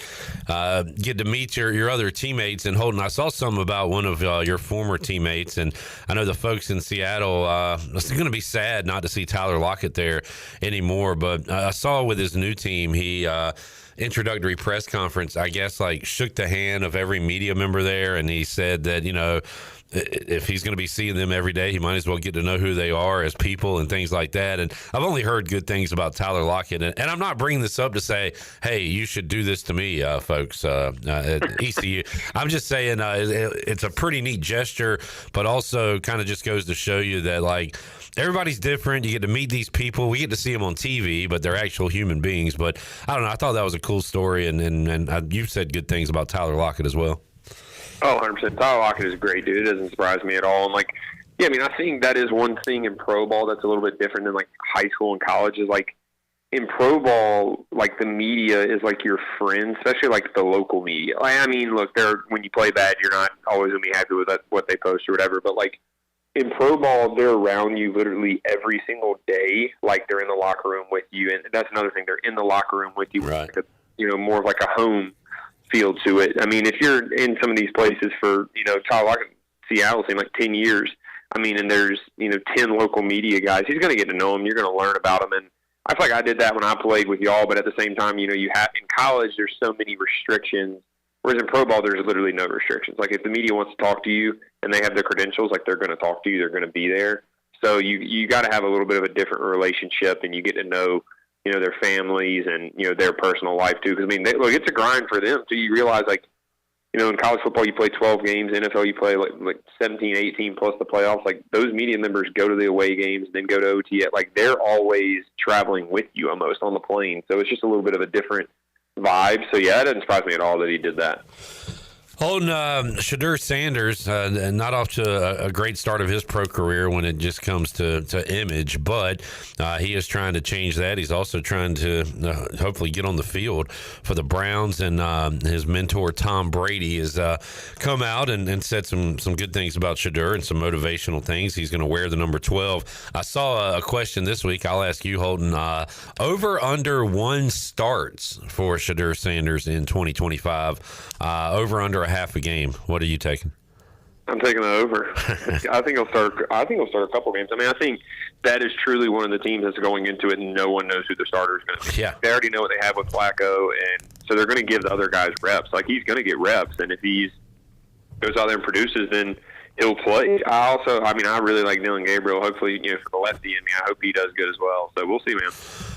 get to meet your other teammates. And Holden, I saw something about one of your former teammates, and I know the folks in Seattle, it's going to be sad not to see Tyler Lockett there anymore. But I saw with his new team, he introductory press conference, I guess, shook the hand of every media member there, and he said that, if he's going to be seeing them every day, he might as well get to know who they are as people and things like that. And I've only heard good things about Tyler Lockett. And I'm not bringing this up to say, hey, you should do this to me, folks, at ECU. I'm just saying it's a pretty neat gesture, but also kind of just goes to show you that, everybody's different. You get to meet these people. We get to see them on TV, but they're actual human beings. But I don't know. I thought that was a cool story. And you've said good things about Tyler Lockett as well. Oh, 100%. Tyler Lockett is a great dude. It doesn't surprise me at all. And, I think that is one thing in pro ball that's a little bit different than, high school and college is, in pro ball, the media is, your friend, especially, the local media. Look, when you play bad, you're not always going to be happy with what they post or whatever. But, in pro ball, they're around you literally every single day. They're in the locker room with you. And that's another thing. They're in the locker room with you. Right. More of a home feel to it. If you're in some of these places for, Tyler Lockett, Seattle seemed 10 years, and there's, 10 local media guys, he's going to get to know them. You're going to learn about them. And I feel like I did that when I played with y'all, but at the same time, you have, in college, there's so many restrictions, whereas in pro ball, there's literally no restrictions. If the media wants to talk to you and they have the credentials, they're going to talk to you, they're going to be there. So you got to have a little bit of a different relationship, and you get to know their families and, their personal life too. Because, look, it's a grind for them too. You realize, in college football, you play 12 games. NFL, you play 17, 18 plus the playoffs. Those media members go to the away games, then go to OTA. They're always traveling with you almost on the plane. So it's just a little bit of a different vibe. So, yeah, it doesn't surprise me at all that he did that. Holton, Shadur Sanders, not off to a great start of his pro career when it just comes to image, but he is trying to change that. He's also trying to hopefully get on the field for the Browns, and his mentor Tom Brady has come out and said some good things about Shadur and some motivational things. He's going to wear the number 12. I saw a question this week. I'll ask you, Holton. Over under 1 starts for Shadur Sanders in 2025. Over under a half a game. What are you taking? I'm taking the over. I think he'll start a couple games. I mean, I think that is truly one of the teams that's going into it, and no one knows who the starter is going to be. Yeah. They already know what they have with Flacco, and so they're going to give the other guys reps. Like, he's going to get reps, and if he goes out there and produces, then he'll play. I really like Dylan Gabriel. Hopefully, for the lefty in me, I hope he does good as well. So we'll see, man.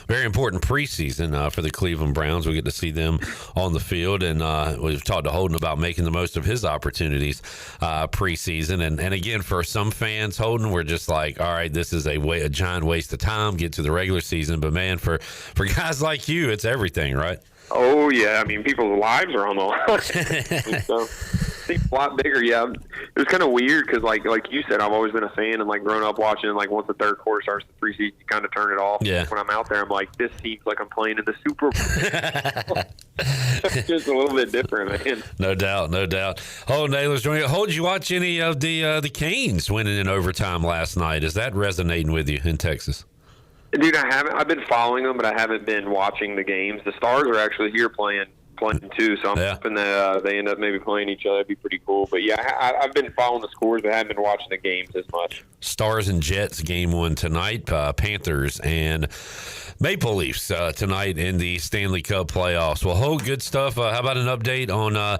Very important preseason for the Cleveland Browns. We get to see them on the field, and we've talked to Holton about making the most of his opportunities preseason. And again, for some fans, Holton, we're just like, all right, this is a giant waste of time. Get to the regular season, but man, for guys like you, it's everything, right? Oh yeah, I mean, people's lives are on the line. So, seems a lot bigger. Yeah, it was kind of weird because, like you said, I've always been a fan, and growing up watching. Once the third quarter starts, the preseason, you kind of turn it off. Yeah. When I'm out there, I'm like, this seems like I'm playing in the Super Bowl. It's just a little bit different, man. No doubt. Holton Ahlers joining. Holton, did you watch any of the Canes winning in overtime last night? Is that resonating with you in Texas? Dude, I haven't. I've been following them, but I haven't been watching the games. The Stars are actually here playing too, so I'm hoping that they end up maybe playing each other. That'd be pretty cool. But yeah, I've been following the scores, but I haven't been watching the games as much. Stars and Jets game 1 tonight. Panthers and Maple Leafs tonight in the Stanley Cup playoffs. Well, whole good stuff. How about an update on? How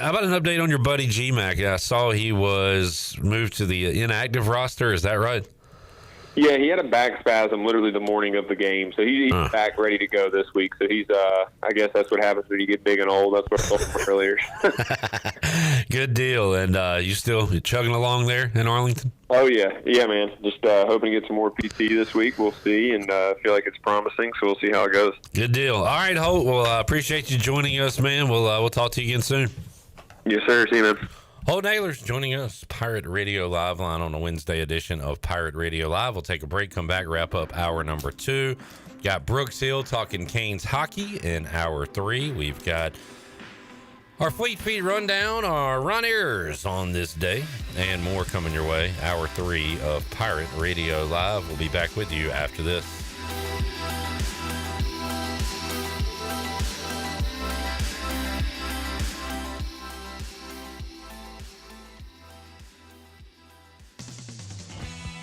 about an update on your buddy G-Mac? I saw he was moved to the inactive roster. Is that right? Yeah, he had a back spasm literally the morning of the game, so he's back ready to go this week. So he's, I guess that's what happens when you get big and old. That's what I told him earlier. Good deal. And you chugging along there in Arlington? Oh, yeah, man. Just hoping to get some more PT this week. We'll see, and feel like it's promising, so we'll see how it goes. Good deal. All right, Holt. Well, I appreciate you joining us, man. We'll talk to you again soon. Yes, sir. See you, man. Holton Ahlers joining us, Pirate Radio Live line on a Wednesday edition of Pirate Radio Live. We'll take a break, come back, wrap up hour number 2. Got Brooks Hill talking Canes hockey in hour 3. We've got our Fleet Feet rundown, our run errors on this day, and more coming your way. Hour 3 of Pirate Radio Live. We'll be back with you after this.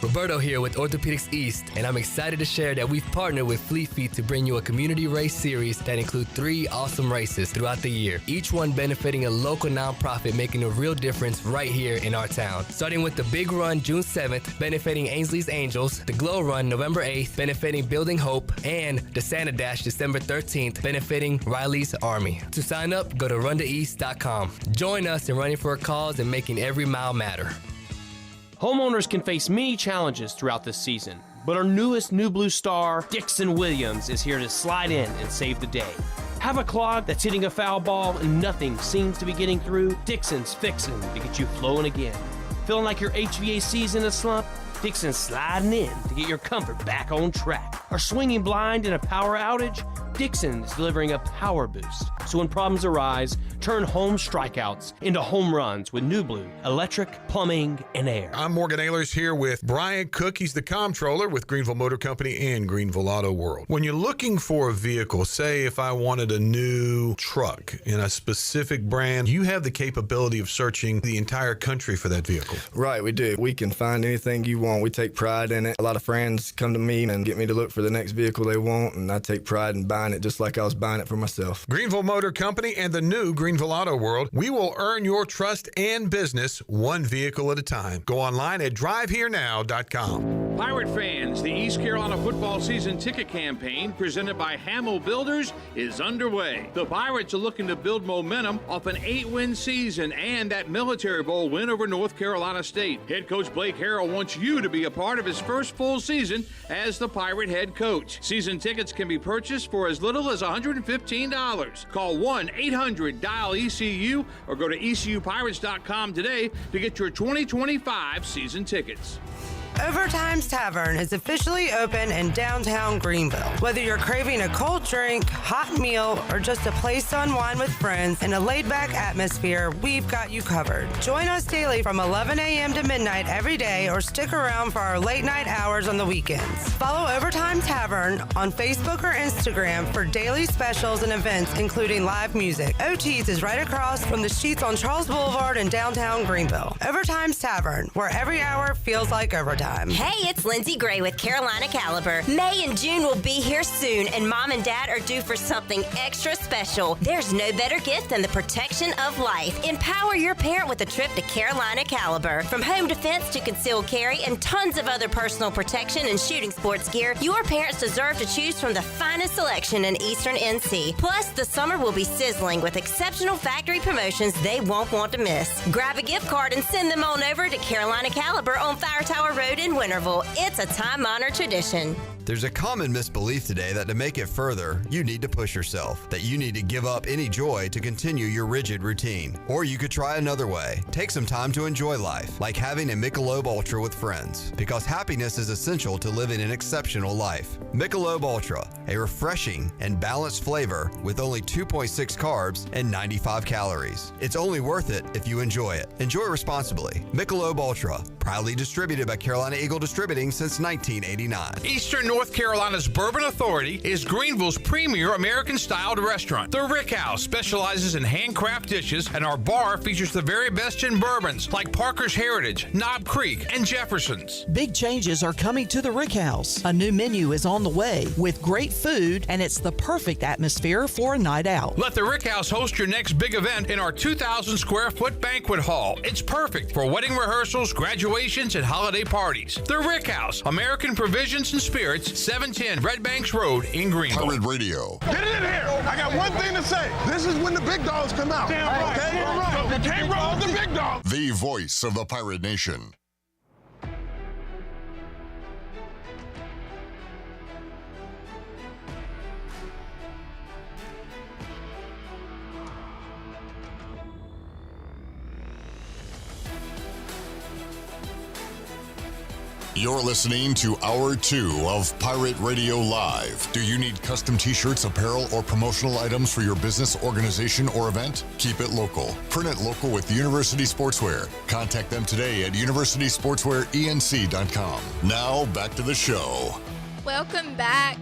Roberto here with Orthopedics East, and I'm excited to share that we've partnered with Fleet Feet to bring you a community race series that includes 3 awesome races throughout the year, each one benefiting a local nonprofit making a real difference right here in our town. Starting with the Big Run June 7th, benefiting Ainsley's Angels, the Glow Run November 8th, benefiting Building Hope, and the Santa Dash December 13th, benefiting Riley's Army. To sign up, go to runtoeast.com. Join us in running for a cause and making every mile matter. Homeowners can face many challenges throughout this season, but our newest New Blue star, Dixon Williams, is here to slide in and save the day. Have a clog that's hitting a foul ball and nothing seems to be getting through? Dixon's fixing to get you flowing again. Feeling like your HVAC's in a slump? Dixon's sliding in to get your comfort back on track. Are swinging blind in a power outage? Dixon is delivering a power boost. So when problems arise, turn home strikeouts into home runs with New Blue Electric, Plumbing, and Air. I'm Morgan Ahlers here with Brian Cook. He's the comptroller with Greenville Motor Company and Greenville Auto World. When you're looking for a vehicle, say if I wanted a new truck in a specific brand, you have the capability of searching the entire country for that vehicle. Right, we do. We can find anything you want. We take pride in it. A lot of friends come to me and get me to look for the next vehicle they want, and I take pride in buying it just like I was buying it for myself. Greenville Motor Company and the new Greenville Auto World. We will earn your trust and business one vehicle at a time. Go online at driveherenow.com. Pirate fans, the East Carolina football season ticket campaign presented by Hamill Builders is underway. The Pirates are looking to build momentum off an 8-win season and that Military Bowl win over North Carolina State. Head coach Blake Harrell wants you to be a part of his first full season as the Pirate head coach. Season tickets can be purchased for as little as $115. Call 1-800-DIAL-ECU or go to ECUPirates.com today to get your 2025 season tickets. Overtime's Tavern is officially open in downtown Greenville. Whether you're craving a cold drink, hot meal, or just a place to unwind with friends in a laid-back atmosphere, we've got you covered. Join us daily from 11 a.m. to midnight every day or stick around for our late-night hours on the weekends. Follow Overtime Tavern on Facebook or Instagram for daily specials and events, including live music. OT's is right across from the Sheets on Charles Boulevard in downtown Greenville. Overtime's Tavern, where every hour feels like overtime. Hey, it's Lindsay Gray with Carolina Caliber. May and June will be here soon, and Mom and Dad are due for something extra special. There's no better gift than the protection of life. Empower your parent with a trip to Carolina Caliber. From home defense to concealed carry and tons of other personal protection and shooting sports gear, your parents deserve to choose from the finest selection in Eastern NC. Plus, the summer will be sizzling with exceptional factory promotions they won't want to miss. Grab a gift card and send them on over to Carolina Caliber on Fire Tower Road in Winterville. It's a time-honored tradition. There's a common misbelief today that to make it further, you need to push yourself, that you need to give up any joy to continue your rigid routine. Or you could try another way. Take some time to enjoy life, like having a Michelob Ultra with friends, because happiness is essential to living an exceptional life. Michelob Ultra, a refreshing and balanced flavor with only 2.6 carbs and 95 calories. It's only worth it if you enjoy it. Enjoy responsibly. Michelob Ultra, proudly distributed by Carolina Eagle Distributing since 1989. Eastern North Carolina's Bourbon Authority is Greenville's premier American-styled restaurant. The Rick House specializes in handcraft dishes, and our bar features the very best in bourbons like Parker's Heritage, Knob Creek, and Jefferson's. Big changes are coming to the Rick House. A new menu is on the way with great food, and it's the perfect atmosphere for a night out. Let the Rick House host your next big event in our 2,000-square-foot banquet hall. It's perfect for wedding rehearsals, graduations, and holiday parties. The Rick House, American Provisions and Spirits, 710 Red Banks Road in Greenville. Pirate Radio. Get it in here. I got one thing to say. This is when the big dogs come out. Damn right. Okay? Damn right. You can't roll with the big dogs. The voice of the Pirate Nation. You're listening to Hour 2 of Pirate Radio Live. Do you need custom t-shirts, apparel, or promotional items for your business, organization, or event? Keep it local. Print it local with University Sportswear. Contact them today at universitysportswearenc.com. Now, back to the show. Welcome back.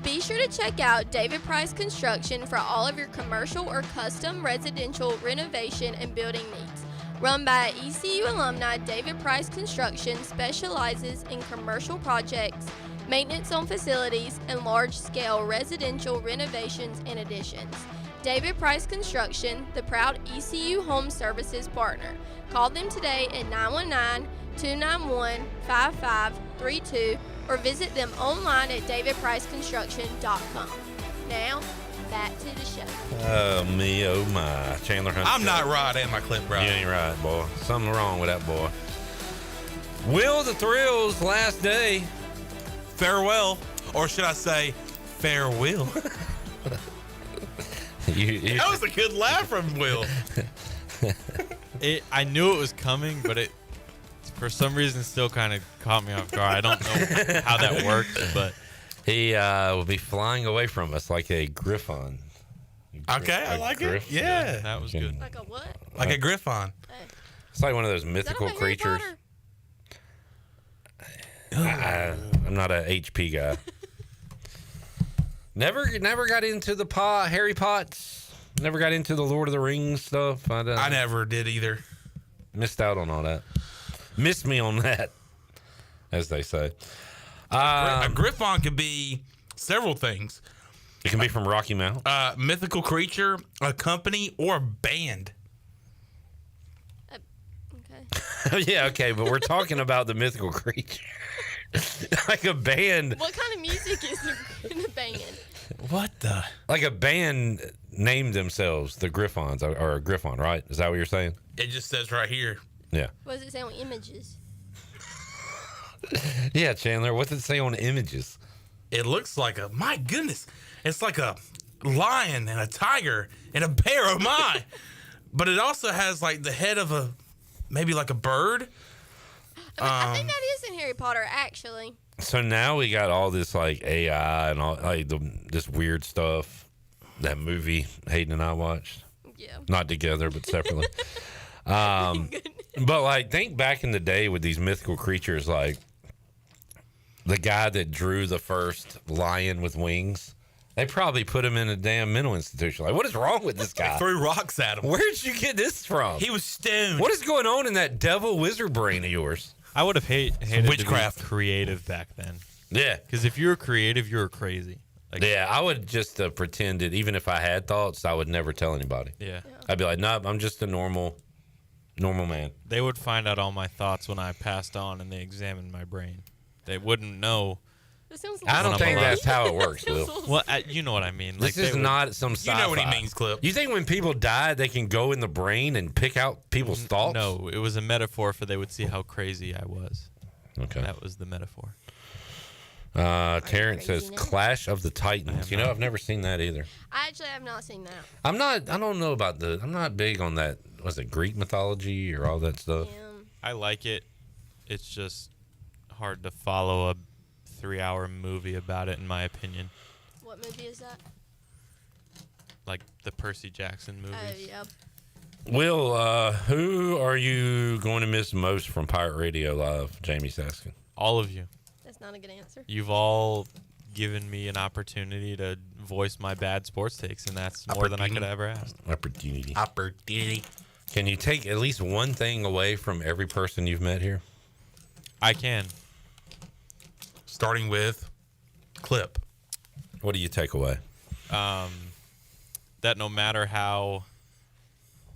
Be sure to check out David Price Construction for all of your commercial or custom residential renovation and building needs. Run by ECU alumni, David Price Construction specializes in commercial projects, maintenance on facilities, and large-scale residential renovations and additions. David Price Construction, the proud ECU Home Services partner. Call them today at 919-291-5532 or visit them online at davidpriceconstruction.com. Now, back to the show. Oh, me, oh, my. Chandler Hunt. I'm not right, and my clip right. You ain't right, boy. Something wrong with that boy. Will the Thrills last day. Farewell. Or should I say, farewell? That was a good laugh from Will. I knew it was coming, but it, for some reason, still kind of caught me off guard. I don't know how that works, but... He will be flying away from us like a griffon. Okay, I like it. Yeah. That was good. Like a what? Like a griffon. It's like one of those mythical creatures. I'm not a HP guy. Never got into the Harry Potts. Never got into the Lord of the Rings stuff. I never did either. Missed out on all that. Missed me on that, as they say. A griffon could be several things. It can be from Rocky Mount. Mythical creature, a company, or a band. Okay. Yeah, okay, but we're talking about the mythical creature. Like a band. What kind of music is in a band? What the? Like a band named themselves the Griffons, or Griffon, right? Is that what you're saying? It just says right here. Yeah. What does it say on images? Yeah, Chandler. What's it say on images? It looks like my goodness. It's like a lion and a tiger and a bear. Oh my! But it also has like the head of maybe like a bird. I think that is in Harry Potter, actually. So now we got all this like AI and all like this weird stuff. That movie Hayden and I watched. Yeah. Not together, but separately. But like, think back in the day with these mythical creatures, like the guy that drew the first lion with wings. They probably put him in a damn mental institution. Like, what is wrong with this guy? They threw rocks at him. Where'd you get this from? He was stoned. What is going on in that devil wizard brain of yours? I would have hated witchcraft. to be creative back then. Yeah. Because if you were creative, you were crazy. Like, Yeah, I would just pretend that even if I had thoughts, I would never tell anybody. Yeah. I'd be like, nope, I'm just a normal man. They would find out all my thoughts when I passed on and they examined my brain. They wouldn't know. I don't think that's how it works, Will. Well, you know what I mean. This is not some sci-fi. You know what he means, Clip. You think when people die, they can go in the brain and pick out people's thoughts? No, it was a metaphor for they would see how crazy I was. Okay. That was the metaphor. Terrence says Clash of the Titans. You know, I've never seen that either. I actually have not seen that. I'm not big on that. Was it Greek mythology or all that stuff? I like it. It's just hard to follow a 3-hour movie about it, in my opinion. What movie is that? Like the Percy Jackson movies. Oh, yep. Will, who are you going to miss most from Pirate Radio Live? Jamie's asking. All of you. That's not a good answer. You've all given me an opportunity to voice my bad sports takes, and that's more than I could have ever asked. Opportunity. Opportunity. Can you take at least one thing away from every person you've met here? I can. Starting with Clip. What do you take away? That no matter how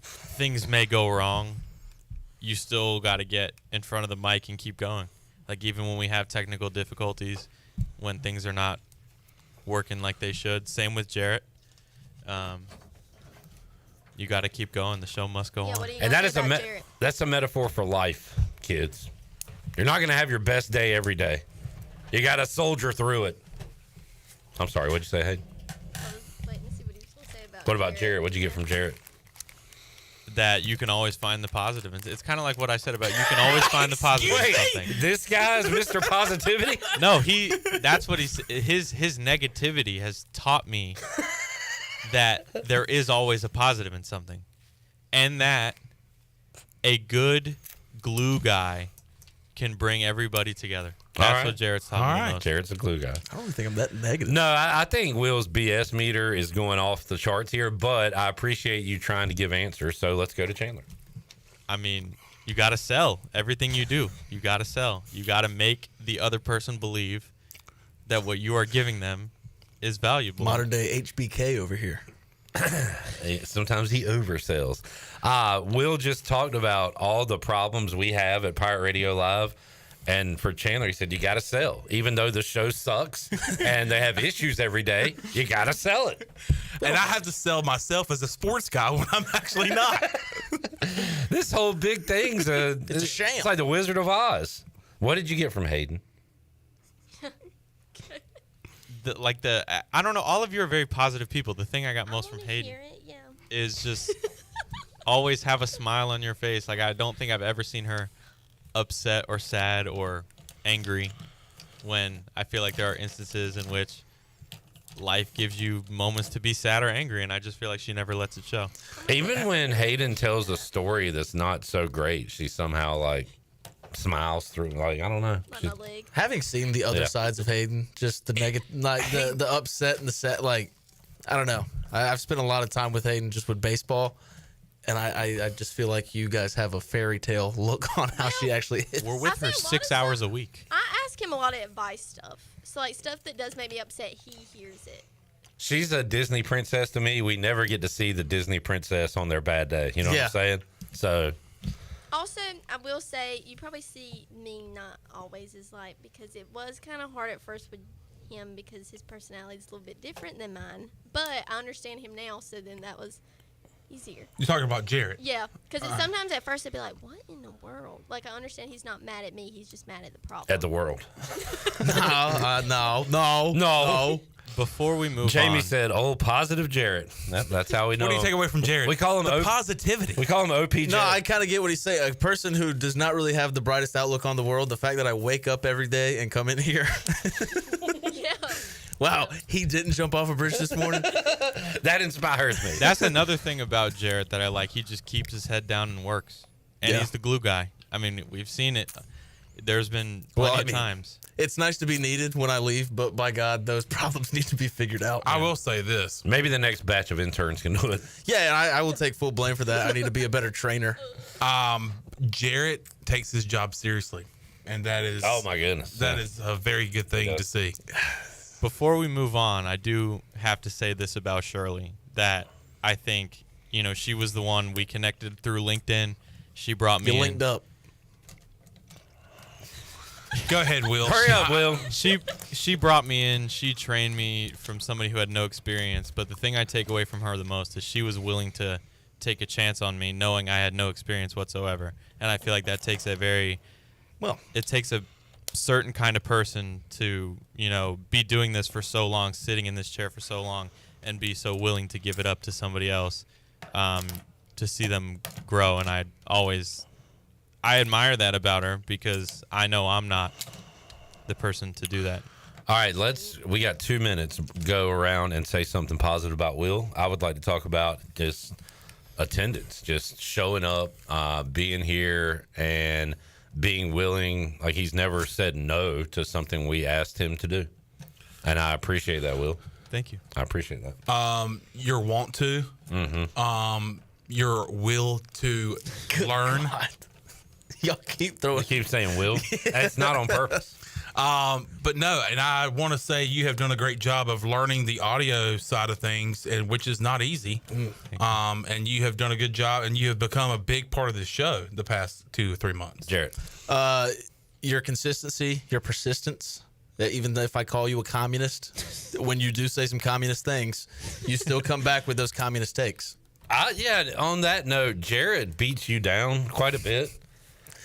things may go wrong, you still got to get in front of the mic and keep going. Like, even when we have technical difficulties, when things are not working like they should. Same with Jarrett. You got to keep going. The show must go on. And that is that's a metaphor for life, kids. You're not going to have your best day every day. You got to soldier through it. I'm sorry. What'd you say, Hayden? What about Jarrett? What'd you get from Jarrett? That you can always find the positive. It's kind of like what I said about you can always find the positive in something. This guy's Mr. Positivity? No, that's what his negativity has taught me that there is always a positive in something. And that a good glue guy can bring everybody together. That's what Jarrett's taught me most. Jarrett's a glue guy. I don't think I'm that negative. No, I think Will's BS meter is going off the charts here, but I appreciate you trying to give answers, so let's go to Chandler. I mean, you got to sell everything you do. You got to sell. You got to make the other person believe that what you are giving them is valuable. Modern day HBK over here. Sometimes he oversells. Will just talked about all the problems we have at Pirate Radio Live. And for Chandler, he said, you got to sell. Even though the show sucks and they have issues every day, you got to sell it. And I have to sell myself as a sports guy when I'm actually not. This whole big thing's it's a sham. It's like the Wizard of Oz. What did you get from Hayden? I don't know. All of you are very positive people. The thing I got most from Hayden is just always have a smile on your face. Like, I don't think I've ever seen her upset or sad or angry, when I feel like there are instances in which life gives you moments to be sad or angry, and I just feel like she never lets it show. Even when Hayden tells a story that's not so great, she somehow like smiles through. Like, I don't know. Having seen the other sides of Hayden, just the negative, like the upset and the set, like, I don't know. I've spent a lot of time with Hayden just with baseball. And I just feel like you guys have a fairy tale look on how she actually is. We're with her 6 hours a week. I ask him a lot of advice stuff. So, like, stuff that does make me upset, he hears it. She's a Disney princess to me. We never get to see the Disney princess on their bad day. You know what I'm saying? So Also, I will say, you probably see me not always as light because it was kind of hard at first with him because his personality is a little bit different than mine. But I understand him now, so then that was easier. You're talking about Jarrett? Yeah, because sometimes at first I'd be like, what in the world? Like, I understand he's not mad at me, he's just mad at the problem. At the world. No. Before we move on. Jamie said, positive Jarrett. That's how we know. What do you take away from Jarrett? We call him the positivity. We call him OPJ. No, I kind of get what he's saying. A person who does not really have the brightest outlook on the world, the fact that I wake up every day and come in here. Yeah. Wow, he didn't jump off a bridge this morning. That inspires me. That's another thing about Jarrett that I like. He just keeps his head down and works. And he's the glue guy. I mean, we've seen it. There's been plenty of times. It's nice to be needed when I leave, but by God, those problems need to be figured out. I will say this. Maybe the next batch of interns can do it. Yeah, and I will take full blame for that. I need to be a better trainer. Jarrett takes his job seriously, and that is oh my goodness, that is a very good thing to see. Before we move on, I do have to say this about Shirley, that I think, she was the one we connected through LinkedIn. She brought me You linked up. Go ahead, Will. Hurry up, Will. She brought me in. She trained me from somebody who had no experience. But the thing I take away from her the most is she was willing to take a chance on me, knowing I had no experience whatsoever. And I feel like that takes it takes a certain kind of person to, be doing this for so long, sitting in this chair for so long, and be so willing to give it up to somebody else to see them grow. And I admire that about her because I know I'm not the person to do that. All right, we got 2 minutes. Go around and say something positive about Will. I would like to talk about just attendance, just showing up, being here, and being willing. Like, he's never said no to something we asked him to do. And I appreciate that, Will. Thank you. I appreciate that. Your want to. Mm-hmm. Your will to learn. God. Y'all keep throwing. Keep saying will. That's not on purpose. But no, and I want to say you have done a great job of learning the audio side of things, and which is not easy. And you have done a good job, and you have become a big part of the show the past 2 or 3 months. Jarrett, your consistency, your persistence. Even if I call you a communist, when you do say some communist things, you still come back with those communist takes. On that note, Jarrett beats you down quite a bit.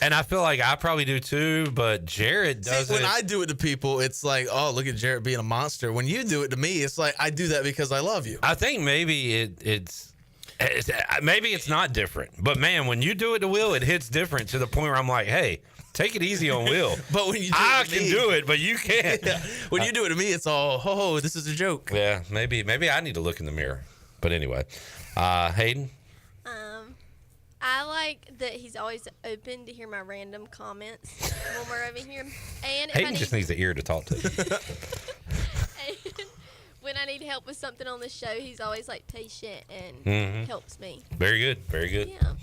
And I feel like I probably do too, but Jarrett does it. When I do it to people, it's like, oh, look at Jarrett being a monster. When you do it to me, it's like, I do that because I love you. I think maybe it's not different. But, man, when you do it to Will, it hits different to the point where I'm like, hey, take it easy on Will. But when you do I it to can me, do it, but you can't. Yeah. When you do it to me, it's all, this is a joke. Yeah, maybe I need to look in the mirror. But anyway, Hayden? I like that he's always open to hear my random comments when we're over here. And Hayden just needs the ear to talk to. And when I need help with something on the show, he's always like patient and helps me. Very good. Very good. Yeah.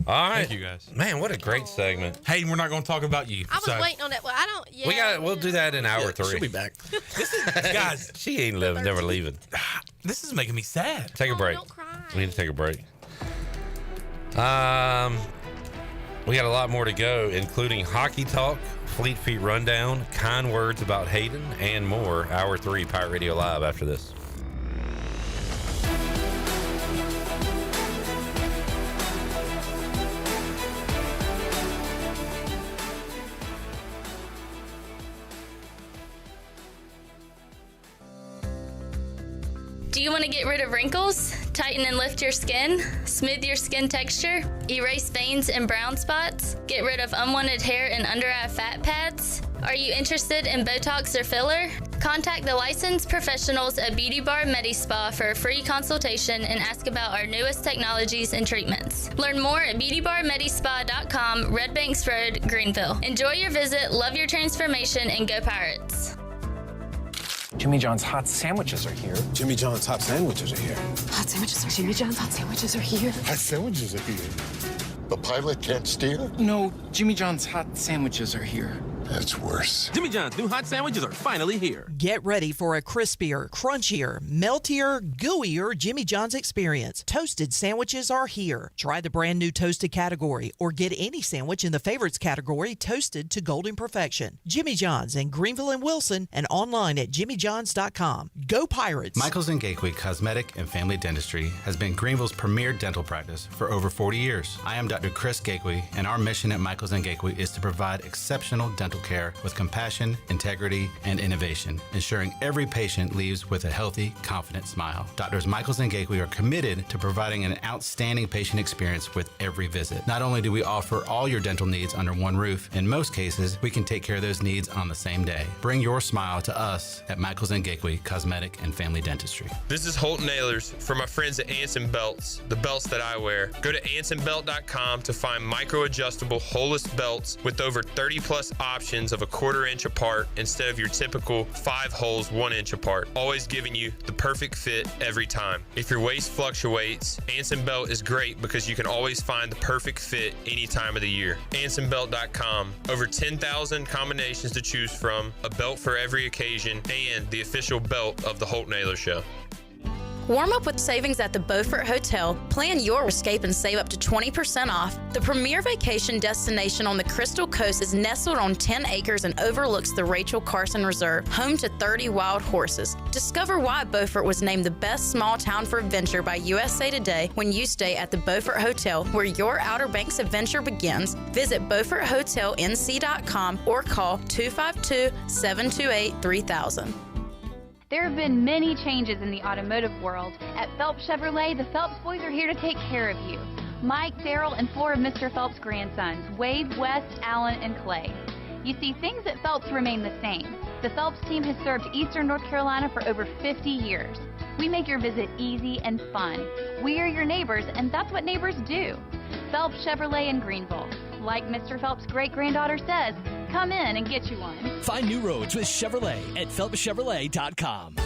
All right. Thank you, guys. Man, what a great segment. Hayden, we're not going to talk about you. I was waiting on that. Well, I don't. Yeah. We'll do that in hour 3. She'll be back. Guys, she ain't never leaving. This is making me sad. Take a break. Don't cry. We need to take a break. We got a lot more to go, including hockey talk, Fleet Feet rundown, kind words about Hayden, and more. Hour 3, Pirate Radio Live after this. Do you want to get rid of wrinkles, tighten and lift your skin, smooth your skin texture, erase veins and brown spots, get rid of unwanted hair and under-eye fat pads? Are you interested in Botox or filler? Contact the licensed professionals at Beauty Bar MediSpa for a free consultation and ask about our newest technologies and treatments. Learn more at beautybarmedispa.com, Red Banks Road, Greenville. Enjoy your visit, love your transformation, and go Pirates. Jimmy John's hot sandwiches are here. Jimmy John's hot sandwiches are here. Hot sandwiches are Jimmy John's hot sandwiches are here. Hot sandwiches are here. The pilot can't steer? No, Jimmy John's hot sandwiches are here. That's worse. Jimmy John's new hot sandwiches are finally here. Get ready for a crispier, crunchier, meltier, gooier Jimmy John's experience. Toasted sandwiches are here. Try the brand new toasted category or get any sandwich in the favorites category toasted to golden perfection. Jimmy John's in Greenville and Wilson and online at jimmyjohns.com. Go Pirates! Michaels & Gakwe Cosmetic and Family Dentistry has been Greenville's premier dental practice for over 40 years. I am Dr. Chris Gakwe, and our mission at Michaels & Gakwe is to provide exceptional dental care with compassion, integrity, and innovation, ensuring every patient leaves with a healthy, confident smile. Doctors Michaels and Gakwe are committed to providing an outstanding patient experience with every visit. Not only do we offer all your dental needs under one roof, in most cases, we can take care of those needs on the same day. Bring your smile to us at Michaels and Gakwe Cosmetic and Family Dentistry. This is Holton Ahlers for my friends at Anson Belts, the belts that I wear. Go to ansonbelt.com to find micro-adjustable holeless belts with over 30 plus options of a 1/4 inch apart instead of your typical 5 holes 1 inch apart, always giving you the perfect fit every time. If your waist fluctuates, Anson Belt is great because you can always find the perfect fit any time of the year. AnsonBelt.com. Over 10,000 combinations to choose from, a belt for every occasion, and the official belt of the Holton Ahlers Show. Warm up with savings at the Beaufort Hotel. Plan your escape and save up to 20% off. The premier vacation destination on the Crystal Coast is nestled on 10 acres and overlooks the Rachel Carson Reserve, home to 30 wild horses. Discover why Beaufort was named the best small town for adventure by USA Today when you stay at the Beaufort Hotel, where your Outer Banks adventure begins. Visit BeaufortHotelNC.com or call 252-728-3000. There have been many changes in the automotive world. At Phelps Chevrolet, the Phelps boys are here to take care of you. Mike, Daryl, and 4 of Mr. Phelps' grandsons, Wade, West, Allen, and Clay. You see, things at Phelps remain the same. The Phelps team has served Eastern North Carolina for over 50 years. We make your visit easy and fun. We are your neighbors, and that's what neighbors do. Phelps Chevrolet in Greenville. Like Mr. Phelps' great-granddaughter says, come in and get you one. Find new roads with Chevrolet at PhelpsChevrolet.com.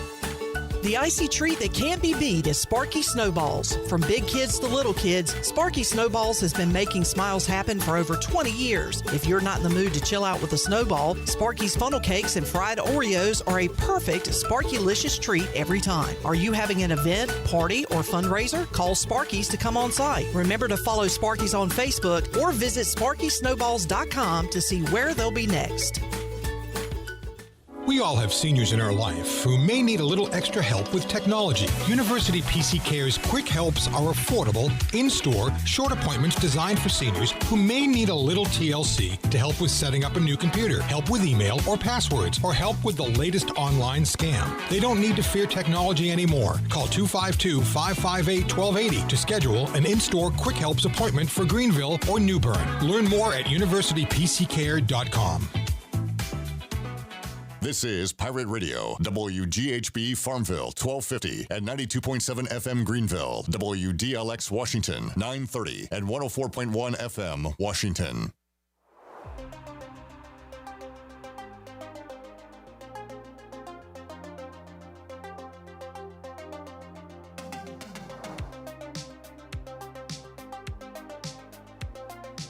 The icy treat that can't be beat is Sparky Snowballs. From big kids to little kids, Sparky Snowballs has been making smiles happen for over 20 years. If you're not in the mood to chill out with a snowball, Sparky's funnel cakes and fried Oreos are a perfect Sparky-licious treat every time. Are you having an event, party, or fundraiser? Call Sparky's to come on site. Remember to follow Sparky's on Facebook or visit SparkySnowballs.com to see where they'll be next. We all have seniors in our life who may need a little extra help with technology. University PC Care's Quick Helps are affordable, in-store, short appointments designed for seniors who may need a little TLC to help with setting up a new computer, help with email or passwords, or help with the latest online scam. They don't need to fear technology anymore. Call 252-558-1280 to schedule an in-store Quick Helps appointment for Greenville or New Bern. Learn more at universitypccare.com. This is Pirate Radio, WGHB Farmville, 1250 and 92.7 FM Greenville, WDLX Washington, 930 and 104.1 FM Washington.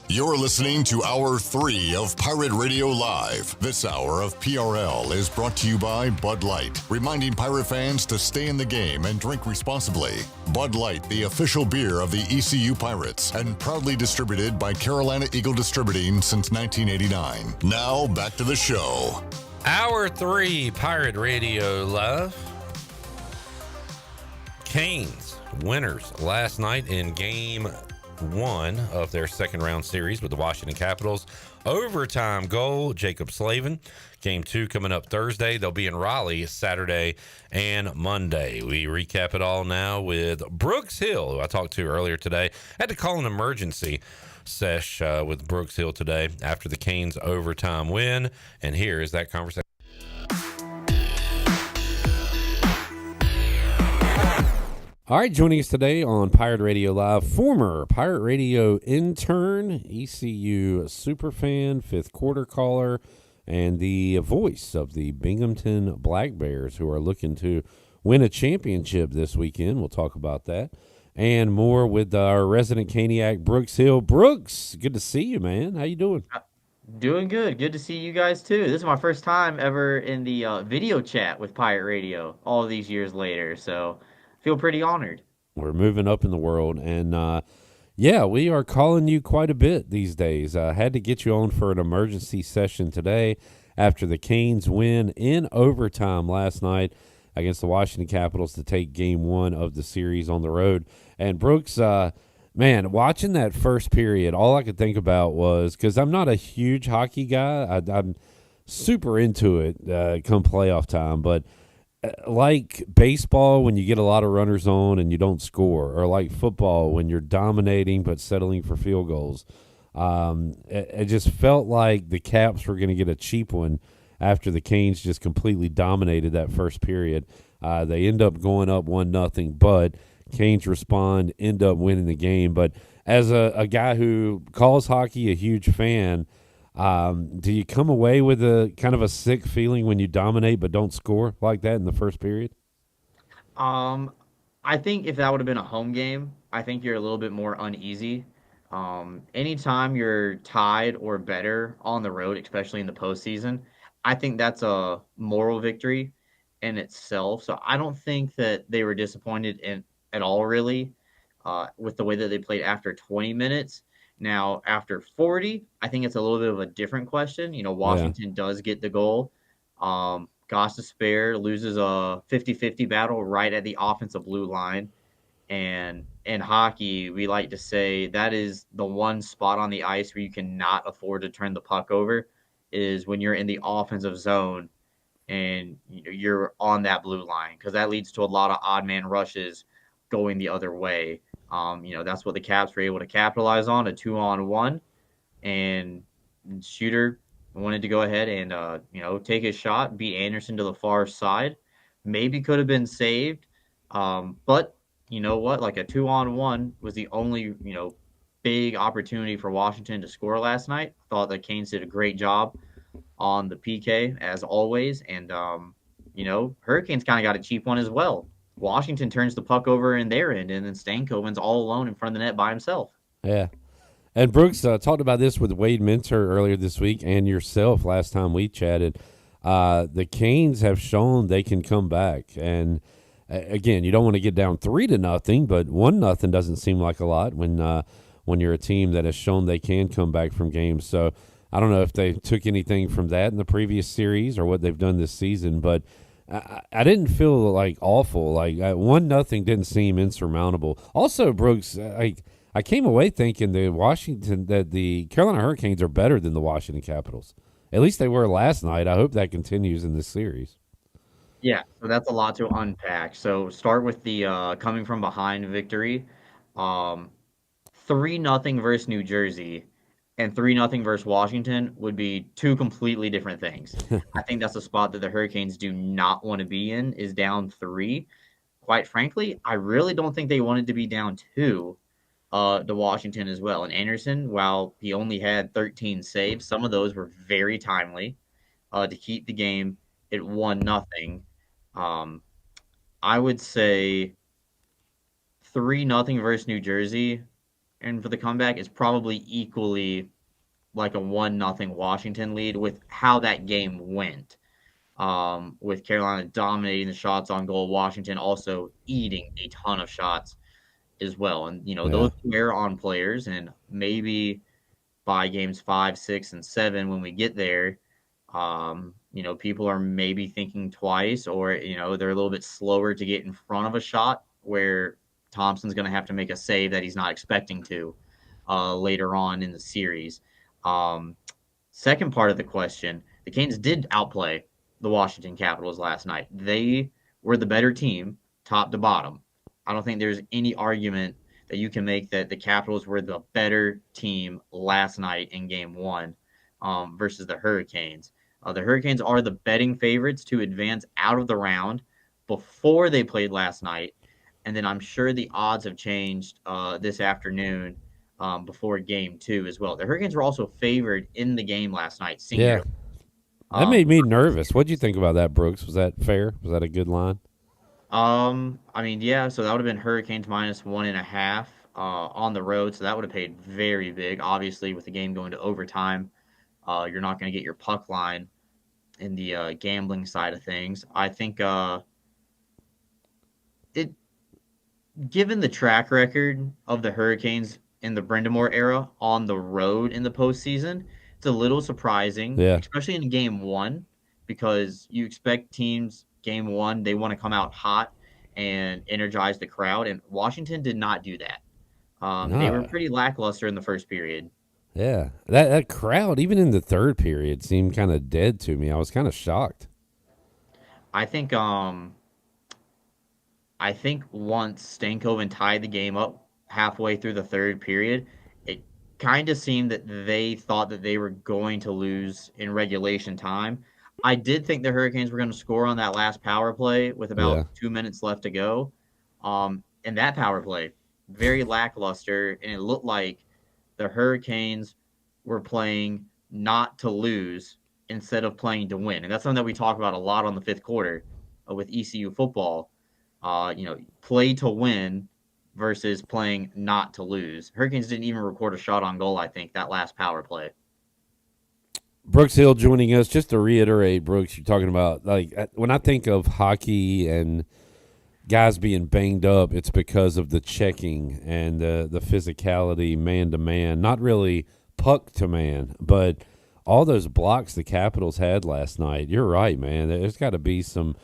You're listening to Hour 3 of Pirate Radio Live. This hour of PRL is brought to you by Bud Light, reminding pirate fans to stay in the game and drink responsibly. Bud Light, the official beer of the ECU Pirates, and proudly distributed by Carolina Eagle Distributing since 1989. Now, back to the show. Hour 3, Pirate Radio Live. Canes, winners last night in Game 1 of their second round series with the Washington Capitals. Overtime goal, Jacob Slavin. Game 2 coming up Thursday. They'll be in Raleigh Saturday and Monday. We recap it all now with Brooks Hill, who I talked to earlier today. Had to call an emergency sesh with Brooks Hill today after the Canes' overtime win. And here is that conversation. All right, joining us today on Pirate Radio Live, former Pirate Radio intern, ECU superfan, fifth quarter caller, and the voice of the Binghamton Black Bears, who are looking to win a championship this weekend. We'll talk about that and more with our resident Caniac, Brooks Hill. Brooks, good to see you, man. How you doing? Doing good. Good to see you guys too. This is my first time ever in the video chat with Pirate Radio all of these years later, so feel pretty honored. We're moving up in the world, and yeah, we are calling you quite a bit these days. I had to get you on for an emergency session today after the Canes win in overtime last night against the Washington Capitals to take game 1 of the series on the road. And Brooks, man, watching that first period, all I could think about was, because I'm not a huge hockey guy, I'm super into it come playoff time, but like baseball when you get a lot of runners on and you don't score, or like football when you're dominating but settling for field goals, it just felt like the Caps were going to get a cheap one after the Canes just completely dominated that first period. They end up going up 1-0, but Canes respond, end up winning the game. But as a guy who calls hockey, a huge fan, do you come away with a kind of a sick feeling when you dominate but don't score like that in the first period? I think if that would have been a home game, I think you're a little bit more uneasy. Anytime you're tied or better on the road, especially in the postseason, I think that's a moral victory in itself. So I don't think that they were disappointed in at all, really, with the way that they played after 20 minutes. Now, after 40, I think it's a little bit of a different question. Washington does get the goal. Gostisbehere loses a 50-50 battle right at the offensive blue line. And in hockey, we like to say that is the one spot on the ice where you cannot afford to turn the puck over, is when you're in the offensive zone and you're on that blue line, because that leads to a lot of odd man rushes going the other way. That's what the Caps were able to capitalize on, a 2-on-1, and Shooter wanted to go ahead and take his shot, beat Anderson to the far side. Maybe could have been saved, but you know what? Like, a 2-on-1 was the only big opportunity for Washington to score last night. I thought the Canes did a great job on the PK as always, and Hurricanes kind of got a cheap one as well. Washington turns the puck over in their end, and then Stankoven's all alone in front of the net by himself. Yeah. And Brooks talked about this with Wade Minter earlier this week and yourself last time we chatted. The Canes have shown they can come back. And, again, you don't want to get down 3-0, but 1-0 doesn't seem like a lot when you're a team that has shown they can come back from games. So I don't know if they took anything from that in the previous series or what they've done this season, but I didn't feel like awful. Like 1-0 didn't seem insurmountable. Also, Brooks, I came away thinking that the Carolina Hurricanes are better than the Washington Capitals. At least they were last night. I hope that continues in this series. Yeah, so that's a lot to unpack. So start with the coming from behind victory. 3-0 versus New Jersey and 3-0 versus Washington would be two completely different things. I think that's a spot that the Hurricanes do not want to be in, is down 3. Quite frankly, I really don't think they wanted to be down 2 to Washington as well. And Anderson, while he only had 13 saves, some of those were very timely to keep the game at 1-0. I would say 3-0 versus New Jersey, and for the comeback, is probably equally like a 1-0 Washington lead with how that game went. With Carolina dominating the shots on goal, Washington also eating a ton of shots as well. And, those wear on players, and maybe by games 5, 6, and 7, when we get there, people are maybe thinking twice, or, they're a little bit slower to get in front of a shot where Thompson's going to have to make a save that he's not expecting to later on in the series. Second part of the question, the Canes did outplay the Washington Capitals last night. They were the better team, top to bottom. I don't think there's any argument that you can make that the Capitals were the better team last night in Game 1 versus the Hurricanes. The Hurricanes are the betting favorites to advance out of the round before they played last night. And then I'm sure the odds have changed this afternoon before Game 2 as well. The Hurricanes were also favored in the game last night. Yeah. That made me nervous. What did you think about that, Brooks? Was that fair? Was that a good line? Yeah, so that would have been Hurricanes -1.5 on the road, so that would have paid very big, obviously, with the game going to overtime You're not going to get your puck line in the gambling side of things. I think given the track record of the Hurricanes in the Brindamore era on the road in the postseason, it's a little surprising, Yeah. especially in game one, because you expect teams game one, they want to come out hot and energize the crowd, and Washington did not do that. They were Nah. pretty lackluster in the first period. Yeah, that crowd, even in the third period, seemed kind of dead to me. I was kind of shocked. I think once Stankoven tied the game up halfway through the third period, it kind of seemed that they thought that they were going to lose in regulation time. I did think the Hurricanes were going to score on that last power play with about 2 minutes left to go. And that power play, very lackluster, and it looked like the Hurricanes were playing not to lose instead of playing to win. And that's something that we talk about a lot on the fifth quarter with ECU football. Play to win versus playing not to lose. Hurricanes didn't even record a shot on goal, I think, that last power play. Brooks Hill joining us. Just to reiterate, Brooks, you're talking about, like, when I think of hockey and guys being banged up, it's because of the checking and the physicality man-to-man. Not really puck-to-man, but all those blocks the Capitals had last night. You're right, man. There's got to be some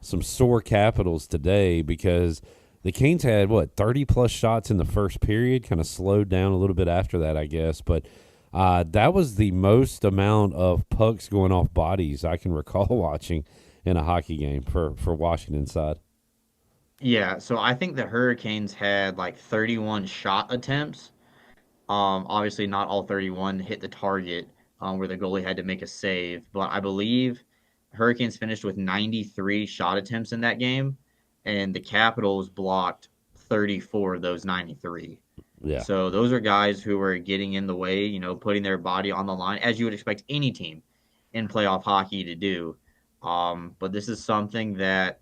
sore Capitals today because the Canes had, 30-plus shots in the first period, kind of slowed down a little bit after that, I guess. But that was the most amount of pucks going off bodies I can recall watching in a hockey game for Washington side. Yeah, so I think the Hurricanes had like 31 shot attempts. Obviously, not all 31 hit the target where the goalie had to make a save, but I believe Hurricanes finished with 93 shot attempts in that game, and the Capitals blocked 34 of those 93. Yeah. So those are guys who were getting in the way, putting their body on the line, as you would expect any team in playoff hockey to do. But this is something that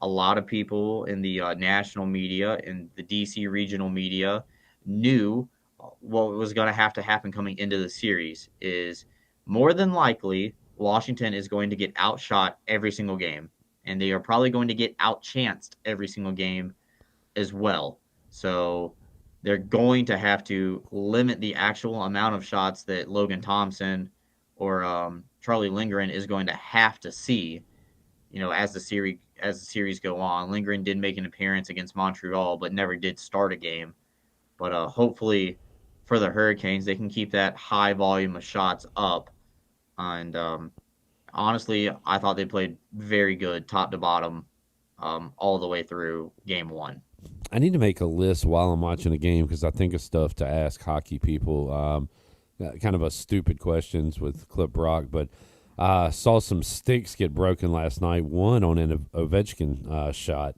a lot of people in the national media and the DC regional media knew what was going to happen coming into the series is more than likely Washington is going to get outshot every single game, and they are probably going to get outchanced every single game as well. So they're going to have to limit the actual amount of shots that Logan Thompson or Charlie Lindgren is going to have to see, as the series go on. Lindgren did make an appearance against Montreal, but never did start a game. But hopefully for the Hurricanes, they can keep that high volume of shots up. And honestly, I thought they played very good top to bottom all the way through game one. I need to make a list while I'm watching a game because I think of stuff to ask hockey people. Kind of a stupid questions with Clip Rock, but saw some sticks get broken last night. One on an Ovechkin shot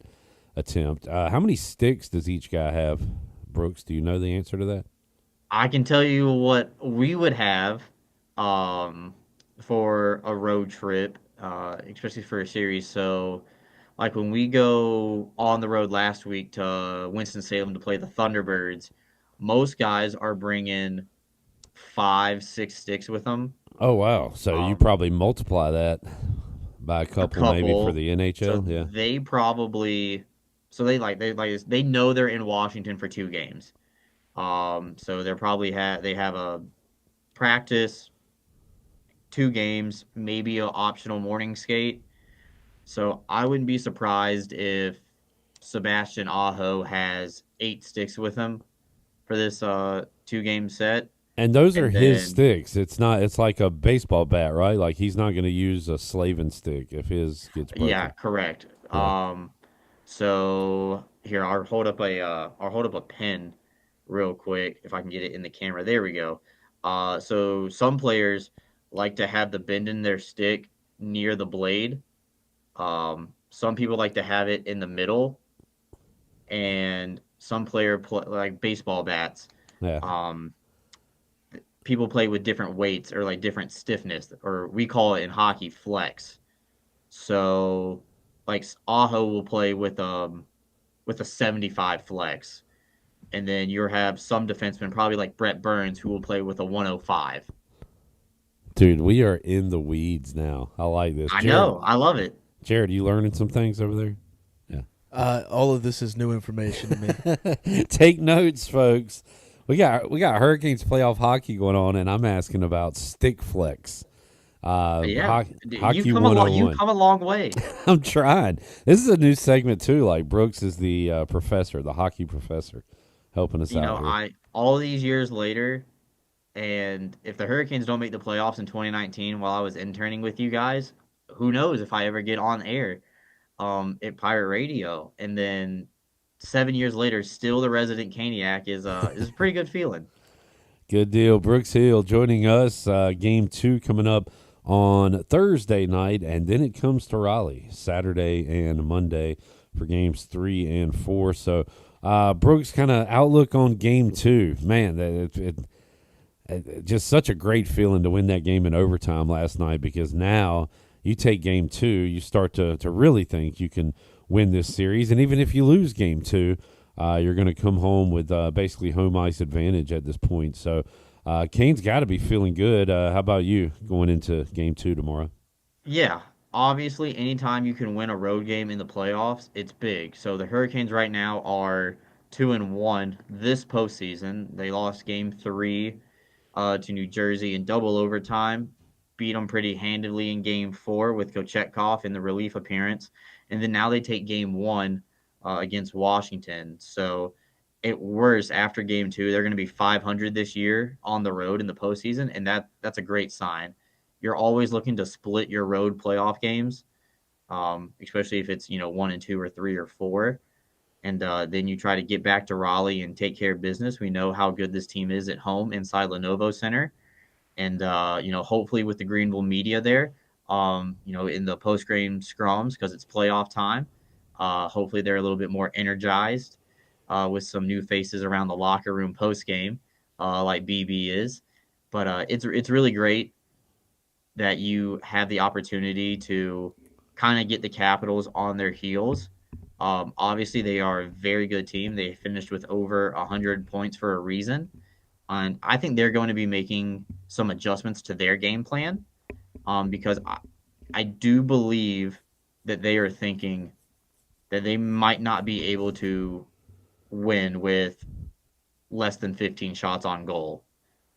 attempt. How many sticks does each guy have, Brooks? Do you know the answer to that? I can tell you what we would have for a road trip, especially for a series. So, like when we go on the road last week to Winston-Salem to play the Thunderbirds, most guys are bringing 5-6 sticks with them. Oh, wow. So you probably multiply that by a couple maybe for the NHL. So yeah. They probably they know they're in Washington for 2 games. So they're probably they have a practice, 2 games, maybe an optional morning skate. So I wouldn't be surprised if Sebastian Aho has 8 sticks with him for this 2-game set. And those are his sticks. It's like a baseball bat, right? Like he's not going to use a Slavin stick if his gets broken. Yeah, correct. Yeah. So here I'll hold up a pen real quick if I can get it in the camera. There we go. So some players like to have the bend in their stick near the blade. Some people like to have it in the middle, and some like baseball bats. Yeah. People play with different weights or like different stiffness, or we call it in hockey flex. So, like Aho will play with a 75 flex, and then you have some defensemen, probably like Brett Burns, who will play with a 105. Dude, we are in the weeds now. I like this. I know. I love it. Jared, you learning some things over there? All of this is new information to me. Take notes, folks. We got Hurricanes playoff hockey going on, and I'm asking about stick flex. Hockey you've 101. You've come a long way. I'm trying. This is a new segment too. Like Brooks is the professor, the hockey professor, helping us out. Here. All these years later, and if the Hurricanes don't make the playoffs in 2019, while I was interning with you guys, who knows if I ever get on air at Pirate Radio, and then 7 years later, still the resident Caniac is a pretty good feeling. Good deal. Brooks Hill joining us. Game 2 coming up on Thursday night, and then it comes to Raleigh Saturday and Monday for games 3 and 4. So, Brooks, kind of outlook on game 2. Man, it just such a great feeling to win that game in overtime last night, because now you take game 2, you start to really think you can win this series. And even if you lose game 2, you're going to come home with basically home ice advantage at this point. So Kane's got to be feeling good. How about you going into game 2 tomorrow? Yeah, obviously, anytime you can win a road game in the playoffs, it's big. So the Hurricanes right now are 2-1 this postseason. They lost game 3 to New Jersey in double overtime, beat them pretty handily in game 4 with Kochetkov in the relief appearance, and then now they take game 1 against Washington. So at worst, after game 2, they're going to be 500 this year on the road in the postseason, and that's a great sign. You're always looking to split your road playoff games, especially if it's 1 and 2 or 3 or 4, and then you try to get back to Raleigh and take care of business. We know how good this team is at home inside Lenovo Center, and hopefully with the Greenville media there, in the post-game scrums, because it's playoff time. Hopefully they're a little bit more energized with some new faces around the locker room post-game, like BB is. But it's really great that you have the opportunity to kind of get the Capitals on their heels. Obviously, they are a very good team. They finished with over 100 points for a reason. And I think they're going to be making some adjustments to their game plan because I do believe that they are thinking that they might not be able to win with less than 15 shots on goal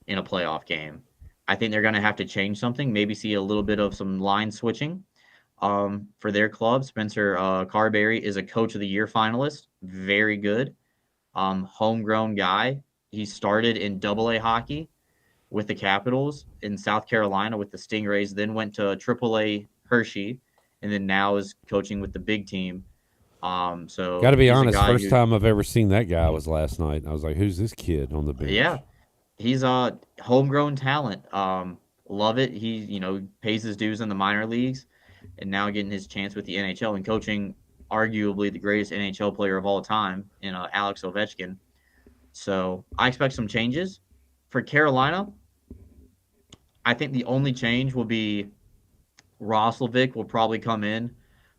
in a playoff game. I think they're going to have to change something, maybe see a little bit of some line switching for their club. Spencer Carberry is a Coach of the Year finalist. Very good. Homegrown guy. He started in AA hockey with the Capitals in South Carolina with the Stingrays, then went to AAA Hershey, and then now is coaching with the big team. So got to be honest, first time I've ever seen that guy was last night. I was like, who's this kid on the bench? Yeah, he's a homegrown talent. Love it. He pays his dues in the minor leagues, and now getting his chance with the NHL and coaching arguably the greatest NHL player of all time in Alex Ovechkin. So I expect some changes for Carolina. I think the only change will be Roslovic will probably come in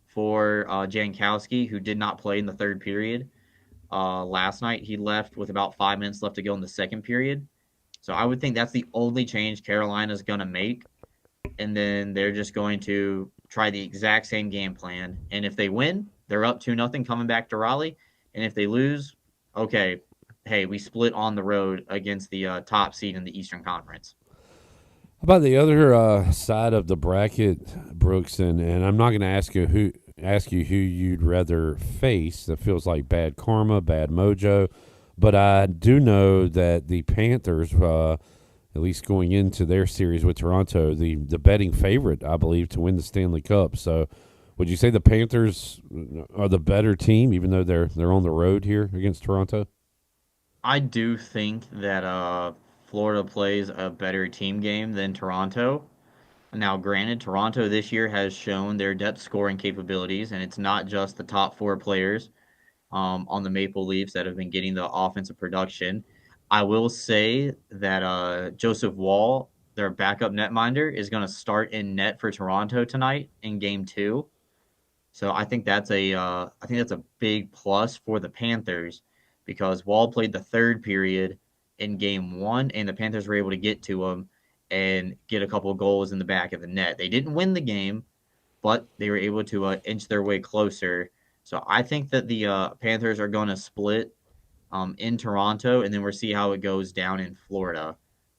for Jankowski, who did not play in the third period last night. He left with about 5 minutes left to go in the second period. So I would think that's the only change Carolina's going to make. And then they're just going to try the exact same game plan. And if they win, they're up 2-0 coming back to Raleigh. And if they lose, okay, hey, we split on the road against the top seed in the Eastern Conference. How about the other side of the bracket, Brooks? And I'm not going to ask you who you'd rather face. That feels like bad karma, bad mojo. But I do know that the Panthers, at least going into their series with Toronto, the betting favorite, I believe, to win the Stanley Cup. So would you say the Panthers are the better team, even though they're on the road here against Toronto? I do think that Florida plays a better team game than Toronto. Now, granted, Toronto this year has shown their depth scoring capabilities, and it's not just the top 4 players on the Maple Leafs that have been getting the offensive production. I will say that Joseph Wall, their backup netminder, is going to start in net for Toronto tonight in Game 2. So I think that's a big plus for the Panthers, because Wall played the third period in Game 1, and the Panthers were able to get to him. and get a couple of goals in the back of the net. They didn't win the game, but they were able to inch their way closer. So I think that the Panthers are going to split in Toronto, and then we'll see how it goes down in Florida.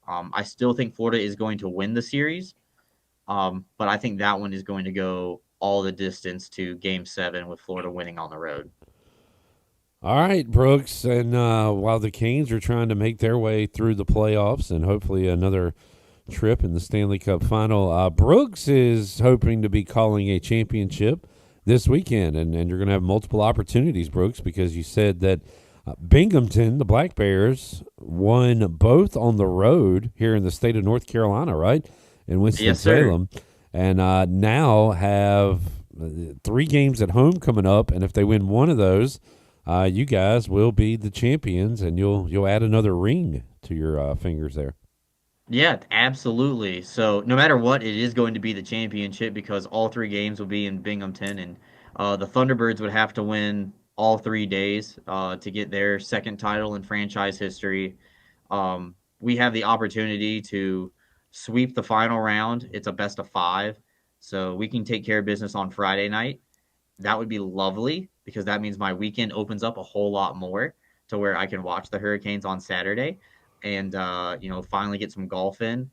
I still think Florida is going to win the series, but I think that one is going to go all the distance to Game 7 with Florida winning on the road. All right, Brooks. And while the Canes are trying to make their way through the playoffs and hopefully another trip in the Stanley Cup final, Brooks is hoping to be calling a championship this weekend. And you're going to have multiple opportunities, Brooks, because you said that Binghamton, the Black Bears, won both on the road here in the state of North Carolina, right? In Winston-Salem. Yes, and now have 3 games at home coming up. And if they win one of those, you guys will be the champions, and you'll add another ring to your fingers there. Yeah, absolutely. So no matter what, it is going to be the championship because all 3 games will be in Binghamton, and the Thunderbirds would have to win all 3 days to get their second title in franchise history. We have the opportunity to sweep the final round. It's a best of 5, so we can take care of business on Friday night. That would be lovely because that means my weekend opens up a whole lot more to where I can watch the Hurricanes on Saturday and, finally get some golf in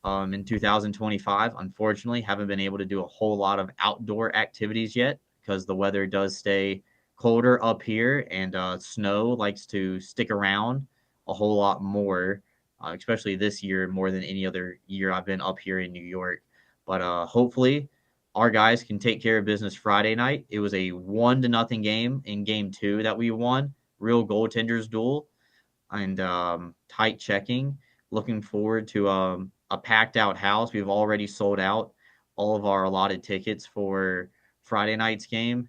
2025. Unfortunately, haven't been able to do a whole lot of outdoor activities yet because the weather does stay colder up here, and snow likes to stick around a whole lot more, especially this year more than any other year I've been up here in New York. But hopefully our guys can take care of business Friday night. It was a 1-0 game in Game 2 that we won. Real goaltenders duel and tight checking. Looking forward to a packed out house. We've already sold out all of our allotted tickets for Friday night's game.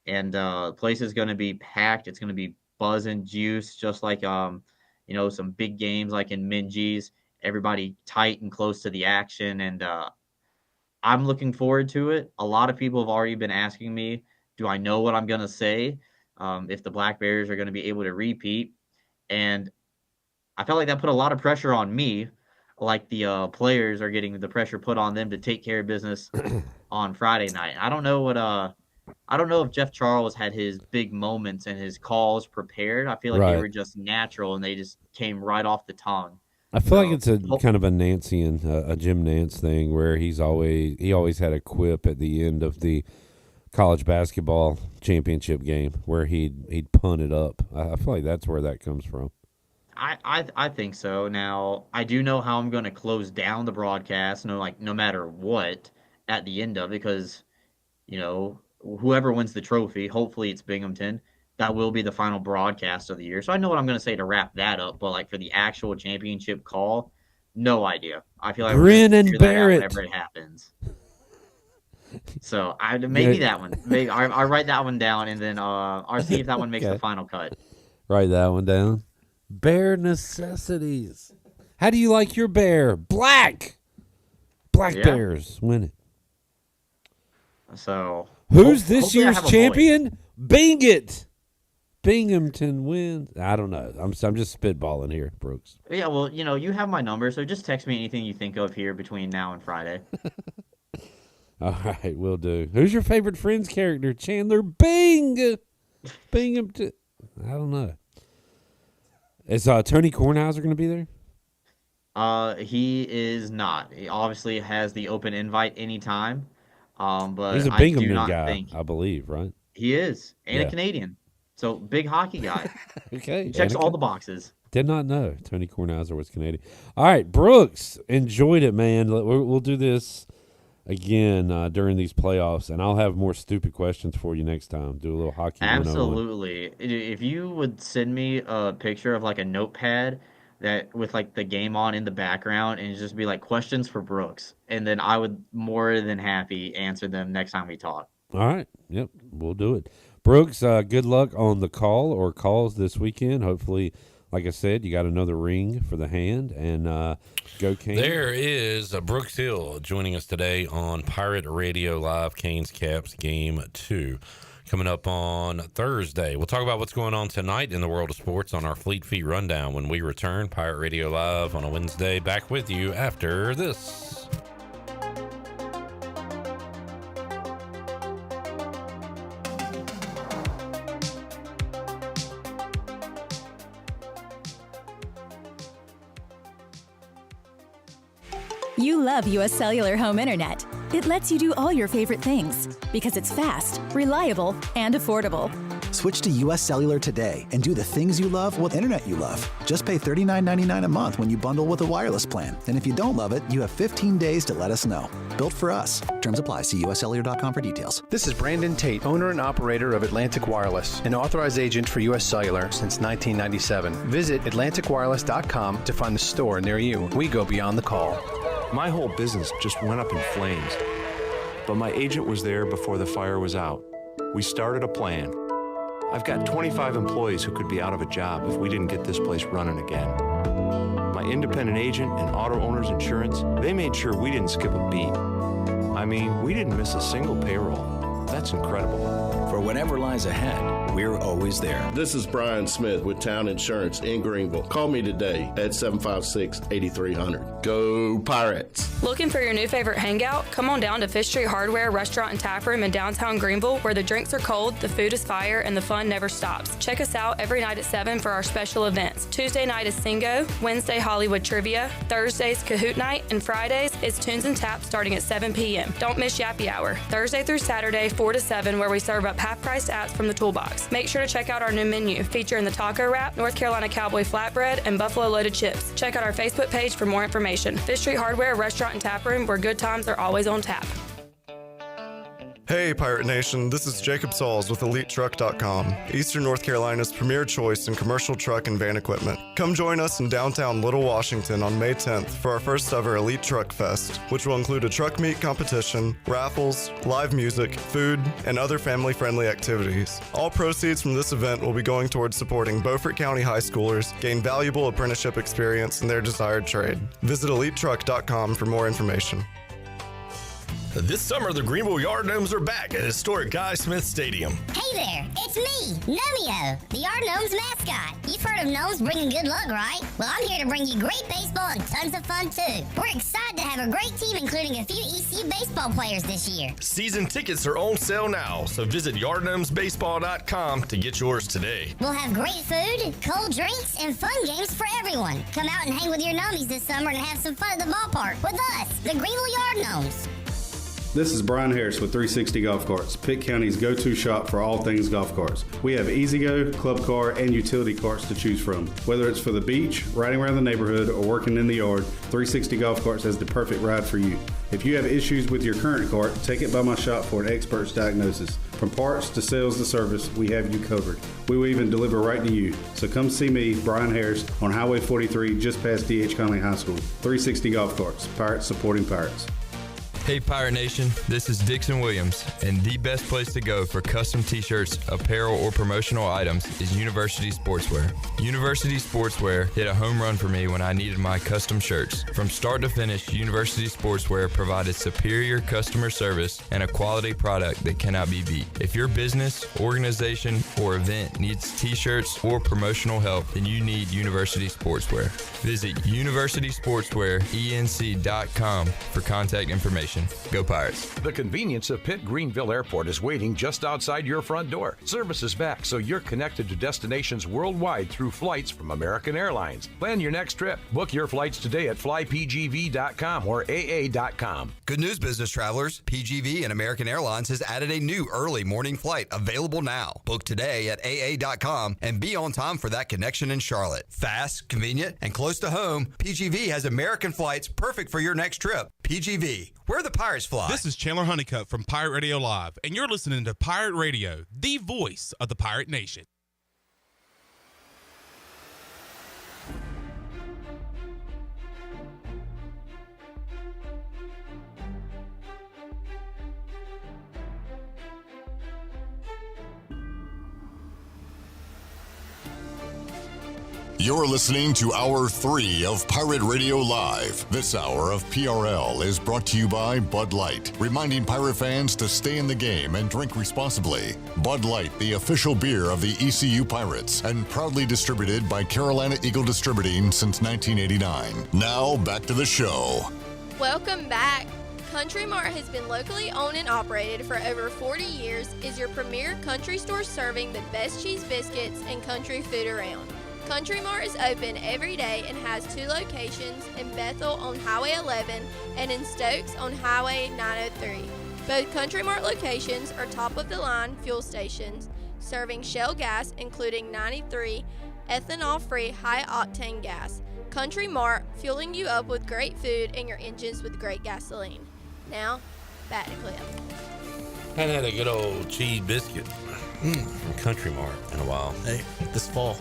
And the place is going to be packed. It's going to be buzzing juice, just like, some big games like in Minji's. Everybody tight and close to the action. And I'm looking forward to it. A lot of people have already been asking me, do I know what I'm going to say if the Black Bears are going to be able to repeat? And I felt like that put a lot of pressure on me, like the players are getting the pressure put on them to take care of business on Friday night. I don't know if Jeff Charles had his big moments and his calls prepared. I feel like they were just natural and they just came right off the tongue. I feel like it's a kind of a Nancean, a Jim Nance thing where he always had a quip at the end of the college basketball championship game where he'd punt it up. I feel like that's where that comes from. I think so. Now, I do know how I'm going to close down the broadcast, no matter what, at the end of it, because, whoever wins the trophy, hopefully it's Binghamton, that will be the final broadcast of the year. So I know what I'm going to say to wrap that up, but for the actual championship call, no idea. I feel like Grin and bear it whenever it happens. So maybe that one. Maybe I'll write that one down, and then I'll see if that one makes the final cut. Write that one down. Bear necessities. How do you like your bear? Black. Black Bears win it. So who's this year's champion? Bing it. Binghamton wins. I don't know. I'm just spitballing here, Brooks. Yeah, well, you have my number, so just text me anything you think of here between now and Friday. All right, will do. Who's your favorite Friends character? Chandler Bing. Binghamton. I don't know. Is Tony Kornheiser going to be there? He is not. He obviously has the open invite anytime. But he's a Binghamton guy, I believe, right? He is, and a Canadian. So big hockey guy. Okay. Checks all the boxes. Did not know Tony Kornheiser was Canadian. All right, Brooks, enjoyed it, man. We'll do this again during these playoffs, and I'll have more stupid questions for you next time. Do a little hockey. Absolutely. If you would send me a picture of a notepad that with the game on in the background and just be questions for Brooks, and then I would more than happy answer them next time we talk. All right. Yep. We'll do it. Brooks, good luck on the call or calls this weekend. Hopefully, like I said, you got another ring for the hand, and go Canes. There is Brooks Hill joining us today on Pirate Radio Live, Canes Caps Game 2. coming up on Thursday. We'll talk about what's going on tonight in the world of sports on our Fleet Feet Rundown when we return. Pirate Radio Live on a Wednesday. Back with you after this. You love U.S. Cellular Home Internet. It lets you do all your favorite things because it's fast, reliable, and affordable. Switch to U.S. Cellular today and do the things you love with internet you love. Just pay $39.99 a month when you bundle with a wireless plan. And if you don't love it, you have 15 days to let us know. Built for us. Terms apply. See uscellular.com for details. This is Brandon Tate, owner and operator of Atlantic Wireless, an authorized agent for U.S. Cellular since 1997. Visit AtlanticWireless.com to find the store near you. We go beyond the call. My whole business just went up in flames, but my agent was there before the fire was out. We started a plan. I've got 25 employees who could be out of a job if we didn't get this place running again. My independent agent and auto owners insurance, they made sure we didn't skip a beat. I mean, we didn't miss a single payroll. That's incredible. For whatever lies ahead, we're always there. This is Brian Smith with Town Insurance in Greenville. Call me today at 756-8300. Go Pirates! Looking for your new favorite hangout? Come on down to Fish Street Hardware Restaurant and Tap Room in downtown Greenville, where the drinks are cold, the food is fire, and the fun never stops. Check us out every night at 7 for our special events. Tuesday night is Singo, Wednesday Hollywood Trivia, Thursday's Kahoot Night, and Fridays is Tunes and Taps starting at 7 p.m. Don't miss Yappy Hour, Thursday through Saturday, 4 to 7, where we serve up half-priced apps from the toolbox. Make sure to check out our new menu, featuring the taco wrap, North Carolina Cowboy flatbread, and buffalo loaded chips. Check out our Facebook page for more information. Fish Street Hardware Restaurant and Tap Room, where good times are always on tap. Hey, Pirate Nation, this is Jacob Sauls with EliteTruck.com, Eastern North Carolina's premier choice in commercial truck and van equipment. Come join us in downtown Little Washington on May 10th for our first ever Elite Truck Fest, which will include a truck meet competition, raffles, live music, food, and other family-friendly activities. All proceeds from this event will be going towards supporting Beaufort County high schoolers gain valuable apprenticeship experience in their desired trade. Visit EliteTruck.com for more information. This summer, the Greenville Yard Gnomes are back at historic Guy Smith Stadium. Hey there, it's me, Gnomeo, the Yard Gnomes mascot. You've heard of gnomes bringing good luck, right? Well, I'm here to bring you great baseball and tons of fun, too. We're excited to have a great team, including a few ECU baseball players this year. Season tickets are on sale now, so visit yardgnomesbaseball.com to get yours today. We'll have great food, cold drinks, and fun games for everyone. Come out and hang with your gnomies this summer and have some fun at the ballpark with us, the Greenville Yard Gnomes. This is Brian Harris with 360 Golf Carts, Pitt County's go-to shop for all things golf carts. We have E-Z-Go, club car, and utility carts to choose from. Whether it's for the beach, riding around the neighborhood, or working in the yard, 360 Golf Carts has the perfect ride for you. If you have issues with your current cart, take it by my shop for an expert's diagnosis. From parts to sales to service, we have you covered. We will even deliver right to you. So come see me, Brian Harris, on Highway 43, just past D.H. Conley High School. 360 Golf Carts, Pirates supporting Pirates. Hey Pirate Nation, this is Dixon Williams, and the best place to go for custom t-shirts, apparel, or promotional items is University Sportswear. University Sportswear hit a home run for me when I needed my custom shirts. From start to finish, University Sportswear provided superior customer service and a quality product that cannot be beat. If your business, organization, or event needs t-shirts or promotional help, then you need University Sportswear. Visit universitysportswearenc.com for contact information. Go Pirates. The convenience of Pitt Greenville Airport is waiting just outside your front door. Service is back, so you're connected to destinations worldwide through flights from American Airlines. Plan your next trip. Book your flights today at flypgv.com or aa.com. Good news, business travelers. PGV and American Airlines has added a new early morning flight available now. Book today at aa.com and be on time for that connection in Charlotte. Fast, convenient, and close to home, PGV has American flights perfect for your next trip. PGV, where the Pirates fly. This is Chandler Honeycutt from Pirate Radio Live, and you're listening to Pirate Radio, the voice of the Pirate Nation. You're listening to Hour 3 of Pirate Radio Live. This hour of PRL is brought to you by Bud Light, reminding Pirate fans to stay in the game and drink responsibly. Bud Light, the official beer of the ECU Pirates, and proudly distributed by Carolina Eagle Distributing since 1989. Now, back to the show. Welcome back. Country Mart has been locally owned and operated for over 40 years, is your premier country store serving the best cheese biscuits and country food around. Country Mart is open every day and has 2 locations in Bethel on Highway 11 and in Stokes on Highway 903. Both Country Mart locations are top-of-the-line fuel stations serving Shell gas, including 93 ethanol-free high-octane gas. Country Mart, fueling you up with great food and your engines with great gasoline. Now, back to Cliff. I hadn't had a good old cheese biscuit from Country Mart in a while. Hey, this fall.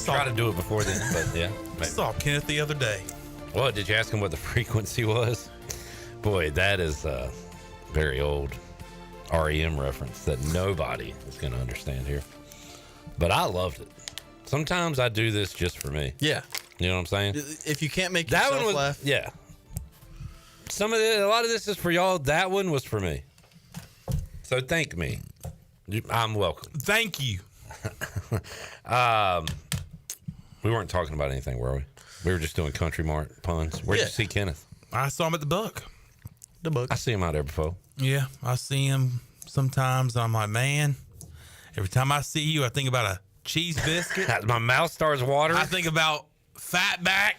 Try to do it before then, but yeah. I saw Kenneth the other day. What, did you ask him what the frequency was? Boy, that is a very old REM reference that nobody is going to understand here. But I loved it. Sometimes I do this just for me. Yeah. You know what I'm saying? If you can't make yourself laugh. Yeah. A lot of this is for y'all. That one was for me. So thank me. I'm welcome. Thank you. We weren't talking about anything, were we? We were just doing Country Mart puns. Where'd you see Kenneth? I saw him at the Buck. The Buck. I see him out there before. Yeah, I see him sometimes. I'm like, man, every time I see you, I think about a cheese biscuit. My mouth starts watering. I think about Fatback,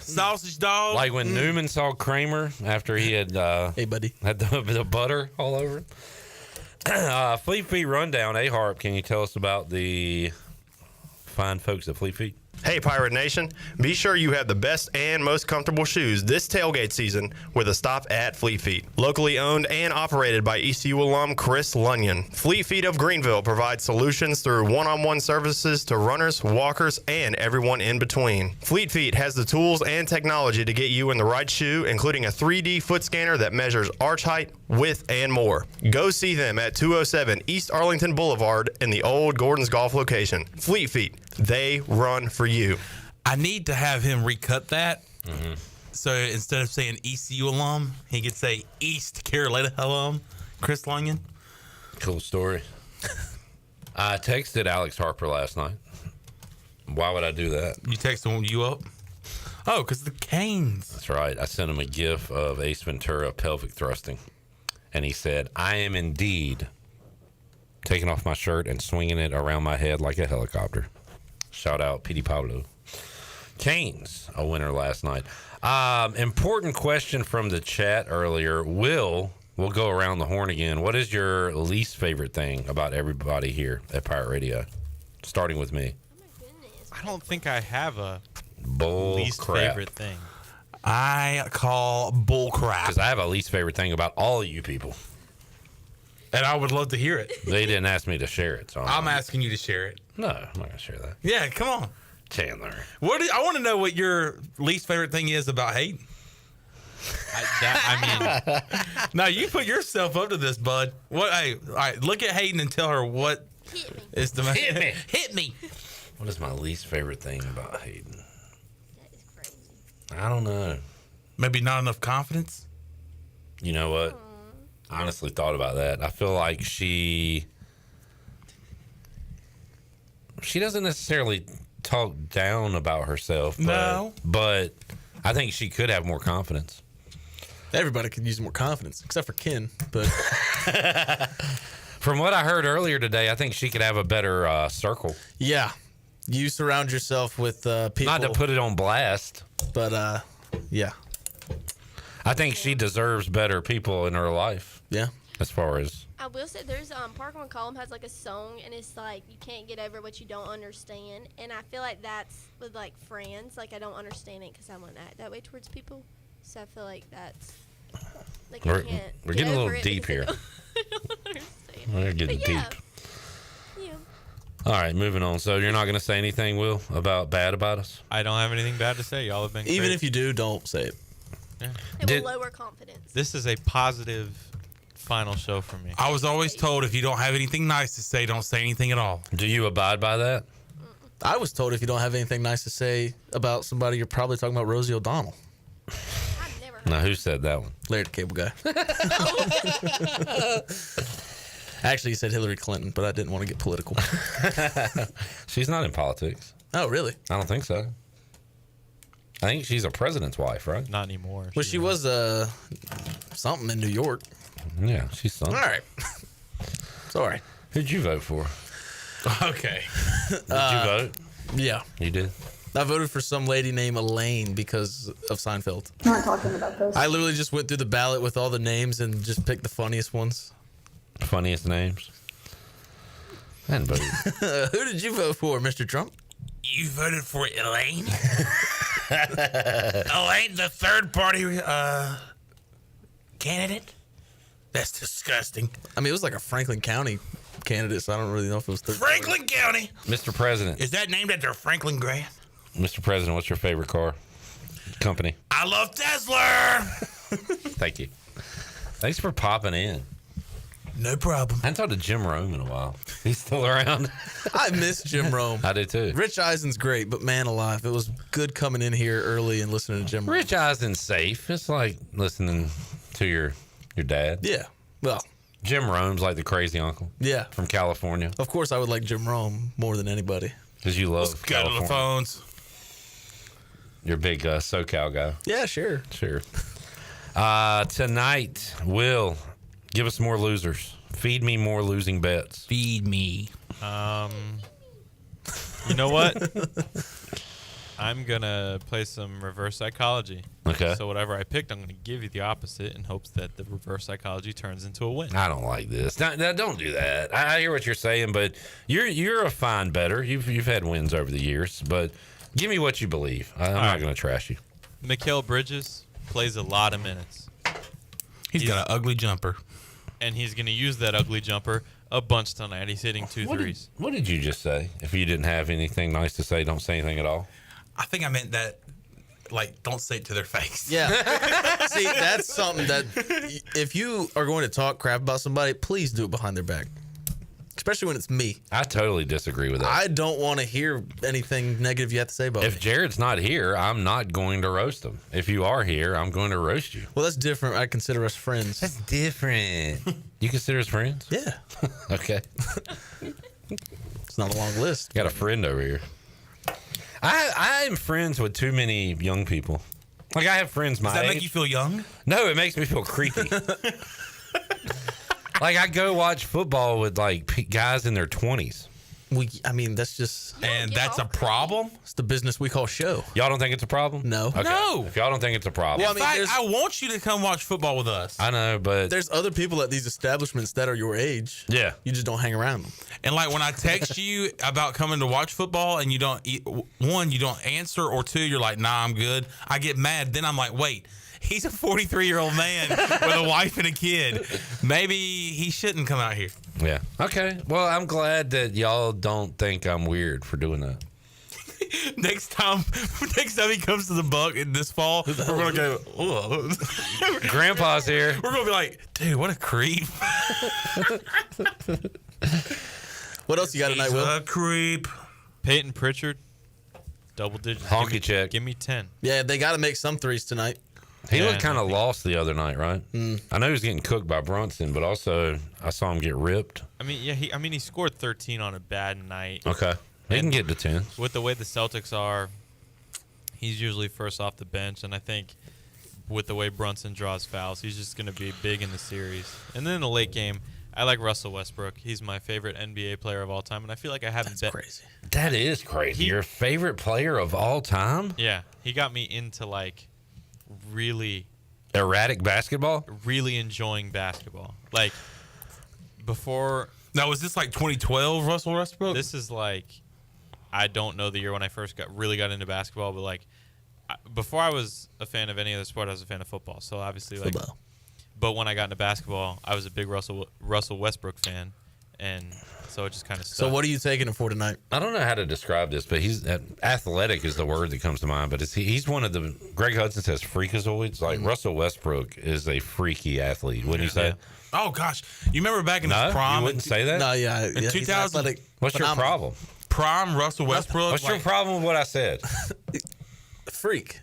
sausage dog. Like when Newman saw Kramer after he had hey buddy, had the butter all over him. Fleet Feet Rundown. Harp, can you tell us about the fine folks at Fleet Feet? Hey, Pirate Nation. Be sure you have the best and most comfortable shoes this tailgate season with a stop at Fleet Feet. Locally owned and operated by ECU alum Chris Lunyon. Fleet Feet of Greenville provides solutions through one-on-one services to runners, walkers, and everyone in between. Fleet Feet has the tools and technology to get you in the right shoe, including a 3D foot scanner that measures arch height, width, and more. Go see them at 207 East Arlington Boulevard in the old Gordon's Golf location. Fleet Feet. They run for you. I need to have him recut that. Mm-hmm. So instead of saying ECU alum, he could say East Carolina alum, Chris Lunyon. Cool story. I texted Alex Harper last night. Why would I do that? You texted you up? Oh, because the Canes. That's right. I sent him a gif of Ace Ventura pelvic thrusting. And he said, I am indeed taking off my shirt and swinging it around my head like a helicopter. Shout out, Petey Pablo. Canes, a winner last night. Important question from the chat earlier. We'll go around the horn again. What is your least favorite thing about everybody here at Pirate Radio? Starting with me. I don't think I have a least favorite thing. I call bull crap. Because I have a least favorite thing about all of you people. And I would love to hear it. They didn't ask me to share it, so I'm asking you to share it. No, I'm not going to share that. Yeah, come on. Chandler. I want to know what your least favorite thing is about Hayden. Now you put yourself up to this, bud. All right, look at Hayden and tell her what is the Hit me. Hit me. What is my least favorite thing about Hayden? That is crazy. I don't know. Maybe not enough confidence? You know what? I honestly thought about that. I feel like she doesn't necessarily talk down about herself. But I think she could have more confidence. Everybody could use more confidence, except for Ken. But from what I heard earlier today, I think she could have a better circle. Yeah. You surround yourself with people. Not to put it on blast. But, yeah. I think she deserves better people in her life. Yeah. As far as... I will say there's Parker McCollum has like a song, and it's like you can't get over what you don't understand, and I feel like that's with like friends, like I don't understand it because I won't act that way towards people, so I feel like that's like we're getting a little deep here. We're getting deep. Yeah. All right, moving on. So you're not going to say anything, Will, bad about us? I don't have anything bad to say. Y'all have been even great. if you do, don't say it. Yeah. It will lower confidence. This is a positive final show for me. I was always told if you don't have anything nice to say, don't say anything at all. Do you abide by that? I was told if you don't have anything nice to say about somebody, you're probably talking about Rosie O'Donnell. Now, who said that one? Larry the Cable Guy. Actually, he said Hillary Clinton, but I didn't want to get political. She's not in politics. Oh, really? I don't think so. I think she's a president's wife, right? Not anymore. Well, she was something in New York. Yeah, she's something. All right. Sorry. Who'd you vote for? Okay. Did you vote? Yeah. You did? I voted for some lady named Elaine because of Seinfeld. I'm not talking about those. I literally just went through the ballot with all the names and just picked the funniest ones. Funniest names? I didn't vote. Who did you vote for, Mr. Trump? You voted for Elaine? Elaine, the third party candidate? That's disgusting. I mean, it was like a Franklin County candidate, so I don't really know if it was third Franklin County? Mr. President. Is that named after Franklin Graham? Mr. President, what's your favorite car? Company. I love Tesla. Thank you. Thanks for popping in. No problem. I haven't talked to Jim Rome in a while. He's still around. I miss Jim Rome. I do too. Rich Eisen's great, but man alive, it was good coming in here early and listening to Jim Rome. Rich Eisen's safe. It's like listening to your dad. Yeah. Well, Jim Rome's like the crazy uncle. Yeah. From California. Of course, I would like Jim Rome more than anybody. Because you love Go to California. the phones. You're a big SoCal guy. Yeah, sure. Sure. Tonight, Will, give us more losers. Feed me more losing bets. Feed me. You know what? I'm going to play some reverse psychology. Okay. So whatever I picked, I'm going to give you the opposite in hopes that the reverse psychology turns into a win. I don't like this. Now, don't do that. I hear what you're saying, but you're a fine bettor. You've had wins over the years, but give me what you believe. I'm not going to trash you. Mikal Bridges plays a lot of minutes. He's got an ugly jumper. And he's going to use that ugly jumper a bunch tonight. He's hitting two threes. What did you just say? If you didn't have anything nice to say, don't say anything at all. I think I meant that, like, don't say it to their face. Yeah. See, that's something that if you are going to talk crap about somebody, please do it behind their back. Especially when it's me. I totally disagree with that. I don't want to hear anything negative you have to say about me. If Jared's not here, I'm not going to roast him. If you are here, I'm going to roast you. Well, that's different. I consider us friends. That's different. You consider us friends? Yeah. Okay. It's not a long list. Got a friend over here. I'm friends with too many young people. Like, I have friends my age. Does that make you feel young? No, it makes me feel creepy. Like, I go watch football with, like, guys in their 20s. I mean, that's just... And that's a problem? It's the business we call show. Y'all don't think it's a problem? No. Okay. No. If y'all don't think it's a problem. Well, in fact, I want you to come watch football with us. I know, but... There's other people at these establishments that are your age. Yeah. You just don't hang around them. And, like, when I text you about coming to watch football and you don't... One, you don't answer, or two, you're like, nah, I'm good. I get mad. Then I'm like, wait... He's a 43-year-old man with a wife and a kid. Maybe he shouldn't come out here. Yeah. Okay. Well, I'm glad that y'all don't think I'm weird for doing that. Next time he comes to the Buck this fall, we're gonna go. Oh. Grandpa's here. We're gonna be like, dude, what a creep. What else you got tonight, Will? A creep. Peyton Pritchard, double digits. Honky check. Give me 10. Yeah, they got to make some threes tonight. He looked kind of lost the other night, right? I know he was getting cooked by Brunson, but also I saw him get ripped. I mean, yeah, he scored 13 on a bad night. Okay. He can get to 10. With the way the Celtics are, he's usually first off the bench, and I think with the way Brunson draws fouls, he's just going to be big in the series. And then in the late game, I like Russell Westbrook. He's my favorite NBA player of all time, and I feel like I haven't bet. Crazy. That is crazy. Your favorite player of all time? Yeah. He got me into, like, really erratic basketball, really enjoying basketball. Like, before. Now, was this like 2012 Russell Westbrook? This is like, I don't know the year when I first got into basketball, but like, before I was a fan of any other sport, I was a fan of football. So obviously, like, football. But when I got into basketball, I was a big Russell Westbrook fan, and so it just kind of stuck. So what are you taking him for tonight? I don't know how to describe this, but he's athletic is the word that comes to mind. But he's one of the Greg Hudson says freakazoids. Like Russell Westbrook is a freaky athlete. Wouldn't you say? Oh gosh, you remember back in his prime? You wouldn't say that. No, yeah. In 2000. What's your problem? prime Russell Westbrook. What's your problem with what I said? Freak.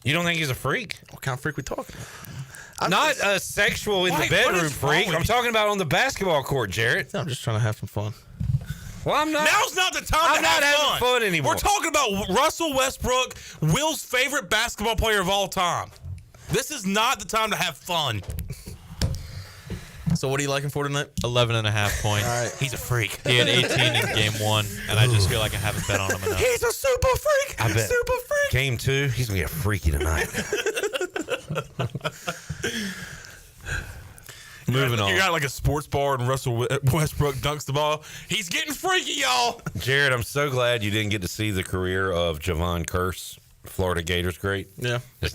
You don't think he's a freak? What kind of freak we talking about? Not a sexual in the bedroom freak. I'm talking about on the basketball court, Jarrett. I'm just trying to have some fun. Well, I'm not. Now's not the time I'm to not have having fun anymore. We're talking about Russell Westbrook, Will's favorite basketball player of all time. This is not the time to have fun. So what are you liking for tonight? 11.5 points. All right. He's a freak. He had 18 in game 1, and I just feel like I haven't bet on him enough. He's a super freak. I bet. Super freak. Game 2, he's going to get freaky tonight. Moving on. You got like a sports bar and Russell Westbrook dunks the ball. He's getting freaky, y'all. Jared, I'm so glad you didn't get to see the career of Javon Curse, Florida Gators great. Yeah. His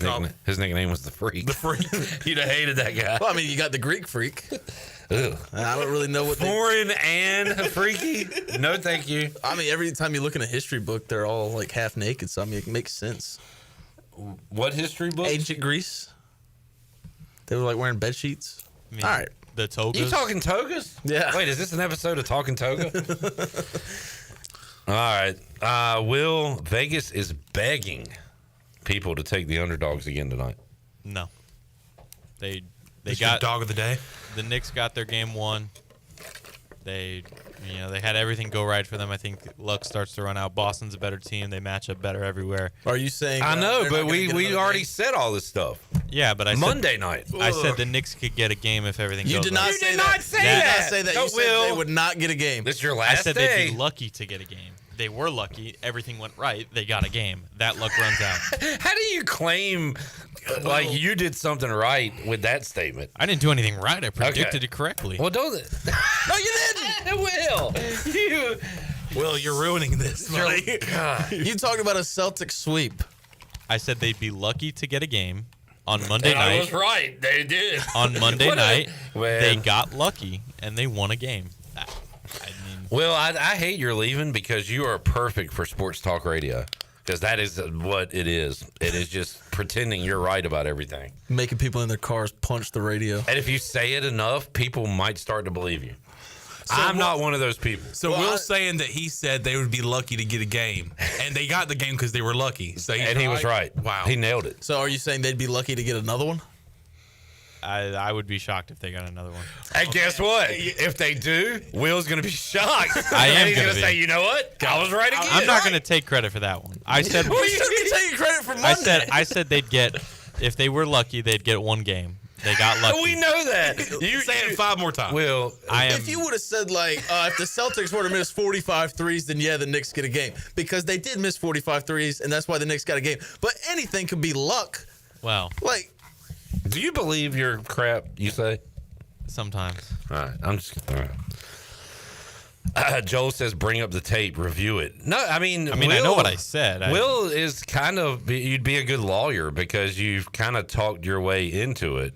nickname was the Freak. The Freak. You'd have hated that guy. Well, I mean, you got the Greek freak. Ugh. I don't really know what foreign and freaky. No, thank you. I mean, every time you look in a history book, they're all like half naked. So I mean, it makes sense. What history book? Ancient Greece. They were like wearing bed sheets. I mean, all right. The togas. You talking togas? Yeah. Wait, is this an episode of Talking Toga? All right. Will, Vegas is begging people to take the underdogs again tonight. No. They This got your dog of the day. The Knicks got their game 1. They had everything go right for them. I think luck starts to run out. Boston's a better team. They match up better everywhere. Are you saying? I know, they're but not gonna we get already game? said all this stuff. Yeah, but Monday night. I said the Knicks could get a game if everything You goes did right. not You say did that. not say You did that. not say that. No, You said Will. they would not get a game. This is your I last said day. they'd be lucky to get a game. They were lucky. Everything went right. They got a game. That luck runs out. How do you claim like you did something right with that statement? I didn't do anything right. I predicted it correctly. Well, don't it? No, you didn't. Will, you're ruining this, buddy. You talked about a Celtic sweep. I said they'd be lucky to get a game on Monday And night. I was right. They did. On Monday What a- night, Man. they got lucky and they won a game. Well, I hate you're leaving because you are perfect for sports talk radio. Because that is what it is. It is just pretending you're right about everything. Making people in their cars punch the radio. And if you say it enough, people might start to believe you. I'm not one of those people. So Will's saying that he said they would be lucky to get a game, and they got the game because they were lucky. So And he was right. Wow. He nailed it. So are you saying they'd be lucky to get another one? I would be shocked if they got another one. And guess what? If they do, Will's going to be shocked. I am And he's gonna going to be. say, you know what? I was right again. I'm not going to take credit for that one. I said Well, you should be taking credit for Monday. I said they'd get, if they were lucky, they'd get one game. They got lucky. We know that. You say it 5 more times. Will, If you would have said, like, if the Celtics were to miss 45 threes, then yeah, the Knicks get a game. Because they did miss 45 threes, and that's why the Knicks got a game. But anything could be luck. Well, Like, do you believe your crap you say? sometimes. All right. I'm just. All right. Joel says, bring up the tape, review it. No, I mean, I know what I said. Will is kind of, you'd be a good lawyer because you've kind of talked your way into it.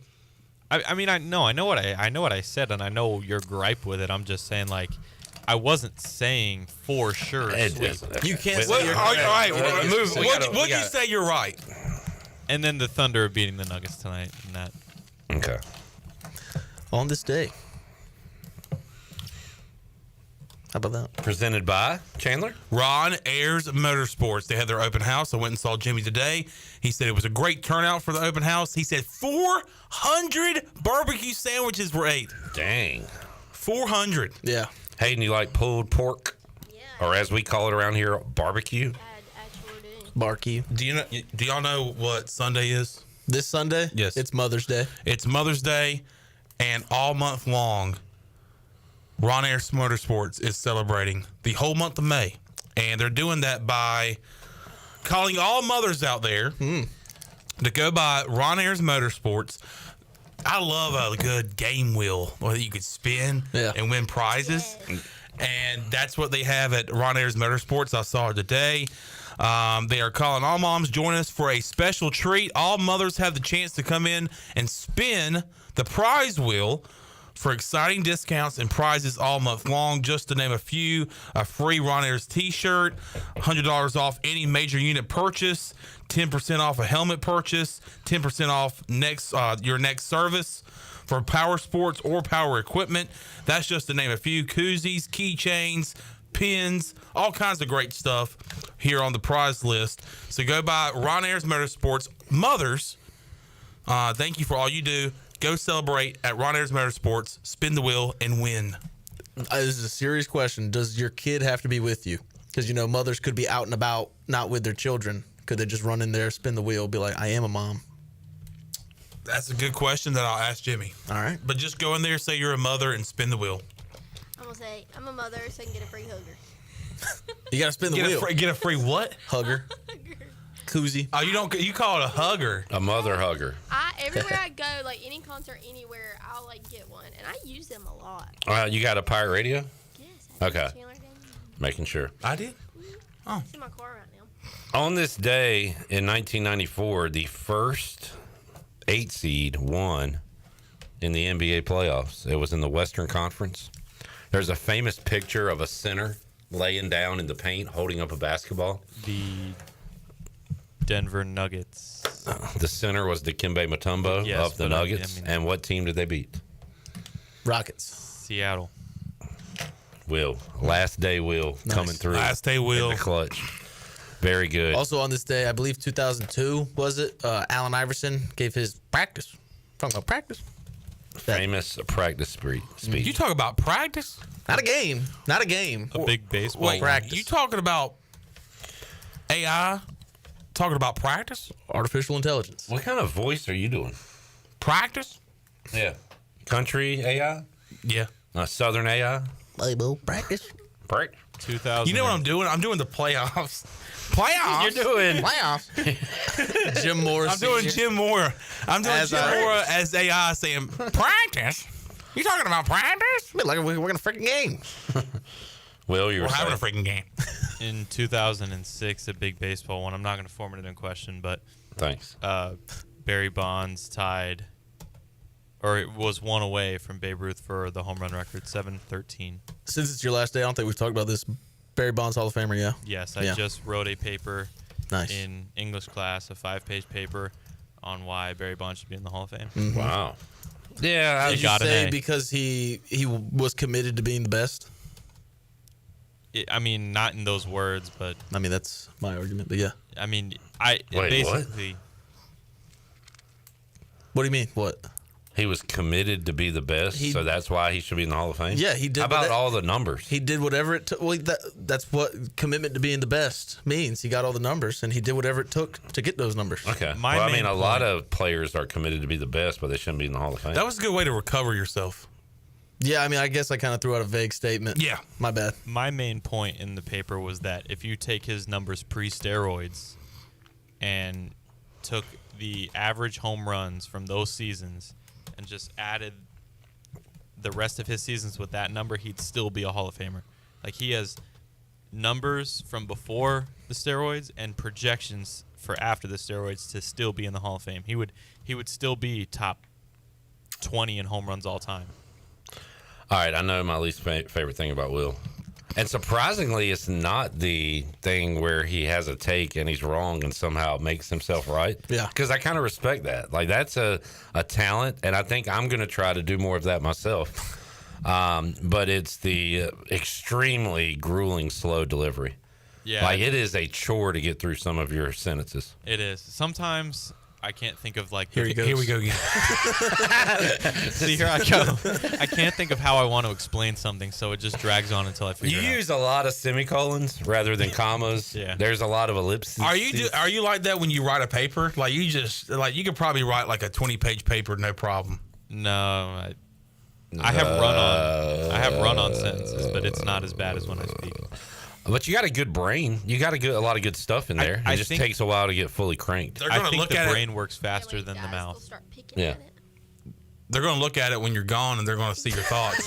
I know what I said, and I know your gripe with it. I'm just saying, like, I wasn't saying for sure. you can't Well, say you're all right, move. What'd you say you're right? And then the Thunder are beating the Nuggets tonight. And that. Okay. on this day. How about that? Presented by Chandler? Ron Ayers Motorsports. They had their open house. I went and saw Jimmy today. He said it was a great turnout for the open house. He said 400 barbecue sandwiches were ate. Dang. 400. Yeah. Hayden, you like pulled pork? Yeah. Or as we call it around here, barbecue? Barbecue. Do y'all know what Sunday is? This Sunday? Yes. It's Mother's Day. It's Mother's Day, and all month long, Ron Ayers Motorsports is celebrating the whole month of May. And they're doing that by calling all mothers out there to go by Ron Ayers Motorsports. I love a good game wheel where you could spin and win prizes. And that's what they have at Ron Ayers Motorsports. I saw it today. They are calling all moms. Join us for a special treat. All mothers have the chance to come in and spin the prize wheel for exciting discounts and prizes all month long. Just to name a few, a free Ron Ayers t-shirt, $100 off any major unit purchase, 10% off a helmet purchase, 10% off your next service for power sports or power equipment. That's just to name a few. Koozies, keychains, pins, all kinds of great stuff here on the prize list. So go by Ron Ayers Motorsports. Mothers, thank you for all you do. Go celebrate at Ron Ayers Motorsports. Spin the wheel and win. This is a serious question. Does your kid have to be with you? Because, mothers could be out and about, not with their children. Could they just run in there, spin the wheel, be like, I am a mom? That's a good question that I'll ask Jimmy. All right. But just go in there, say you're a mother, and spin the wheel. I'm going to say, I'm a mother, so I can get a free hugger. You got to spin the wheel. Get a free what? Hugger. Koozie. Oh, you call it a hugger. A mother hugger. Everywhere I go, like any concert, anywhere, I'll get one, and I use them a lot. You got a pirate radio? Yes. Okay. Making sure. I did. Oh. It's in my car right now. On this day in 1994, the first 8 seed won in the NBA playoffs. It was in the Western Conference. There's a famous picture of a center laying down in the paint holding up a basketball. The Denver Nuggets. The center was Dikembe Mutombo of the Nuggets. And what team did they beat? Rockets. Seattle. Will. Last day Will coming through. Last day Will. In the clutch. Very good. Also on this day, I believe 2002, was it? Allen Iverson gave his practice. Talking about practice. Famous practice speech. You talk about practice? Not a game. Not a game. A big baseball. Wait, practice. You talking about AI? Talking about practice? Artificial intelligence. What kind of voice are you doing? Practice? Yeah. Country AI? Yeah. Southern AI? Practice. Practice. 2000. You know what I'm doing? I'm doing the playoffs. Playoffs? You're doing playoffs. Jim Morris. I'm doing Jim Moore. I'm doing Jim Moore as AI saying, practice? You talking about practice? Like we're going to freaking game. Will, you were having a freaking game. In 2006, a big baseball one. I'm not going to form it in question, but thanks. Barry Bonds tied, or it was one away from Babe Ruth for the home run record, 713. Since it's your last day, I don't think we've talked about this. Barry Bonds Hall of Famer, yeah? Yes, I just wrote a paper nice. in English class, a 5-page paper on why Barry Bonds should be in the Hall of Fame. Mm-hmm. Wow. Yeah. Did you say because he was committed to being the best? I mean, not in those words, but... I mean, that's my argument, but yeah. I mean, basically... What do you mean? What? He was committed to be the best, so that's why he should be in the Hall of Fame? Yeah, he did. How about all the numbers? He did whatever it took. Well, that's what commitment to being the best means. He got all the numbers, and he did whatever it took to get those numbers. Okay. I mean, a lot of players are committed to be the best, but they shouldn't be in the Hall of Fame. That was a good way to recover yourself. Yeah, I mean, I guess I kind of threw out a vague statement. Yeah. My bad. My main point in the paper was that if you take his numbers pre-steroids and took the average home runs from those seasons and just added the rest of his seasons with that number, he'd still be a Hall of Famer. Like, he has numbers from before the steroids and projections for after the steroids to still be in the Hall of Fame. He would still be top 20 in home runs all time. All right, I know my least favorite thing about Will. And surprisingly, it's not the thing where he has a take and he's wrong and somehow makes himself right. Yeah. Because I kind of respect that. Like, that's a talent, and I think I'm going to try to do more of that myself. But it's the extremely grueling, slow delivery. Yeah. Like, it is a chore to get through some of your sentences. It is. Sometimes I can't think of, like... Here we go again. See, here I go. I can't think of how I want to explain something, so it just drags on until I figure it out. You use a lot of semicolons rather than commas. Yeah. There's a lot of ellipses. Are you like that when you write a paper? Like, you could probably write like a 20-page paper, no problem. No, I have run-on sentences, but it's not as bad as when I speak. But you got a good brain. You got a lot of good stuff in there. It just takes a while to get fully cranked. I think the brain works faster than the mouth. Yeah. They're going to look at it when you're gone, and they're going to see your thoughts.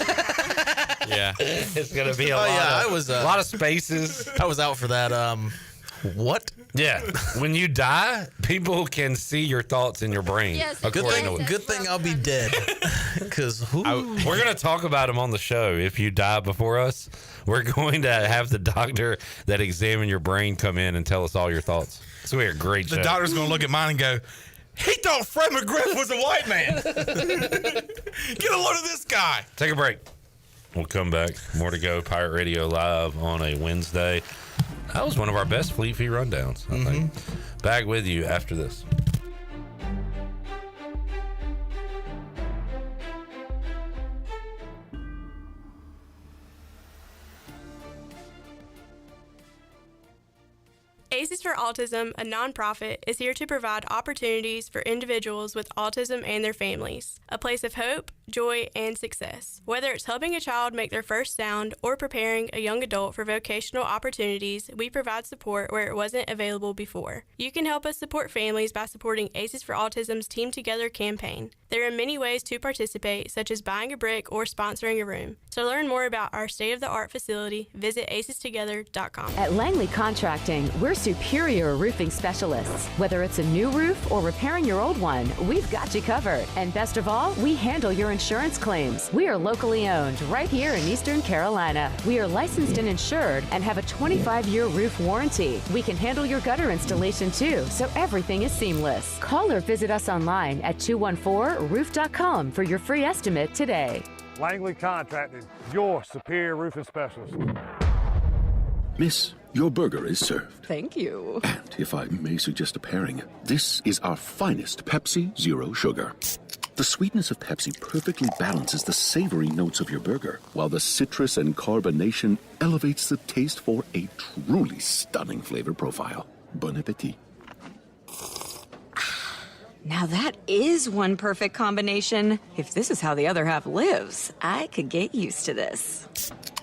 Yeah. It's going to be a lot of spaces. I was out for that. What? Yeah. When you die, people can see your thoughts in your brain. Yes, good thing I'll be dead. Because we're going to talk about him on the show. If you die before us, we're going to have the doctor that examine your brain come in and tell us all your thoughts. It's going to be a great show. The doctor's going to look at mine and go, he thought Fred McGriff was a white man. Get a load of this guy. Take a break. We'll come back. More to go. Pirate Radio Live on a Wednesday. That was one of our best Fleet Feet rundowns, I think. Back with you after this. Aces for Autism, a nonprofit, is here to provide opportunities for individuals with autism and their families, a place of hope, joy, and success. Whether it's helping a child make their first sound or preparing a young adult for vocational opportunities, we provide support where it wasn't available before. You can help us support families by supporting Aces for Autism's Team Together campaign. There are many ways to participate, such as buying a brick or sponsoring a room. To learn more about our state-of-the-art facility, visit acestogether.com. At Langley Contracting, we're superior roofing specialists. Whether it's a new roof or repairing your old one, we've got you covered. And best of all, we handle your insurance claims. We are locally owned right here in Eastern Carolina. We are licensed and insured and have a 25-year roof warranty. We can handle your gutter installation too, so everything is seamless. Call or visit us online at 214roof.com for your free estimate today. Langley Contracting, your superior roofing specialist. Miss, your burger is served. Thank you. And if I may suggest a pairing, this is our finest Pepsi Zero Sugar. The sweetness of Pepsi perfectly balances the savory notes of your burger, while the citrus and carbonation elevates the taste for a truly stunning flavor profile. Bon appetit. Now that is one perfect combination. If this is how the other half lives, I could get used to this.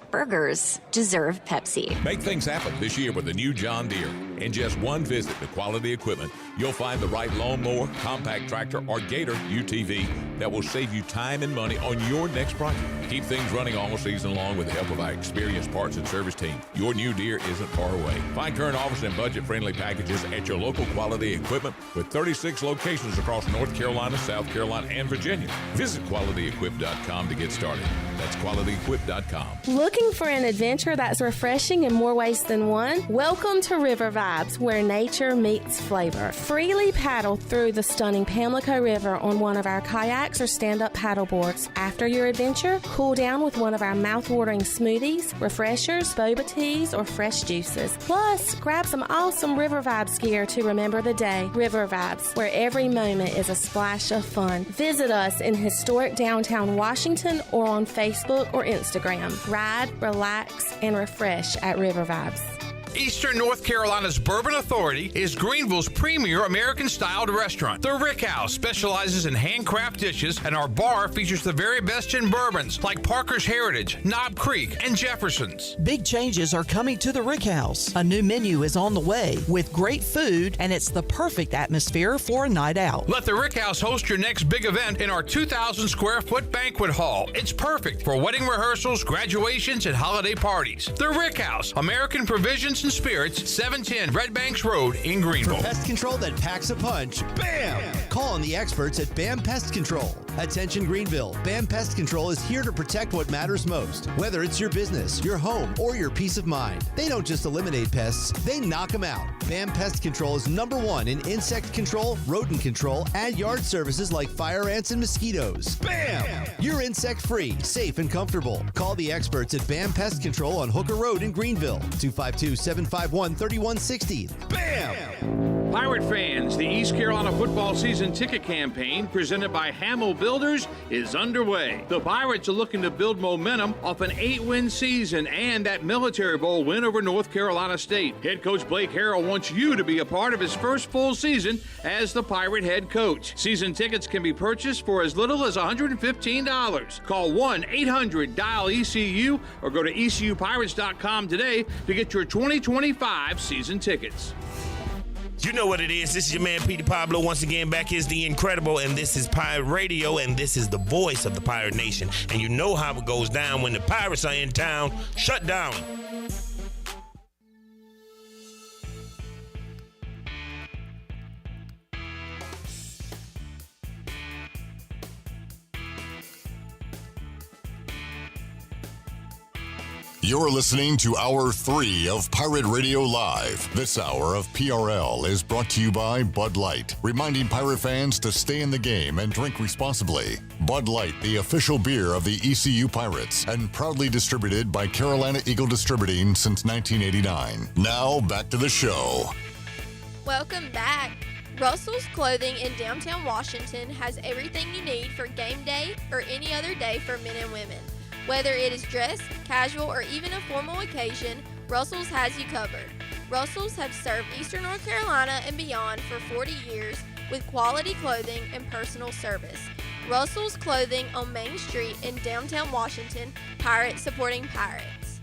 Burgers deserve Pepsi. Make things happen this year with the new John Deere. In just one visit to Quality Equipment, you'll find the right lawnmower, compact tractor, or Gator UTV that will save you time and money on your next project. Keep things running all season long with the help of our experienced parts and service team. Your new Deere isn't far away. Find current offers and budget-friendly packages at your local Quality Equipment with 36 locations across North Carolina, South Carolina, and Virginia. Visit QualityEquip.com to get started. That's QualityEquip.com. Looking for an adventure that's refreshing in more ways than one? Welcome to River Vibes, where nature meets flavor. Freely paddle through the stunning Pamlico River on one of our kayaks or stand-up paddle boards. After your adventure, cool down with one of our mouth-watering smoothies, refreshers, boba teas, or fresh juices. Plus, grab some awesome River Vibes gear to remember the day. River Vibes, where every moment is a splash of fun. Visit us in historic downtown Washington or on Facebook or Instagram. Ride, relax, and refresh at River Vibes. Eastern North Carolina's Bourbon Authority is Greenville's premier American-styled restaurant. The Rick House specializes in handcraft dishes, and our bar features the very best in bourbons like Parker's Heritage, Knob Creek, and Jefferson's. Big changes are coming to the Rick House. A new menu is on the way with great food, and it's the perfect atmosphere for a night out. Let the Rick House host your next big event in our 2,000-square-foot banquet hall. It's perfect for wedding rehearsals, graduations, and holiday parties. The Rick House, American Provisions and Spirits, 710 Red Banks Road in Greenville. For pest control that packs a punch, BAM! Call on the experts at BAM Pest Control. Attention Greenville, BAM Pest Control is here to protect what matters most. Whether it's your business, your home, or your peace of mind. They don't just eliminate pests, they knock them out. BAM Pest Control is #1 in insect control, rodent control, and yard services like fire ants and mosquitoes. BAM! You're insect-free, safe, and comfortable. Call the experts at BAM Pest Control on Hooker Road in Greenville, 252-751-3160. BAM! Pirate fans, the East Carolina football season ticket campaign presented by Hamill Builders is underway. The Pirates are looking to build momentum off an 8-win season and that Military Bowl win over North Carolina State. Head coach Blake Harrell wants you to be a part of his first full season as the Pirate head coach. Season tickets can be purchased for as little as $115. Call 1-800-DIAL-ECU or go to ECUPirates.com today to get your 2025 season tickets. You know what it is. This is your man, Petey Pablo. Once again, back is the Incredible, and this is Pirate Radio, and this is the voice of the Pirate Nation. And you know how it goes down when the Pirates are in town. Shut down. You're listening to Hour 3 of Pirate Radio Live. This hour of PRL is brought to you by Bud Light, reminding Pirate fans to stay in the game and drink responsibly. Bud Light, the official beer of the ECU Pirates, and proudly distributed by Carolina Eagle Distributing since 1989. Now, back to the show. Welcome back. Russell's Clothing in downtown Washington has everything you need for game day or any other day for men and women. Whether it is dress, casual, or even a formal occasion, Russell's has you covered. Russell's have served Eastern North Carolina and beyond for 40 years with quality clothing and personal service. Russell's Clothing on Main Street in downtown Washington, Pirates supporting Pirates.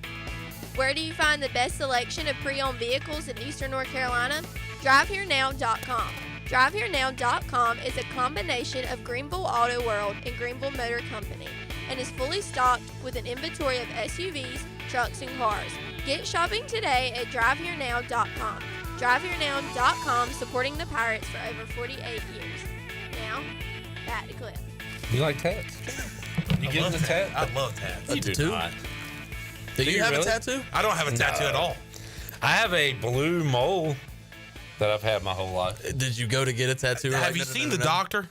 Where do you find the best selection of pre-owned vehicles in Eastern North Carolina? DriveHereNow.com. DriveHereNow.com is a combination of Greenville Auto World and Greenville Motor Company and is fully stocked with an inventory of SUVs, trucks, and cars. Get shopping today at DriveHereNow.com. DriveHereNow.com supporting the Pirates for over 48 years. Now, back to Cliff. You like tats? You get the tat? I love tats. You do not. Do you have really? a tattoo? I don't have a tattoo at all. I have a blue mole that I've had my whole life. Did you go to get a tattoo? Have you seen the doctor?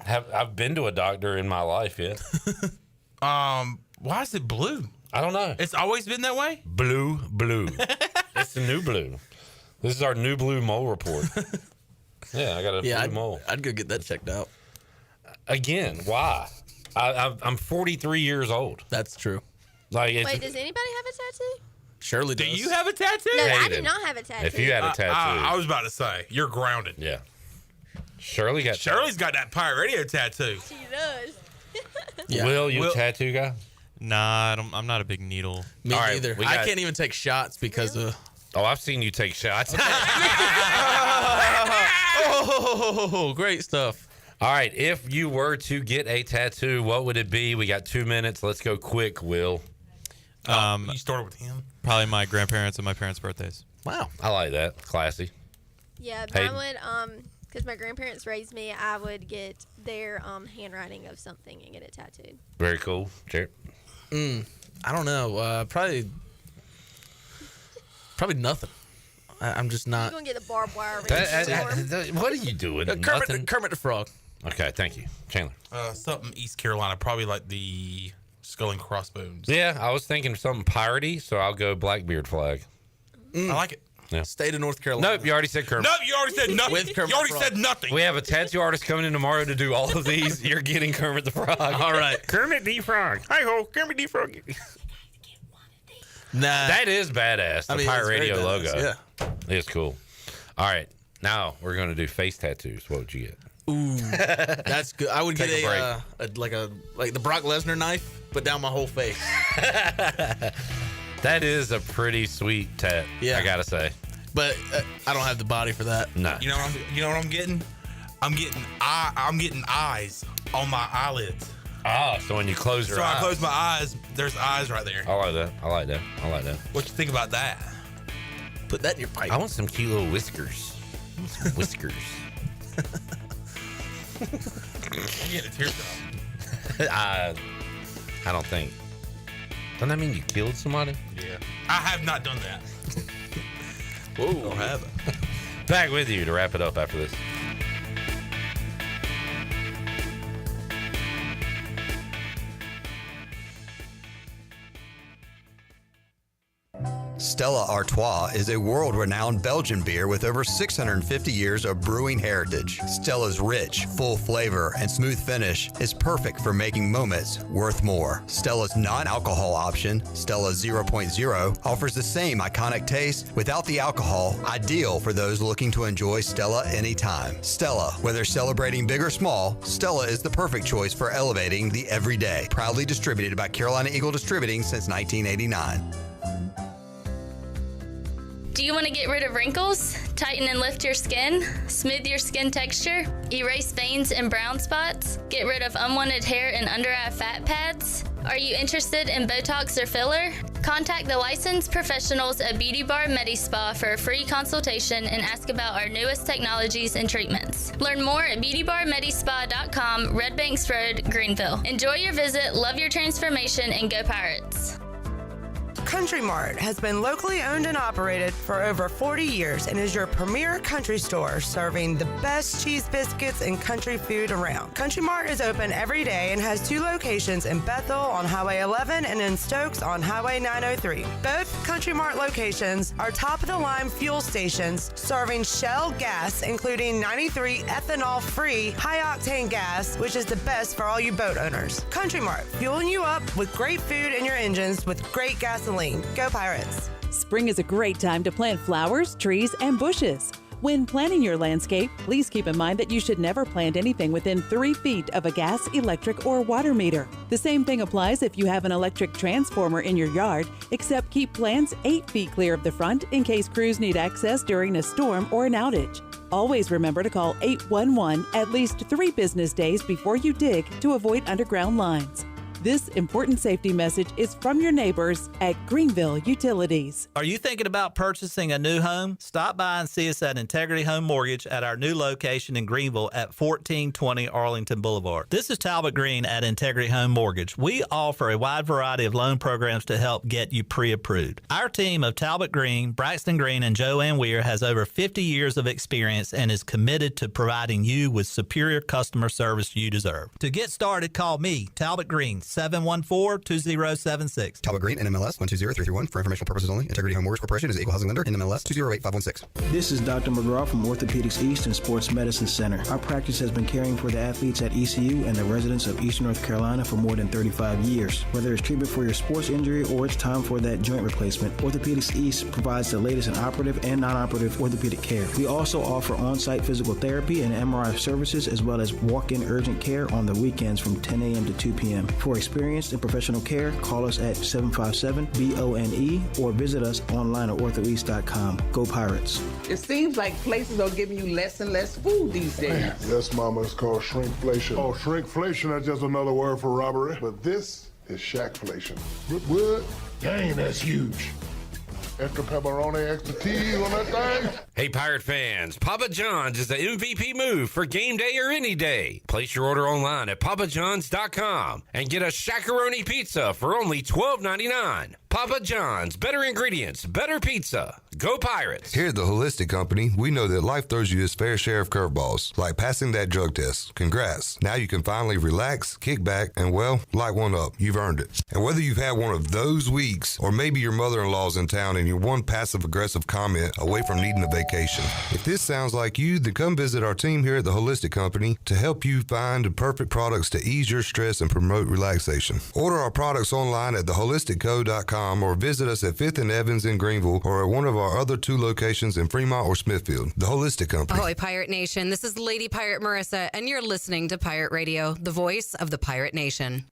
I've been to a doctor in my life, yeah. Why is it blue? I don't know. It's always been that way? Blue. It's the new blue. This is our new blue mole report. Yeah, I got a blue mole. I'd go get that checked out. Again, why? I'm 43 years old. That's true. Wait, does anybody have a tattoo? Shirley does. Do you have a tattoo? No, I do not have a tattoo. If you had a tattoo. I was about to say, you're grounded. Yeah. Shirley's got that Pirate Radio tattoo. She does. Yeah. Will, you a tattoo guy? Nah, I'm not a big needle. Me neither. I can't even take shots because of... Oh, I've seen you take shots. Oh, great stuff. All right, if you were to get a tattoo, what would it be? We got 2 minutes. Let's go quick, Will. You started with him? Probably my grandparents and my parents' birthdays. Wow. I like that. Classy. Yeah, mine would, because my grandparents raised me, I would get their handwriting of something and get it tattooed. Very cool. Jared? I don't know. Probably nothing. I'm just not. You're going to get a barbed wire. What are you doing? Kermit the Frog. Okay, thank you. Chandler? Something East Carolina, probably like the Skull and Crossbones. Yeah, I was thinking something piratey, so I'll go Blackbeard flag. I like it. Yeah. State of North Carolina. Nope, you already said Kermit. Nope, you already said nothing. With Kermit you already Frog. said nothing. We have a tattoo artist coming in tomorrow to do all of these. You're getting Kermit the Frog. All right. Kermit the Frog. Hi-ho, Kermit the Frog. Nah. That is badass. The Pirate Radio logo. Yeah. It's cool. All right. Now we're going to do face tattoos. What would you get? Ooh, that's good. I would Take get like the Brock Lesnar knife, but down my whole face. That is a pretty sweet tat. Yeah. I gotta say. But I don't have the body for that. No. You know what I'm getting? I'm getting eyes on my eyelids. Ah, so when you close your eyes. So I close my eyes, there's eyes right there. I like that. What you think about that? Put that in your pipe. I want some cute little whiskers. Some whiskers. I'm getting a teardrop. I don't think. Doesn't that mean you killed somebody? Yeah. I have not done that. Whoa. I haven't. Back with you to wrap it up after this. Stella Artois is a world-renowned Belgian beer with over 650 years of brewing heritage. Stella's rich, full flavor and smooth finish is perfect for making moments worth more. Stella's non-alcohol option, Stella 0.0, offers the same iconic taste without the alcohol, ideal for those looking to enjoy Stella anytime. Stella, whether celebrating big or small, Stella is the perfect choice for elevating the everyday. Proudly distributed by Carolina Eagle Distributing since 1989. Do you want to get rid of wrinkles, tighten and lift your skin, smooth your skin texture, erase veins and brown spots, get rid of unwanted hair and under-eye fat pads? Are you interested in Botox or filler? Contact the licensed professionals at Beauty Bar MediSpa for a free consultation and ask about our newest technologies and treatments. Learn more at beautybarmedispa.com, Red Banks Road, Greenville. Enjoy your visit, love your transformation, and go Pirates. Country Mart has been locally owned and operated for over 40 years and is your premier country store serving the best cheese biscuits and country food around. Country Mart is open every day and has 2 locations in Bethel on Highway 11 and in Stokes on Highway 903. Both Country Mart locations are top-of-the-line fuel stations serving Shell gas, including 93 ethanol-free high-octane gas, which is the best for all you boat owners. Country Mart, fueling you up with great food in your engines with great gasoline. Go Pirates! Spring is a great time to plant flowers, trees, and bushes. When planning your landscape, please keep in mind that you should never plant anything within 3 feet of a gas, electric, or water meter. The same thing applies if you have an electric transformer in your yard, except keep plants 8 feet clear of the front in case crews need access during a storm or an outage. Always remember to call 811 at least 3 business days before you dig to avoid underground lines. This important safety message is from your neighbors at Greenville Utilities. Are you thinking about purchasing a new home? Stop by and see us at Integrity Home Mortgage at our new location in Greenville at 1420 Arlington Boulevard. This is Talbot Green at Integrity Home Mortgage. We offer a wide variety of loan programs to help get you pre-approved. Our team of Talbot Green, Braxton Green, and Joanne Weir has over 50 years of experience and is committed to providing you with superior customer service you deserve. To get started, call me, Talbot Green, 714-2076. Talbot Green, NMLS 120331. For informational purposes only. Integrity Home Mortgage Corporation is an equal housing lender. NMLS 208516. This is Dr. McGraw from Orthopedics East and Sports Medicine Center. Our practice has been caring for the athletes at ECU and the residents of Eastern North Carolina for more than 35 years. Whether it's treatment for your sports injury or it's time for that joint replacement, Orthopedics East provides the latest in operative and non-operative orthopedic care. We also offer on-site physical therapy and MRI services as well as walk-in urgent care on the weekends from 10 a.m. to 2 p.m. For experienced and professional care, call us at 757-BONE or visit us online at orthoeast.com. Go Pirates. It seems like places are giving you less and less food these days. Yes, Mama, it's called shrinkflation. Oh, shrinkflation, that's just another word for robbery. But this is shackflation. What? Dang, that's huge. Extra pepperoni, extra cheese on that thing. Hey, Pirate fans, Papa John's is the MVP move for game day or any day. Place your order online at papajohns.com and get a Shackaroni pizza for only $12.99. Papa John's, better ingredients, better pizza. Go Pirates. Here at the Holistic Company, we know that life throws you its fair share of curveballs, like passing that drug test. Congrats. Now you can finally relax, kick back, and, well, light one up. You've earned it. And whether you've had one of those weeks, or maybe your mother-in-law's in town and you're one passive-aggressive comment away from needing a vacation, if this sounds like you, then come visit our team here at the Holistic Company to help you find the perfect products to ease your stress and promote relaxation. Order our products online at theholisticco.com or visit us at 5th and Evans in Greenville or at one of our other 2 locations in Fremont or Smithfield. The Holistic Company. Ahoy, Pirate Nation. This is Lady Pirate Marissa, and you're listening to Pirate Radio, the voice of the Pirate Nation.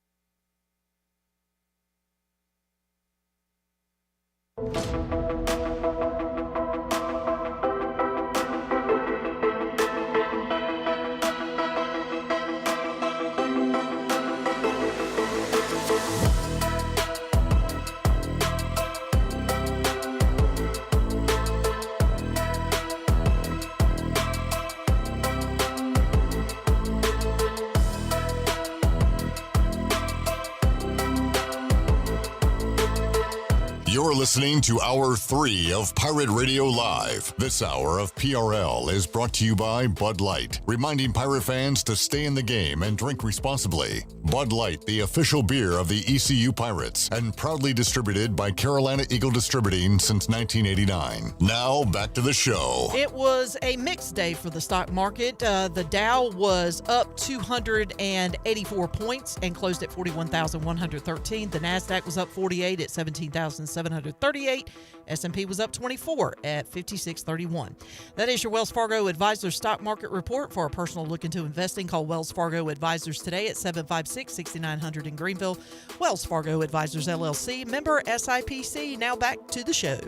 You're listening to Hour 3 of Pirate Radio Live. This hour of PRL is brought to you by Bud Light, reminding pirate fans to stay in the game and drink responsibly. Bud Light, the official beer of the ECU Pirates, and proudly distributed by Carolina Eagle Distributing since 1989. Now, back to the show. It was a mixed day for the stock market. The Dow was up 284 points and closed at 41,113. The NASDAQ was up 48 at 17,738. S&P was up 24 at 5631. That is your Wells Fargo Advisors Stock Market Report. For a personal look into investing, call Wells Fargo Advisors today at 756-6900 in Greenville. Wells Fargo Advisors, LLC, member SIPC. Now back to the show.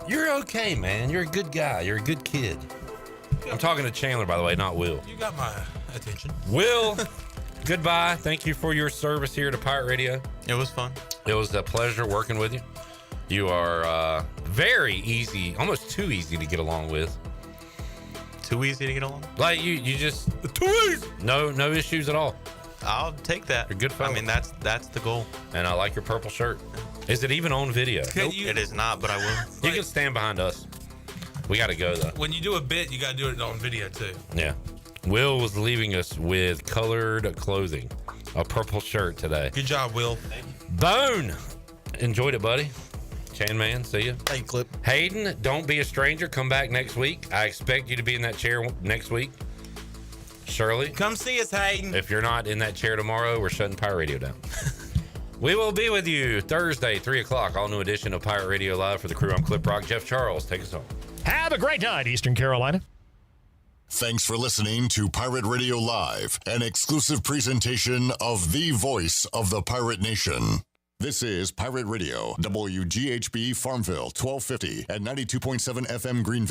You're okay, man. You're a good guy. You're a good kid. I'm talking to Chandler, by the way, not Will. You got my attention. Will, goodbye. Thank you for your service here to Pirate Radio. It was fun. It was a pleasure working with you. You are very easy, almost too easy to get along with. Too easy to get along? Like you just too easy. No issues at all. I'll take that. You're good fellow. I mean, that's the goal. And I like your purple shirt. Is it even on video? Nope, it is not, but I will. You can stand behind us. We got to go, though. When you do a bit, you got to do it on video, too. Yeah. Will was leaving us with colored clothing. A purple shirt today. Good job, Will. Bone. Enjoyed it, buddy. Chan Man, see you. Thank you, Clip. Hayden, don't be a stranger. Come back next week. I expect you to be in that chair next week. Shirley. Come see us, Hayden. If you're not in that chair tomorrow, we're shutting Pirate Radio down. We will be with you Thursday, 3 o'clock. All new edition of Pirate Radio Live for the crew. I'm Clip Rock. Jeff Charles, take us home. Have a great night, Eastern Carolina. Thanks for listening to Pirate Radio Live, an exclusive presentation of the voice of the Pirate Nation. This is Pirate Radio, WGHB Farmville, 1250 at 92.7 FM Greenville.